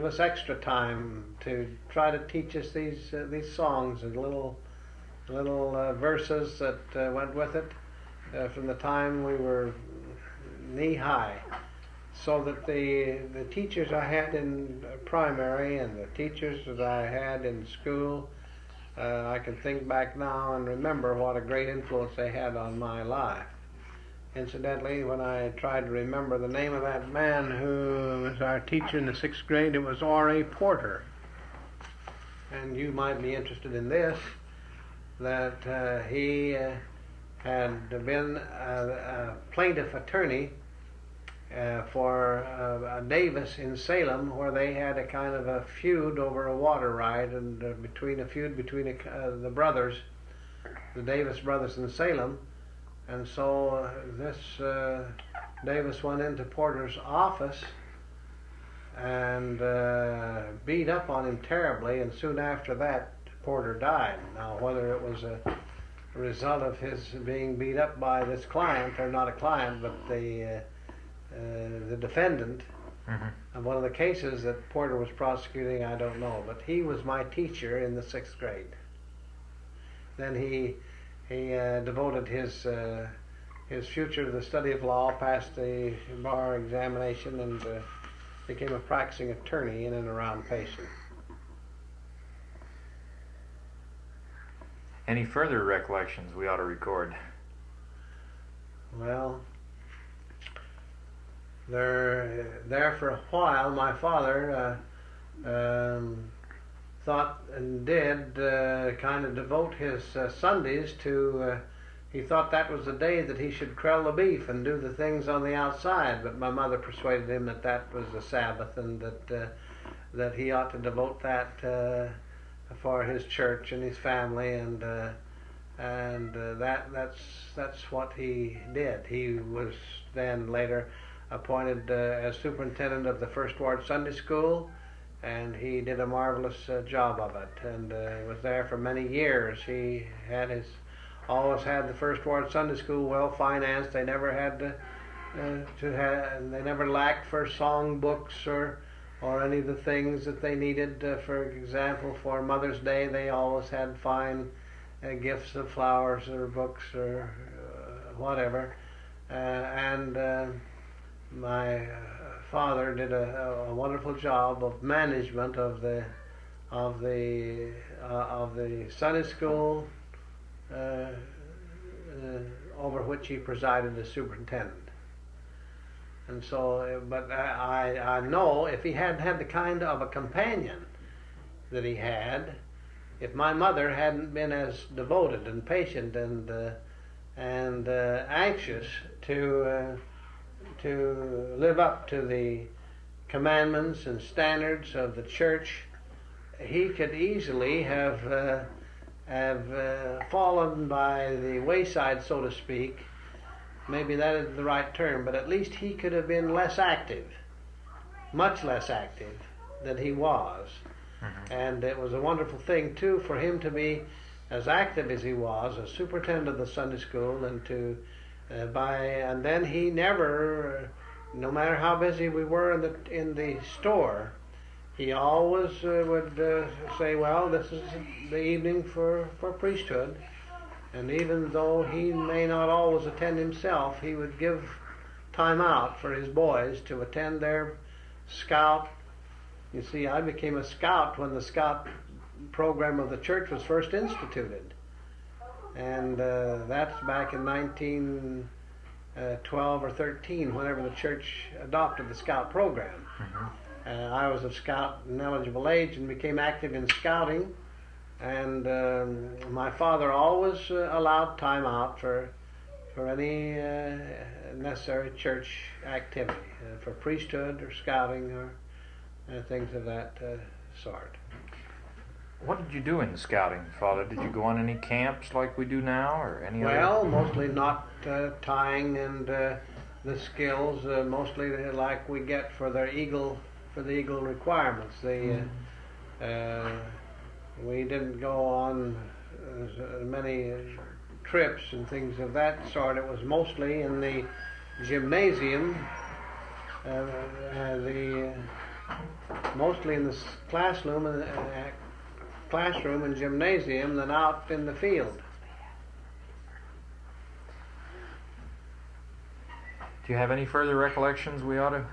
us extra time to try to teach us these songs and little verses that went with it from the time we were knee high, so that the teachers I had in primary and the teachers that I had in school, I can think back now and remember what a great influence they had on my life. Incidentally, when I tried to remember the name of that man who was our teacher in the 6th grade, it was R.A. Porter. And you might be interested in this, that he had been a plaintiff attorney for Davis in Salem, where they had a kind of a feud over a water right, and between the brothers, the Davis brothers in Salem. And so this Davis went into Porter's office and beat up on him terribly, and soon after that Porter died. Now, whether it was a result of his being beat up by this client, or not a client, but the defendant of one of the cases that Porter was prosecuting, I don't know. But he was my teacher in the 6th grade. Then he devoted his future to the study of law, passed the bar examination, and became a practicing attorney in and around Payson. Any further recollections we ought to record? Well, there for a while, my father thought and did kind of devote his Sundays to, he thought that was the day that he should crell the beef and do the things on the outside. But my mother persuaded him that that was the Sabbath, and that he ought to devote that for his church and his family, and that's what he did. He was then later appointed as superintendent of the First Ward Sunday School, and he did a marvelous job of it, and was there for many years. He had always had the First Ward Sunday School well financed. They never had they never lacked for song books or any of the things that they needed. For example, for Mother's Day, they always had fine gifts of flowers or books or whatever. My father did a wonderful job of management of the Sunday school, over which he presided as superintendent. And so, but I know if he hadn't had the kind of a companion that he had, if my mother hadn't been as devoted and patient and anxious to live up to the commandments and standards of the church, he could easily have fallen by the wayside, so to speak. Maybe that is the right term, but at least he could have been less active, much less active than he was. Mm-hmm. And it was a wonderful thing too for him to be as active as he was, as superintendent of the Sunday school, and and then he never, no matter how busy we were in the store, he always would say, well, this is the evening for priesthood. And even though he may not always attend himself, he would give time out for his boys to attend their scout. You see, I became a scout when the scout program of the church was first instituted. And that's back in 1912 or 13, whenever the church adopted the scout program. Mm-hmm. I was of scout and eligible age and became active in scouting. And my father always allowed time out for any necessary church activity, for priesthood or scouting or things of that sort. What did you do in the scouting, Father? Did you go on any camps like we do now, or any other? Well, mostly not tying and the skills, mostly like we get for the eagle requirements. We didn't go on many trips and things of that sort. It was mostly in the gymnasium, mostly in the classroom and gymnasium than out in the field. Do you have any further recollections we ought to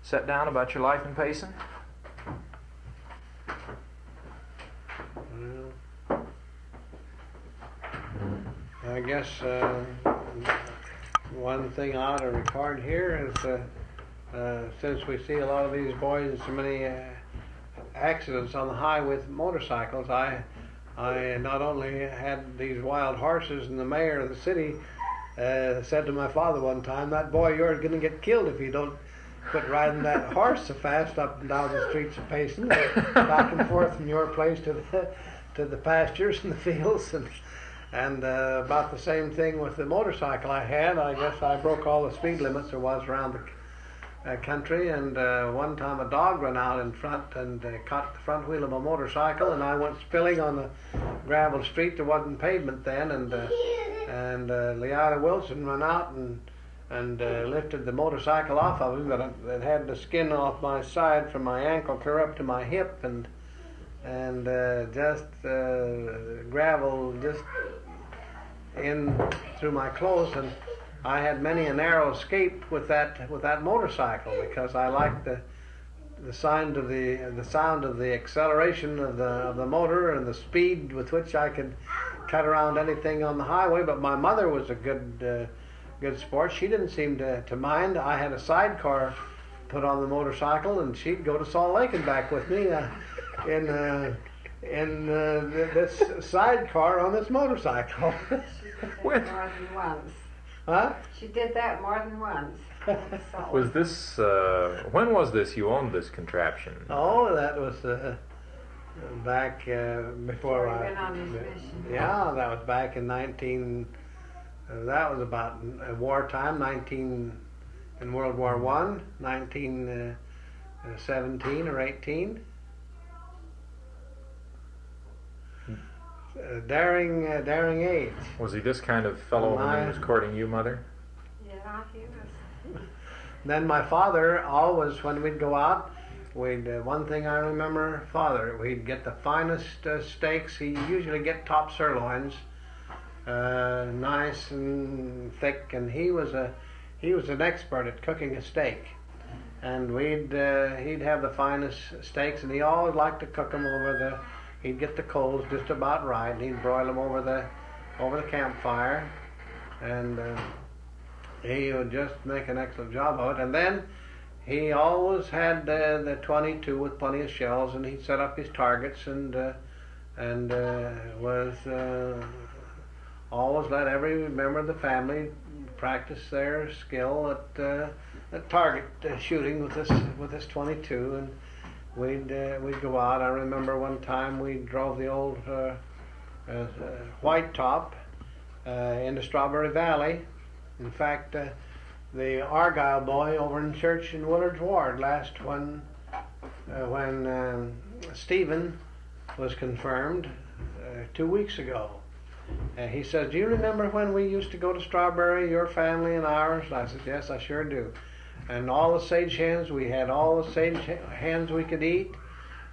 set down about your life in Payson? I guess one thing I ought to record here is since we see a lot of these boys and so many accidents on the highway with motorcycles, I not only had these wild horses, and the mayor of the city said to my father one time, "That boy of yours is going to get killed if you don't quit riding that horse so fast up and down the streets of Payson, back and forth from your place to the pastures and the fields." And about the same thing with the motorcycle I had. I guess I broke all the speed limits there was around the country, and one time a dog ran out in front and caught the front wheel of a motorcycle, and I went spilling on the gravel street. There wasn't pavement then, and Leota Wilson ran out and lifted the motorcycle off of him, but it had the skin off my side from my ankle clear up to my hip, and gravel just in through my clothes, and I had many a narrow escape with that motorcycle, because I liked the sound of the acceleration of the motor and the speed with which I could cut around anything on the highway. But my mother was a good sport. She didn't seem to mind. I had a sidecar put on the motorcycle, and she'd go to Salt Lake and back with me in this sidecar on this motorcycle. More than once. Huh? She did that more than once. So. Was this, when was this you owned this contraption? Oh, that was back before Before he went on his mission. Yeah, that was back in that was about wartime, in World War I, 1917 or 18. Daring H. Was he this kind of fellow when he was courting you, Mother? Yeah, he was. Then my father always, when we'd go out, one thing I remember, Father, we'd get the finest steaks. He usually get top sirloins, nice and thick, and he was an expert at cooking a steak. And he'd have the finest steaks, and he always liked to cook them he'd get the coals just about right, and he'd broil them over the campfire, and he would just make an excellent job of it. And then he always had the 22 with plenty of shells, and he'd set up his targets and was always let every member of the family practice their skill at target shooting with this 22, and we'd go out. I remember one time we drove the old White Top into Strawberry Valley. In fact, the Argyle boy over in church in Willard's Ward when Stephen was confirmed 2 weeks ago. He says, "Do you remember when we used to go to Strawberry, your family and ours?" I said, "Yes, I sure do." And all the sage hens, we had all the sage hens we could eat,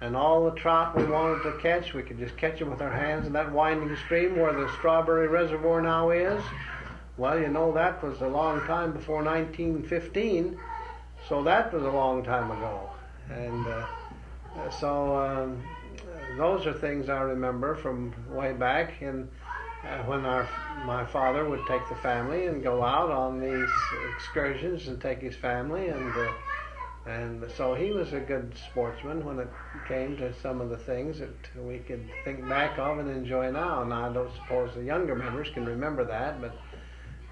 and all the trout we wanted to catch, we could just catch them with our hands in that winding stream where the Strawberry Reservoir now is. Well, you know, that was a long time before 1915, so that was a long time ago. And so those are things I remember from way back, and when my father would take the family and go out on these excursions and take his family, and so he was a good sportsman when it came to some of the things that we could think back of and enjoy now. And I don't suppose the younger members can remember that, but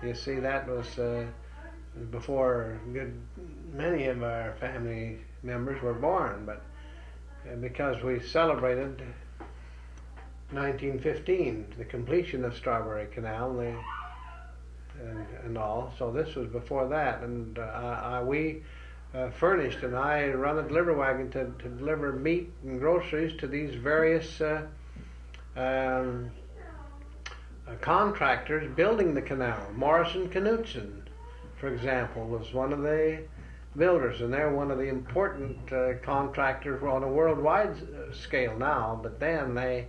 you see, that was before many of our family members were born. But because we celebrated 1915, the completion of Strawberry Canal, and all. So this was before that, and we furnished, and I run a delivery wagon to deliver meat and groceries to these various contractors building the canal. Morrison Knutson, for example, was one of the builders, and they're one of the important contractors on a worldwide scale now. But then they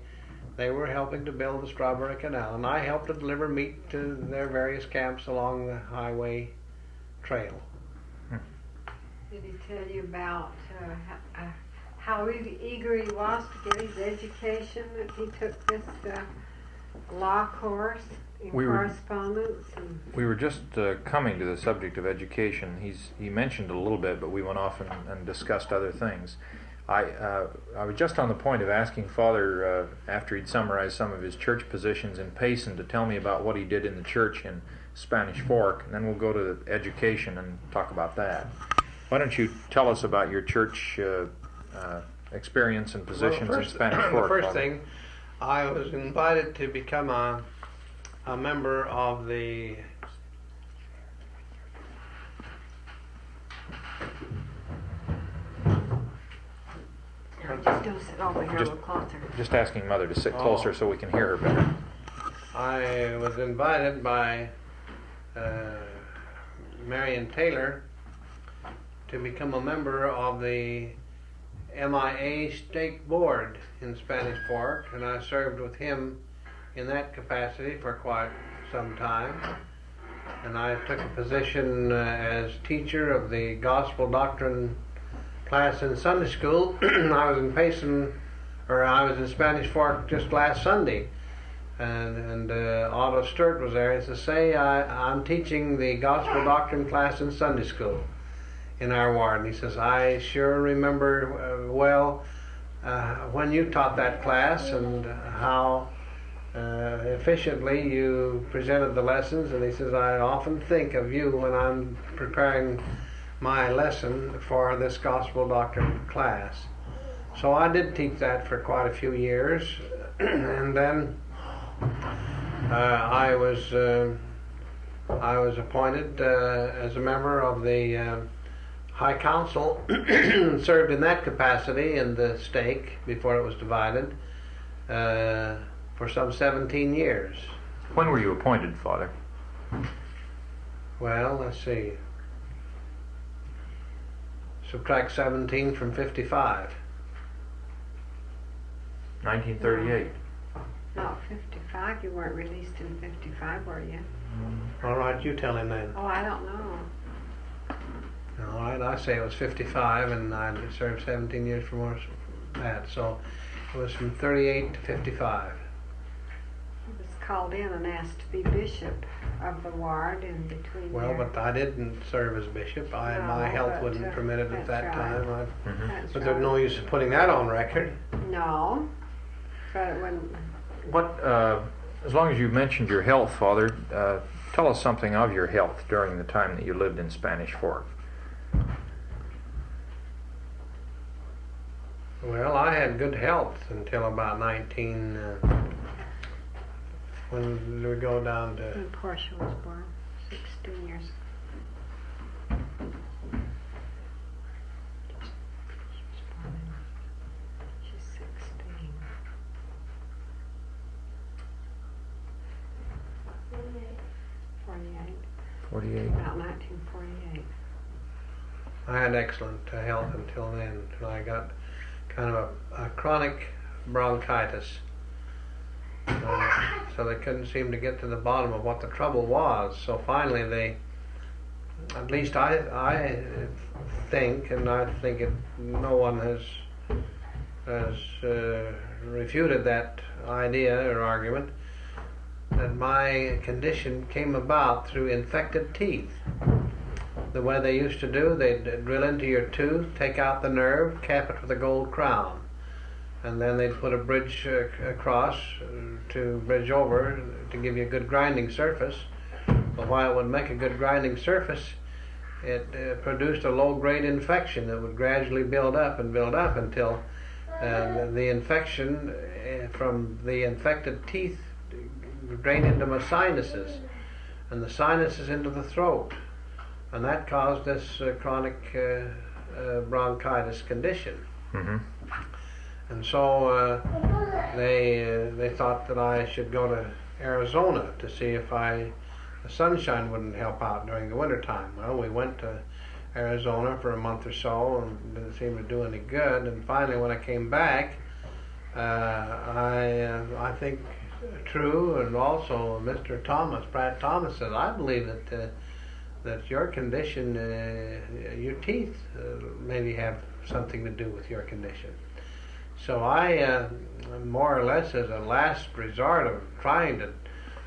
were helping to build the Strawberry Canal, and I helped to deliver meat to their various camps along the highway trail. Did he tell you about how eager he was to get his education, that he took this law course in correspondence? We were just coming to the subject of education. He mentioned it a little bit, but we went off and discussed other things. I was just on the point of asking Father, after he'd summarized some of his church positions in Payson, to tell me about what he did in the church in Spanish Fork, and then we'll go to the education and talk about that. Why don't you tell us about your church experience and positions in Spanish Fork? The first Father? thing, I was invited to become a member of the Just don't sit over here a little closer. Just asking Mother to sit closer so we can hear her better. I was invited by Marion Taylor to become a member of the MIA Stake Board in Spanish Fork, and I served with him in that capacity for quite some time. And I took a position as teacher of the Gospel Doctrine class in Sunday school. I was in Payson, or I was in Spanish Fork just last Sunday, and Otto Sturt was there. He says, I'm teaching the Gospel Doctrine class in Sunday school in our ward. And he says, I sure remember well when you taught that class, and how efficiently you presented the lessons, and he says, I often think of you when I'm preparing my lesson for this gospel doctrine class. So I did teach that for quite a few years, and then I was appointed as a member of the High Council, served in that capacity in the stake before it was divided for some 17 years. When were you appointed, Father? Well, let's see. Subtract 17 from 55. 1938. No, 55. You weren't released in 55, were you? All right, you tell him then. Oh, I don't know. All right, I say it was 55, and I served 17 years for more than that. So it was from 38 to 55. He was called in and asked to be bishop of the ward in between. Well, but I didn't serve as bishop. My health wouldn't permit it at that time. But there's no use in putting that on record. No, but when. What, as long as you mentioned your health, Father, tell us something of your health during the time that you lived in Spanish Fork. Well, I had good health until about 19. When we go down to. When Portia was born, 16 years. She's 16. 48. 48. About 1948. I had excellent health until then. Until I got kind of a chronic bronchitis. So they couldn't seem to get to the bottom of what the trouble was. So finally they, at least I think, and I think no one has refuted that idea or argument, that my condition came about through infected teeth. The way they used to do, they'd drill into your tooth, take out the nerve, cap it with a gold crown, and then they'd put a bridge across to bridge over to give you a good grinding surface. But while it would make a good grinding surface, it produced a low-grade infection that would gradually build up until the infection from the infected teeth drained into my sinuses, and the sinuses into the throat. And that caused this chronic bronchitis condition. Mm-hmm. And so they thought that I should go to Arizona to see if the sunshine wouldn't help out during the wintertime. Well, we went to Arizona for a month or so and didn't seem to do any good. And finally, when I came back, I think True and also Mr. Pratt Thomas said, I believe that your condition, your teeth maybe have something to do with your condition. So I, more or less as a last resort of trying to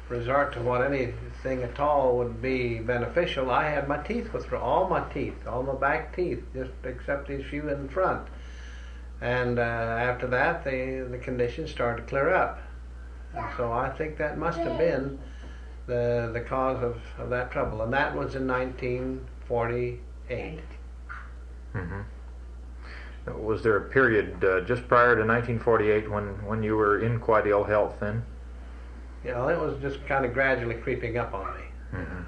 resort to what anything at all would be beneficial, I had my teeth withdrawn, all my back teeth, just except these few in front. And after that, the condition started to clear up. And so I think that must have been the cause of that trouble, and that was in 1948. Mm-hmm. Was there a period just prior to 1948 when you were in quite ill health then? Yeah, it was just kind of gradually creeping up on me. Mm-hmm.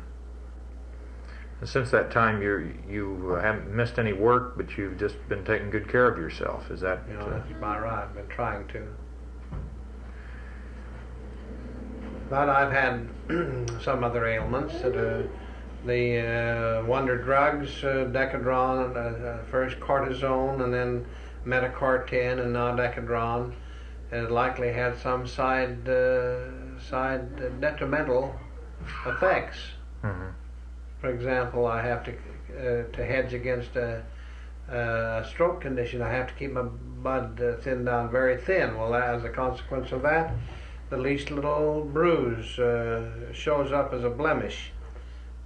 And since that time, you haven't missed any work, but you've just been taking good care of yourself. Is that? That's about right. I've been trying to. But I've had some other ailments. The wonder drugs, Decadron, first cortisone and then metacortin and now Decadron, has likely had some side detrimental effects. Mm-hmm. For example, I have to hedge against a stroke condition. I have to keep my blood thinned down very thin. Well, as a consequence of that, the least little bruise shows up as a blemish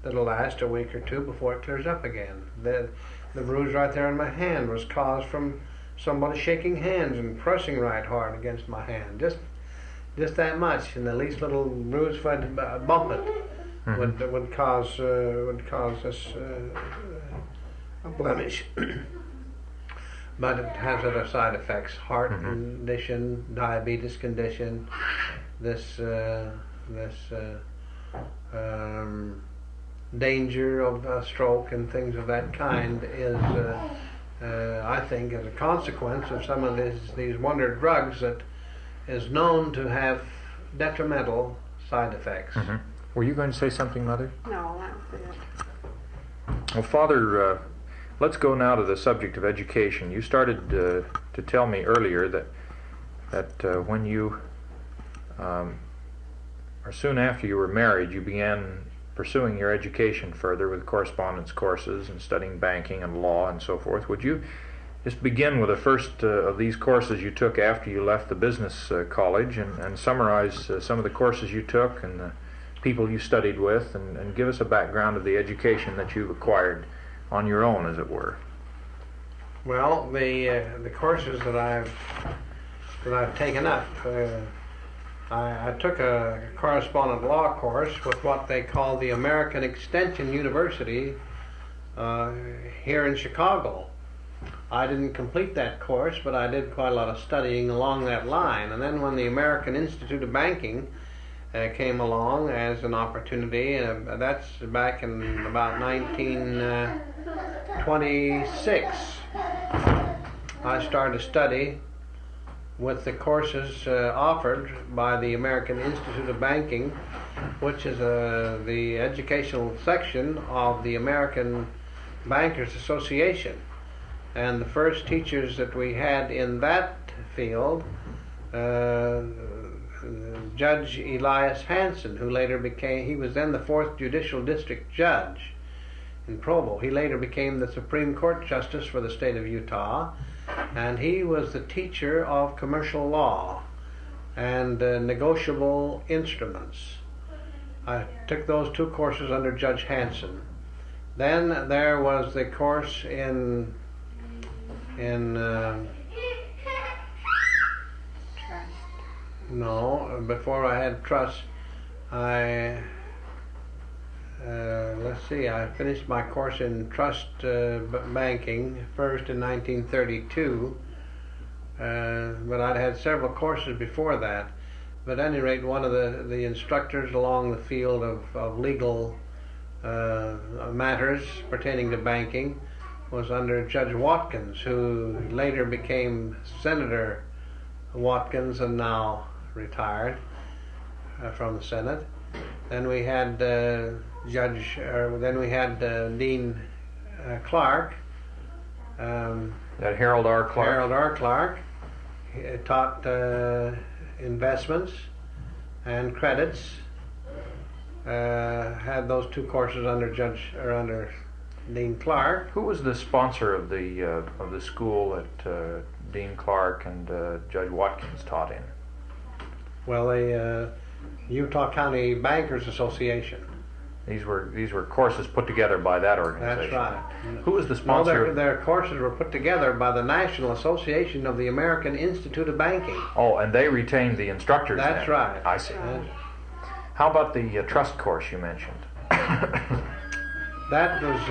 that'll last a week or two before it clears up again. The bruise right there in my hand was caused from somebody shaking hands and pressing right hard against my hand. Just just that much, and the least little bruise would bump it. Would cause us a blemish. But it has other side effects: heart condition, diabetes condition. This danger of stroke and things of that kind is, I think, as a consequence of some of these wonder drugs that is known to have detrimental side effects. Were you going to say something, Mother? No, that was it. Well, Father, let's go now to the subject of education. You started to tell me earlier that when you, or soon after you were married, you began pursuing your education further with correspondence courses and studying banking and law and so forth. Would you just begin with the first of these courses you took after you left the business college, and summarize some of the courses you took and the people you studied with, and give us a background of the education that you've acquired on your own, as it were? Well, the courses that I've taken up, I took a correspondent law course with what they call the American Extension University here in Chicago. I didn't complete that course, but I did quite a lot of studying along that line. And then when the American Institute of Banking came along as an opportunity, that's back in about 1926, I started to study with the courses offered by the American Institute of Banking, which is the educational section of the American Bankers Association. And the first teachers that we had in that field, Judge Elias Hansen, who later he was then the 4th Judicial District Judge in Provo. He later became the Supreme Court Justice for the state of Utah, and he was the teacher of commercial law and negotiable instruments. I took those two courses under Judge Hansen. Then there was the course in before I had trust, I finished my course in trust banking first in 1932, but I'd had several courses before that. But at any rate, one of the instructors along the field of legal matters pertaining to banking was under Judge Watkins, who later became Senator Watkins and now retired from the Senate. Then we had Dean Clark. That Harold R. Clark. Harold R. Clark. He taught investments and credits. Had those two courses under Dean Clark. Who was the sponsor of the school that Dean Clark and Judge Watkins taught in? Well, the Utah County Bankers Association. These were courses put together by that organization. That's right. Who was the sponsor? No, their courses were put together by the National Association of the American Institute of Banking. Oh, and they retained the instructors. That's then. right. I see. How about the trust course you mentioned? That was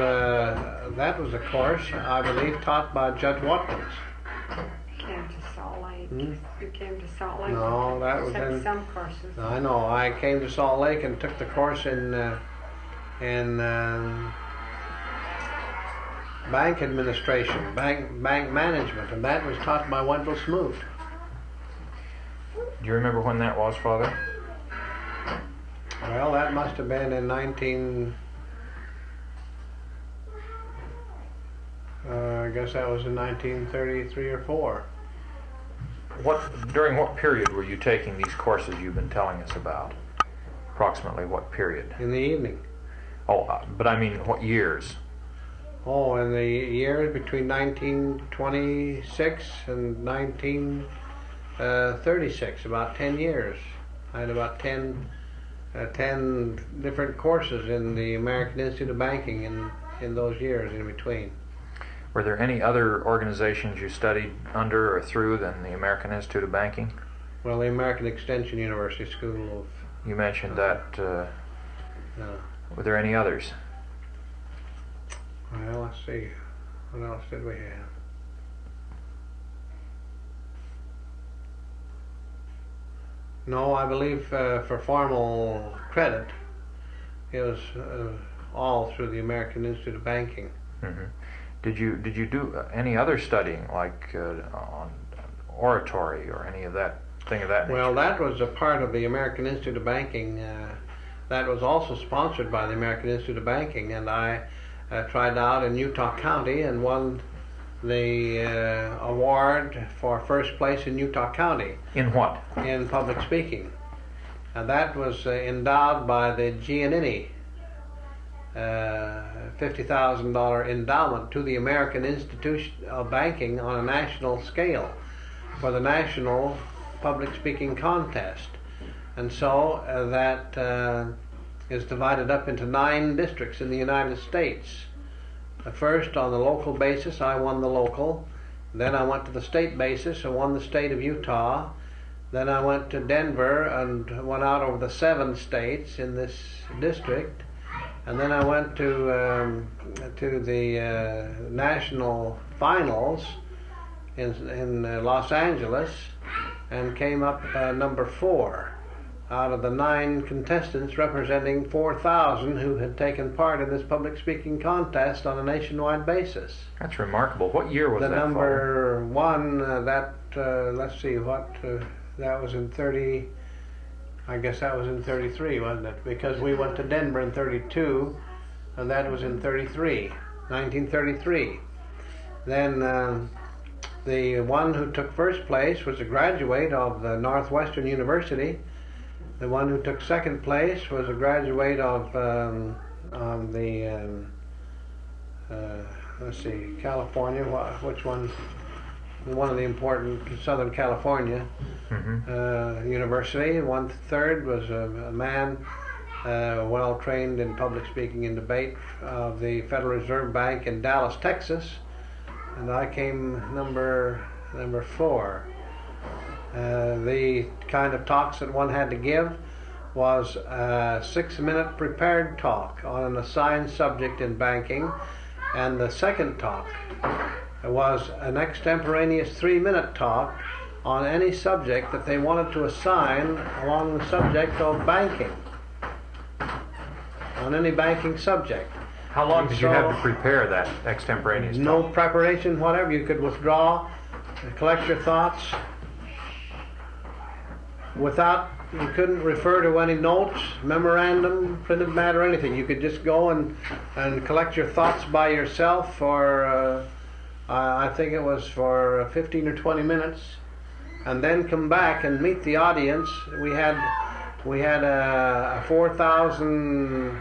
a course, I believe, taught by Judge Watkins. Came to Salt Lake. You came to Salt Lake. No, that was in some courses. I know. I came to Salt Lake and took the course in bank administration, bank management, and that was taught by Wendell Smoot. Do you remember when that was, Father? Well, that must have been in I guess that was in 1933 or 4. During what period were you taking these courses you've been telling us about? Approximately what period? In the evening. Oh, but I mean, what years? Oh, in the years between 1926 and 1936, about 10 years. I had about 10 different courses in the American Institute of Banking in those years in between. Were there any other organizations you studied under or through than the American Institute of Banking? Well, the American Extension University School You mentioned that. of. Were there any others? Well, let's see. What else did we have? No, I believe for formal credit, it was all through the American Institute of Banking. Mm-hmm. Did you do any other studying, like on oratory or any of that thing of that nature? Well, that was a part of the American Institute of Banking. That was also sponsored by the American Institute of Banking, and I tried out in Utah County and won the award for first place in Utah County. In what? In public speaking. And that was endowed by the Giannini, $50,000 endowment to the American Institute of Banking on a national scale for the national public speaking contest. And so that is divided up into 9 districts in the United States. First, on the local basis, I won the local. Then I went to the state basis and won the state of Utah. Then I went to Denver and went out over the 7 states in this district. And then I went to the national finals in Los Angeles and came up number 4 out of the 9 contestants, representing 4,000 who had taken part in this public speaking contest on a nationwide basis. That's remarkable. What year was the that? The number 1, let's see, that was in 30, I guess that was in 33, wasn't it? Because we went to Denver in 32, and that was in 1933. Then the one who took first place was a graduate of the Northwestern University. The one who took second place was a graduate of let's see, California. Which one? One of the important Southern California university. Third was a man well trained in public speaking and debate of the Federal Reserve Bank in Dallas, Texas, and I came number 4. The kind of talks that one had to give was a 6-minute prepared talk on an assigned subject in banking, and the second talk was an extemporaneous 3-minute talk on any subject that they wanted to assign along the subject of banking, on any banking subject. How long did you have to prepare that extemporaneous talk? No preparation whatever. You could withdraw, collect your thoughts. You couldn't refer to any notes, memorandum, printed matter, anything. You could just go and collect your thoughts by yourself for, I think it was for 15 or 20 minutes, and then come back and meet the audience. We had a 4,000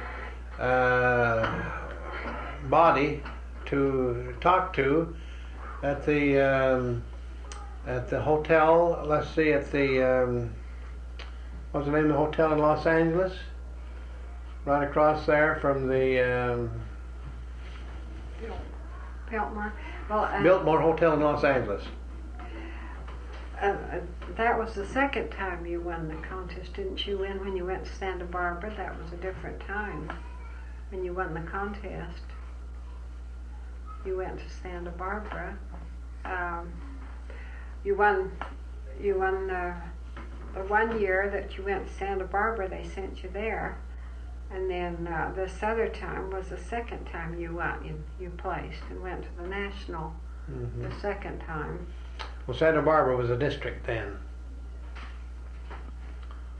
body to talk to at the hotel. Let's see, at the what's the name of the hotel in Los Angeles? Right across there from the Biltmore. Well, Biltmore Hotel in Los Angeles. That was the second time you won the contest, didn't you? When you went to Santa Barbara, that was a different time. When you won the contest, you went to Santa Barbara. You won the 1 year that you went to Santa Barbara. They sent you there, and then this other time was the second time you won. You placed and went to the national the second time. Well, Santa Barbara was a district then.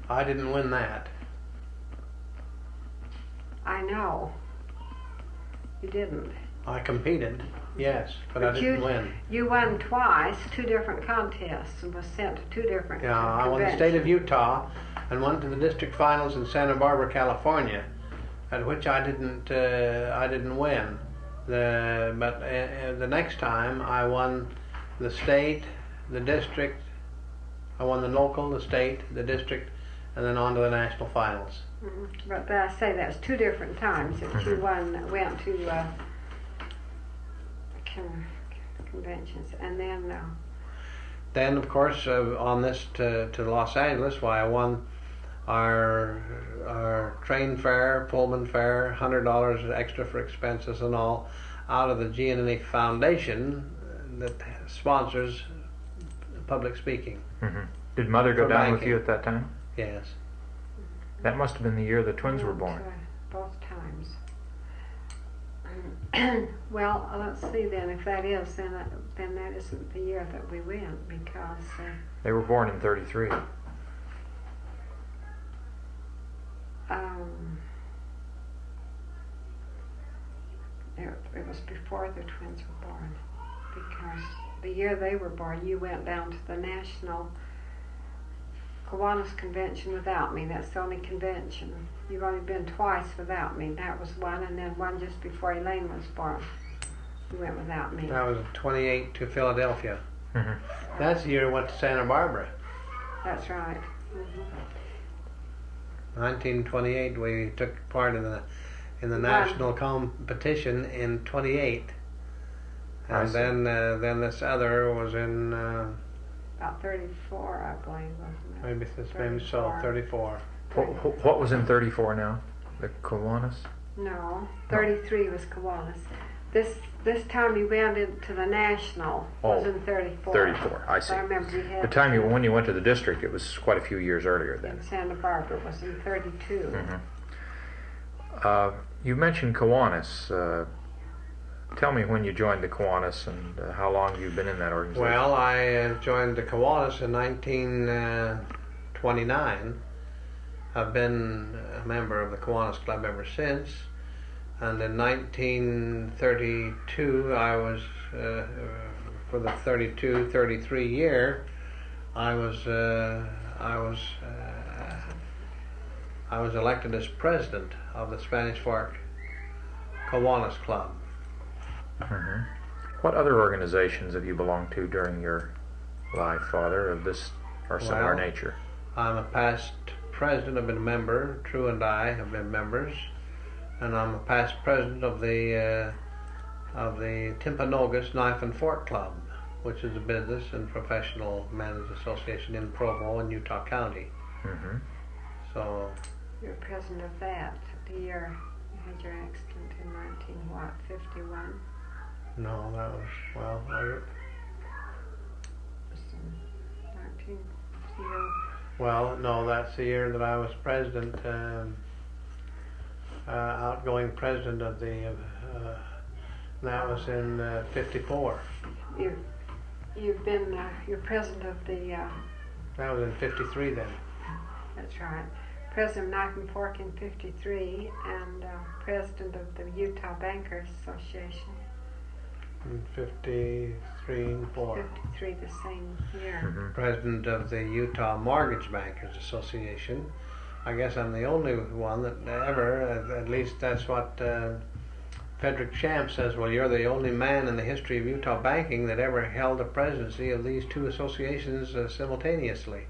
I didn't win that. I know. You didn't. I competed, yes, but I didn't win. You won twice, 2 different contests, and was sent to 2 different Yeah, I won the state of Utah and went to the district finals in Santa Barbara, California, at which I didn't win. But the next time I won the state, the district. I won the local, the state, the district, and then on to the national finals. But I say that's 2 different times that you went to conventions, and then then, of course, on this to Los Angeles, why I won our train fare, Pullman fare, $100 extra for expenses and all, out of the Giannini Foundation that sponsors public speaking. Mm-hmm. Did Mother go For down with banking. you at that time? Yes. That must have been the year the twins were Went, born. both times. Well, let's see then. If that is, then that isn't the year that we went, because They were born in 33. it was before the twins were born, because the year they were born, you went down to the National Kiwanis Convention without me. That's the only convention. You've only been twice without me. That was one, and then one just before Elaine was born. You went without me. I was 28 to Philadelphia. Mm-hmm. That's the year I went to Santa Barbara. That's right. Mm-hmm. 1928, we took part in the Won. national competition in 28, I and see. then this other was in About 34, I believe, wasn't it? maybe so 34. What was in 34 now? The Kiwanis? No, 33 was Kiwanis. This time you went into the National was Oh, in 34. 34, I see. I remember we had The time when you went to the district, it was quite a few years earlier then. in Santa Barbara was in 32. Mm-hmm. You mentioned Kiwanis. Tell me when you joined the Kiwanis and how long you've been in that organization. Well, I joined the Kiwanis in 1929. I've been a member of the Kiwanis Club ever since. And in 1932, I was, for the 32-33 year, I was elected as president of the Spanish Fork Kiwanis Club. Mm-hmm. What other organizations have you belonged to during your life, Father, of this or similar Well, nature? I'm a past president. I've been a member. True and I have been members, and I'm a past president of the Timpanogos Knife and Fork Club, which is a business and professional men's association in Provo in Utah County. Mm-hmm. So You were president of that the year you had your accident in 1951? no, that was no, that's the year that I was president, outgoing president of the. That was in 54. You've been you're president of the. That was in 53 then. That's right. President of Knife and Fork in 53, and president of the Utah Bankers Association. In 53 and 4. 53 the same year. Mm-hmm. President of the Utah Mortgage Bankers Association. I guess I'm the only one that ever, at least that's what Frederick Champ says, well, you're the only man in the history of Utah banking that ever held the presidency of these two associations simultaneously.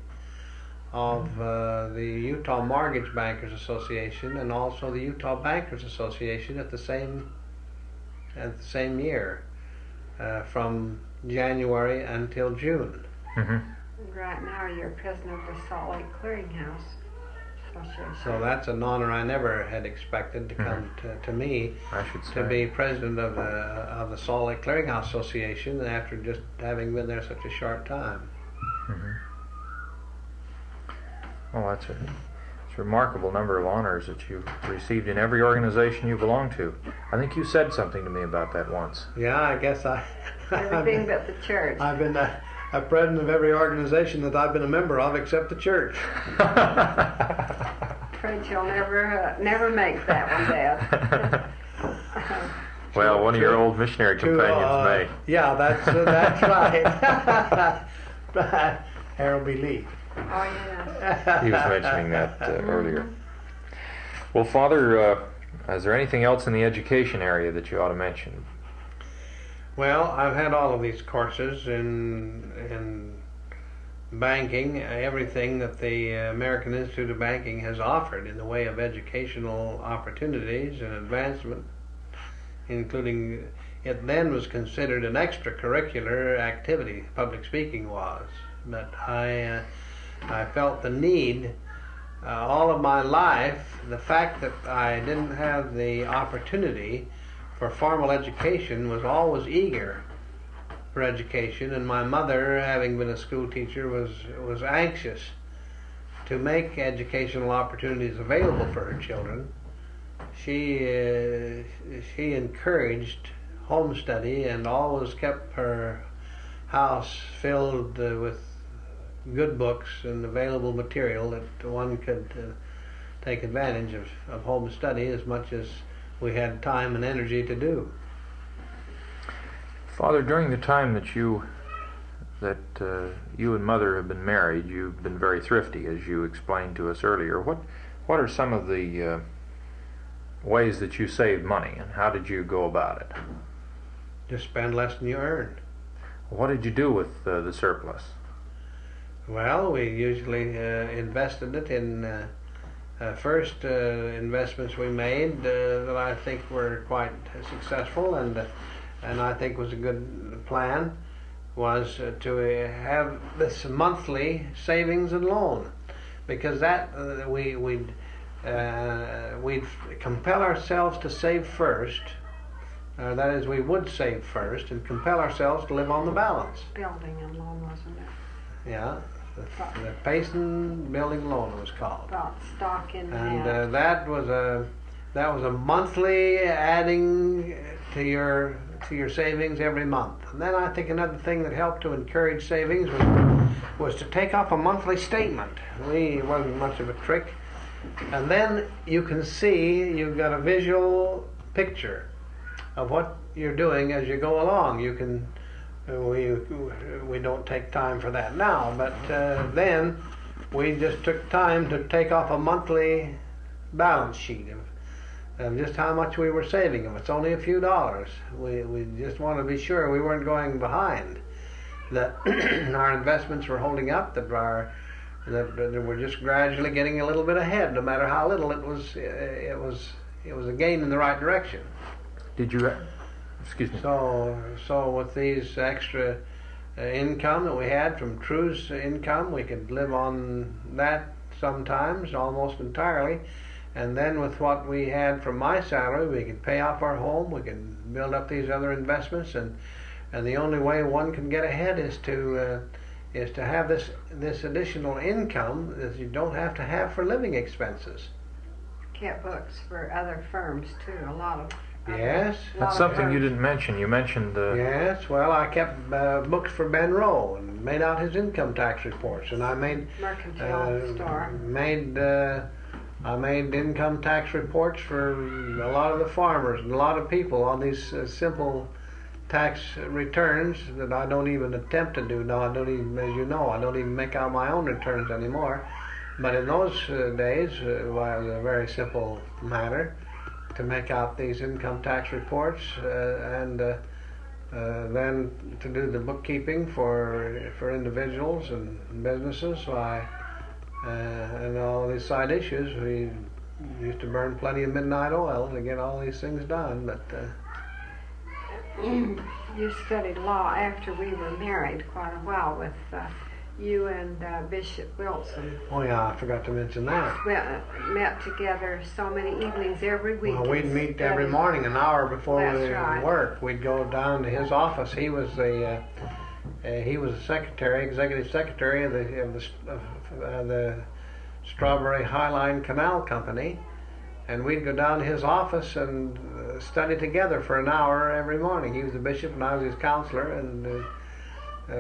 Of the Utah Mortgage Bankers Association and also the Utah Bankers Association at the same year, from January until June. Mm-hmm. Right now you're president of the Salt Lake Clearinghouse Association. So that's an honor I never had expected to come to me, I should say. to be president of the Salt Lake Clearinghouse Association after just having been there such a short time. Mm-hmm. Well, that's a remarkable number of honors that you've received in every organization you belong to. I think you said something to me about that once. Yeah, I guess Everything but the church. I've been a president of every organization that I've been a member of except the church. Afraid you'll never make that one, Dad. Well, one of your old missionary companions may. Yeah, that's right. Harold B. Lee. Oh, yeah. He was mentioning that earlier. Well, Father, is there anything else in the education area that you ought to mention? Well, I've had all of these courses in banking, everything that the American Institute of Banking has offered in the way of educational opportunities and advancement, including it then was considered an extracurricular activity. Public speaking was, but I felt the need. All of my life, the fact that I didn't have the opportunity for formal education was always eager for education, and my mother, having been a school teacher, was anxious to make educational opportunities available for her children. She encouraged home study and always kept her house filled with good books and available material that one could take advantage of home study as much as we had time and energy to do. Father, during the time that you and Mother have been married, you've been very thrifty, as you explained to us earlier. What are some of the ways that you saved money, and how did you go about it? Just spend less than you earned. What did you do with the surplus? Well, we usually invested it in first investments we made that I think were quite successful, and I think was a good plan, was to have this monthly savings and loan, because that we'd compel ourselves to save first. That is, we would save first and compel ourselves to live on the balance. Building and loan, wasn't it? Yeah, the Payson Building Loan was called. Bought stock in And that. that was a monthly adding to your savings every month. And then I think another thing that helped to encourage savings was to take off a monthly statement. It wasn't much of a trick. And then you can see, you've got a visual picture of what you're doing as you go along. You can, we don't take time for that now, but then we just took time to take off a monthly balance sheet of just how much we were saving. If it's only a few dollars, we just want to be sure we weren't going behind, that our investments were holding up, that we're just gradually getting a little bit ahead, no matter how little it was a gain in the right direction. Did you, excuse me. So with these extra income that we had from True's income, we could live on that sometimes, almost entirely. And then with what we had from my salary, we could pay off our home, we could build up these other investments, and the only way one can get ahead is to have this additional income that you don't have to have for living expenses. Kept books for other firms too, a lot of. Yes. That's something you didn't mention. You mentioned Yes, well, I kept books for Ben Rowe and made out his income tax reports, and I made Mercantile store. I made income tax reports for a lot of the farmers and a lot of people on these simple tax returns that I don't even attempt to do now. I don't even, as you know, I don't even make out my own returns anymore. But in those days, it was a very simple matter to make out these income tax reports and then to do the bookkeeping for individuals and businesses. So and all these side issues, we used to burn plenty of midnight oil to get all these things done. But you studied law after we were married quite a while with you and Bishop Wilson. Oh yeah, I forgot to mention that. We met together so many evenings every week. Well, we'd meet every morning an hour before we right. work. We'd go down to his office. He was the secretary, executive secretary of the Strawberry Highline Canal Company, and we'd go down to his office and study together for an hour every morning. He was the bishop and I was his counselor, and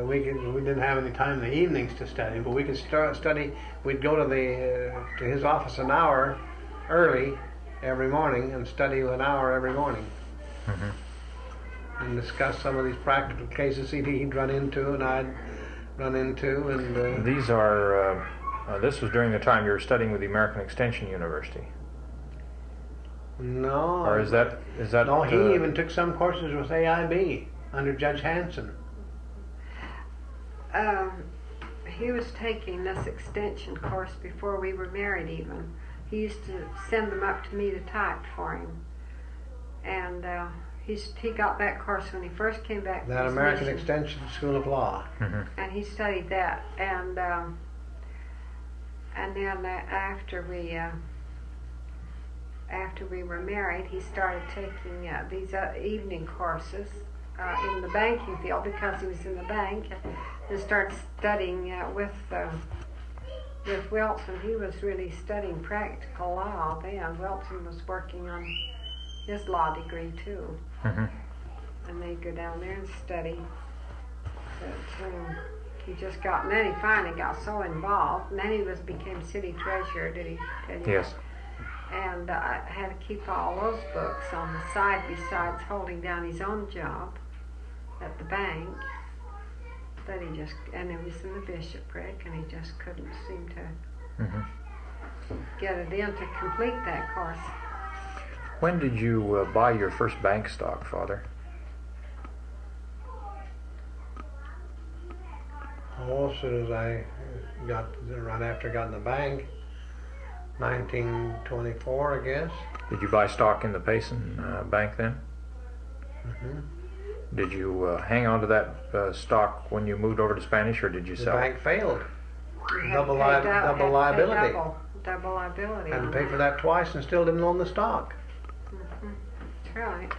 we didn't have any time in the evenings to study, but we could study. We'd go to his office an hour early every morning and study an hour every morning. Mm-hmm. And discuss some of these practical cases he'd run into and I'd run into. And these are this was during the time you were studying with the American Extension University. No. Or is that? No, he even took some courses with AIB under Judge Hanson. He was taking this extension course before we were married even. He used to send them up to me to type for him. And he got that course when he first came back. That from his American mission. Extension School of Law. And he studied that, and then after we were married, he started taking these evening courses in the banking field because he was in the bank, and started studying with Wilson. He was really studying practical law then. Wilson was working on his law degree too, and they'd go down there and study. But he just got, and then he finally got so involved, and then he became city treasurer. Did he tell you? Yes. And I had to keep all those books on the side besides holding down his own job at the bank. But he just, and it was in the bishopric, and he just couldn't seem to get it in to complete that course. When did you buy your first bank stock, Father? Oh, as soon as I right after I got in the bank, 1924, I guess. Did you buy stock in the Payson bank then? Did you hang on to that stock when you moved over to Spanish, or did you sell? The bank failed. You had Double to pay double liability. Double liability. Had to on pay that. for that twice and still didn't own the stock. That's right.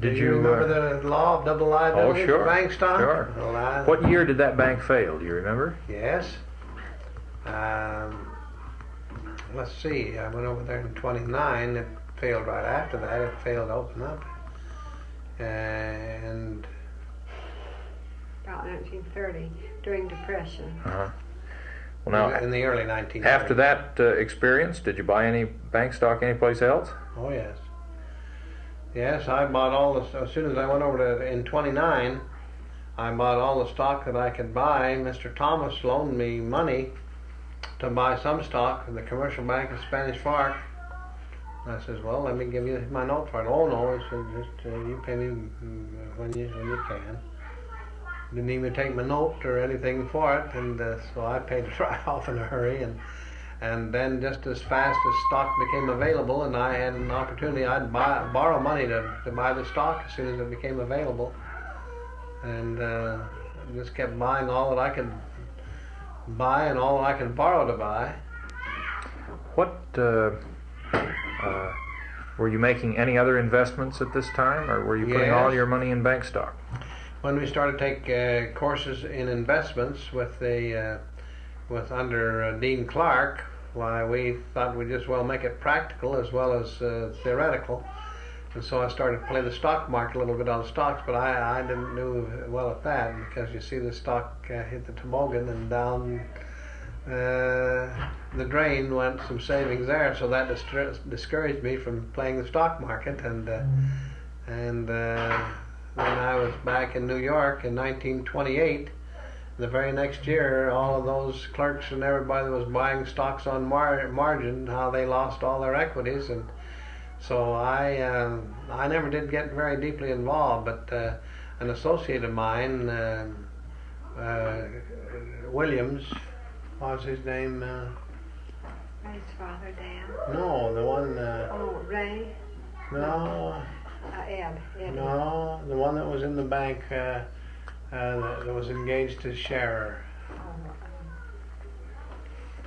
Do you remember the law of double liability sure. for bank stock? Sure. Well, What year did that bank fail? Do you remember? Yes. Let's see. I went over there in 29. It failed right after that. It failed to open up. And About 1930, during Depression. Well, now, in the early 1930s. after that experience, did you buy any bank stock anyplace else? Oh, yes. Yes, I bought all the, as soon as I went over to, in 29, I bought all the stock that I could buy. Mr. Thomas loaned me money to buy some stock in the commercial bank of Spanish Fork. I says, well, let me give you my note for it. Oh, no, he said, just you pay me when you can. Didn't even take my note or anything for it, and so I paid it right off in a hurry. And then just as fast as stock became available and I had an opportunity, I'd borrow money to buy the stock as soon as it became available. And just kept buying all that I could buy and all that I could borrow to buy. What were you making any other investments at this time, or were you putting all your money in bank stock? When we started to take courses in investments with under Dean Clark, why we thought we'd just well make it practical as well as theoretical. And so I started to play the stock market a little bit on stocks, but I didn't do well at that because you see the stock hit the toboggan and down the drain went some savings there, so that discouraged me from playing the stock market. And when I was back in New York in 1928, the very next year, all of those clerks and everybody that was buying stocks on margin, how they lost all their equities. And so I never did get very deeply involved, but an associate of mine, Williams, what was his name? Ray's father, Dan. No, the one. Ray? No. Ed. No, the one that was in the bank that was engaged to Scherer.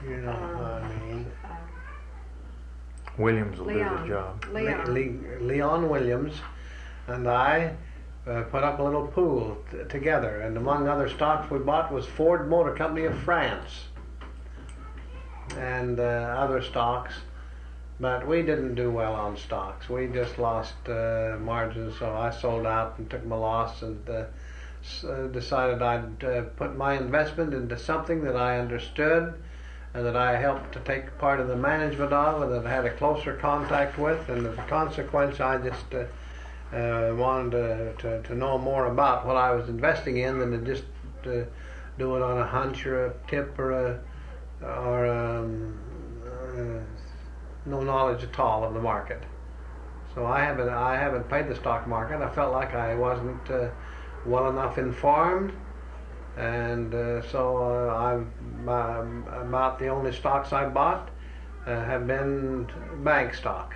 You know what I mean. Williams will do Leon. his job. Leon Williams and I put up a little pool together, and among other stocks we bought was Ford Motor Company of France and other stocks. But we didn't do well on stocks. We just lost margins, so I sold out and took my loss and decided I'd put my investment into something that I understood and that I helped to take part of the management of and that I had a closer contact with. And as a consequence, I just wanted to know more about what I was investing in than to just do it on a hunch or a tip or no knowledge at all of the market. So I haven't played the stock market. I felt like I wasn't well enough informed, and so about the only stocks I bought have been bank stock.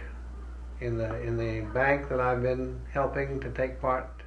in the bank that I've been helping to take part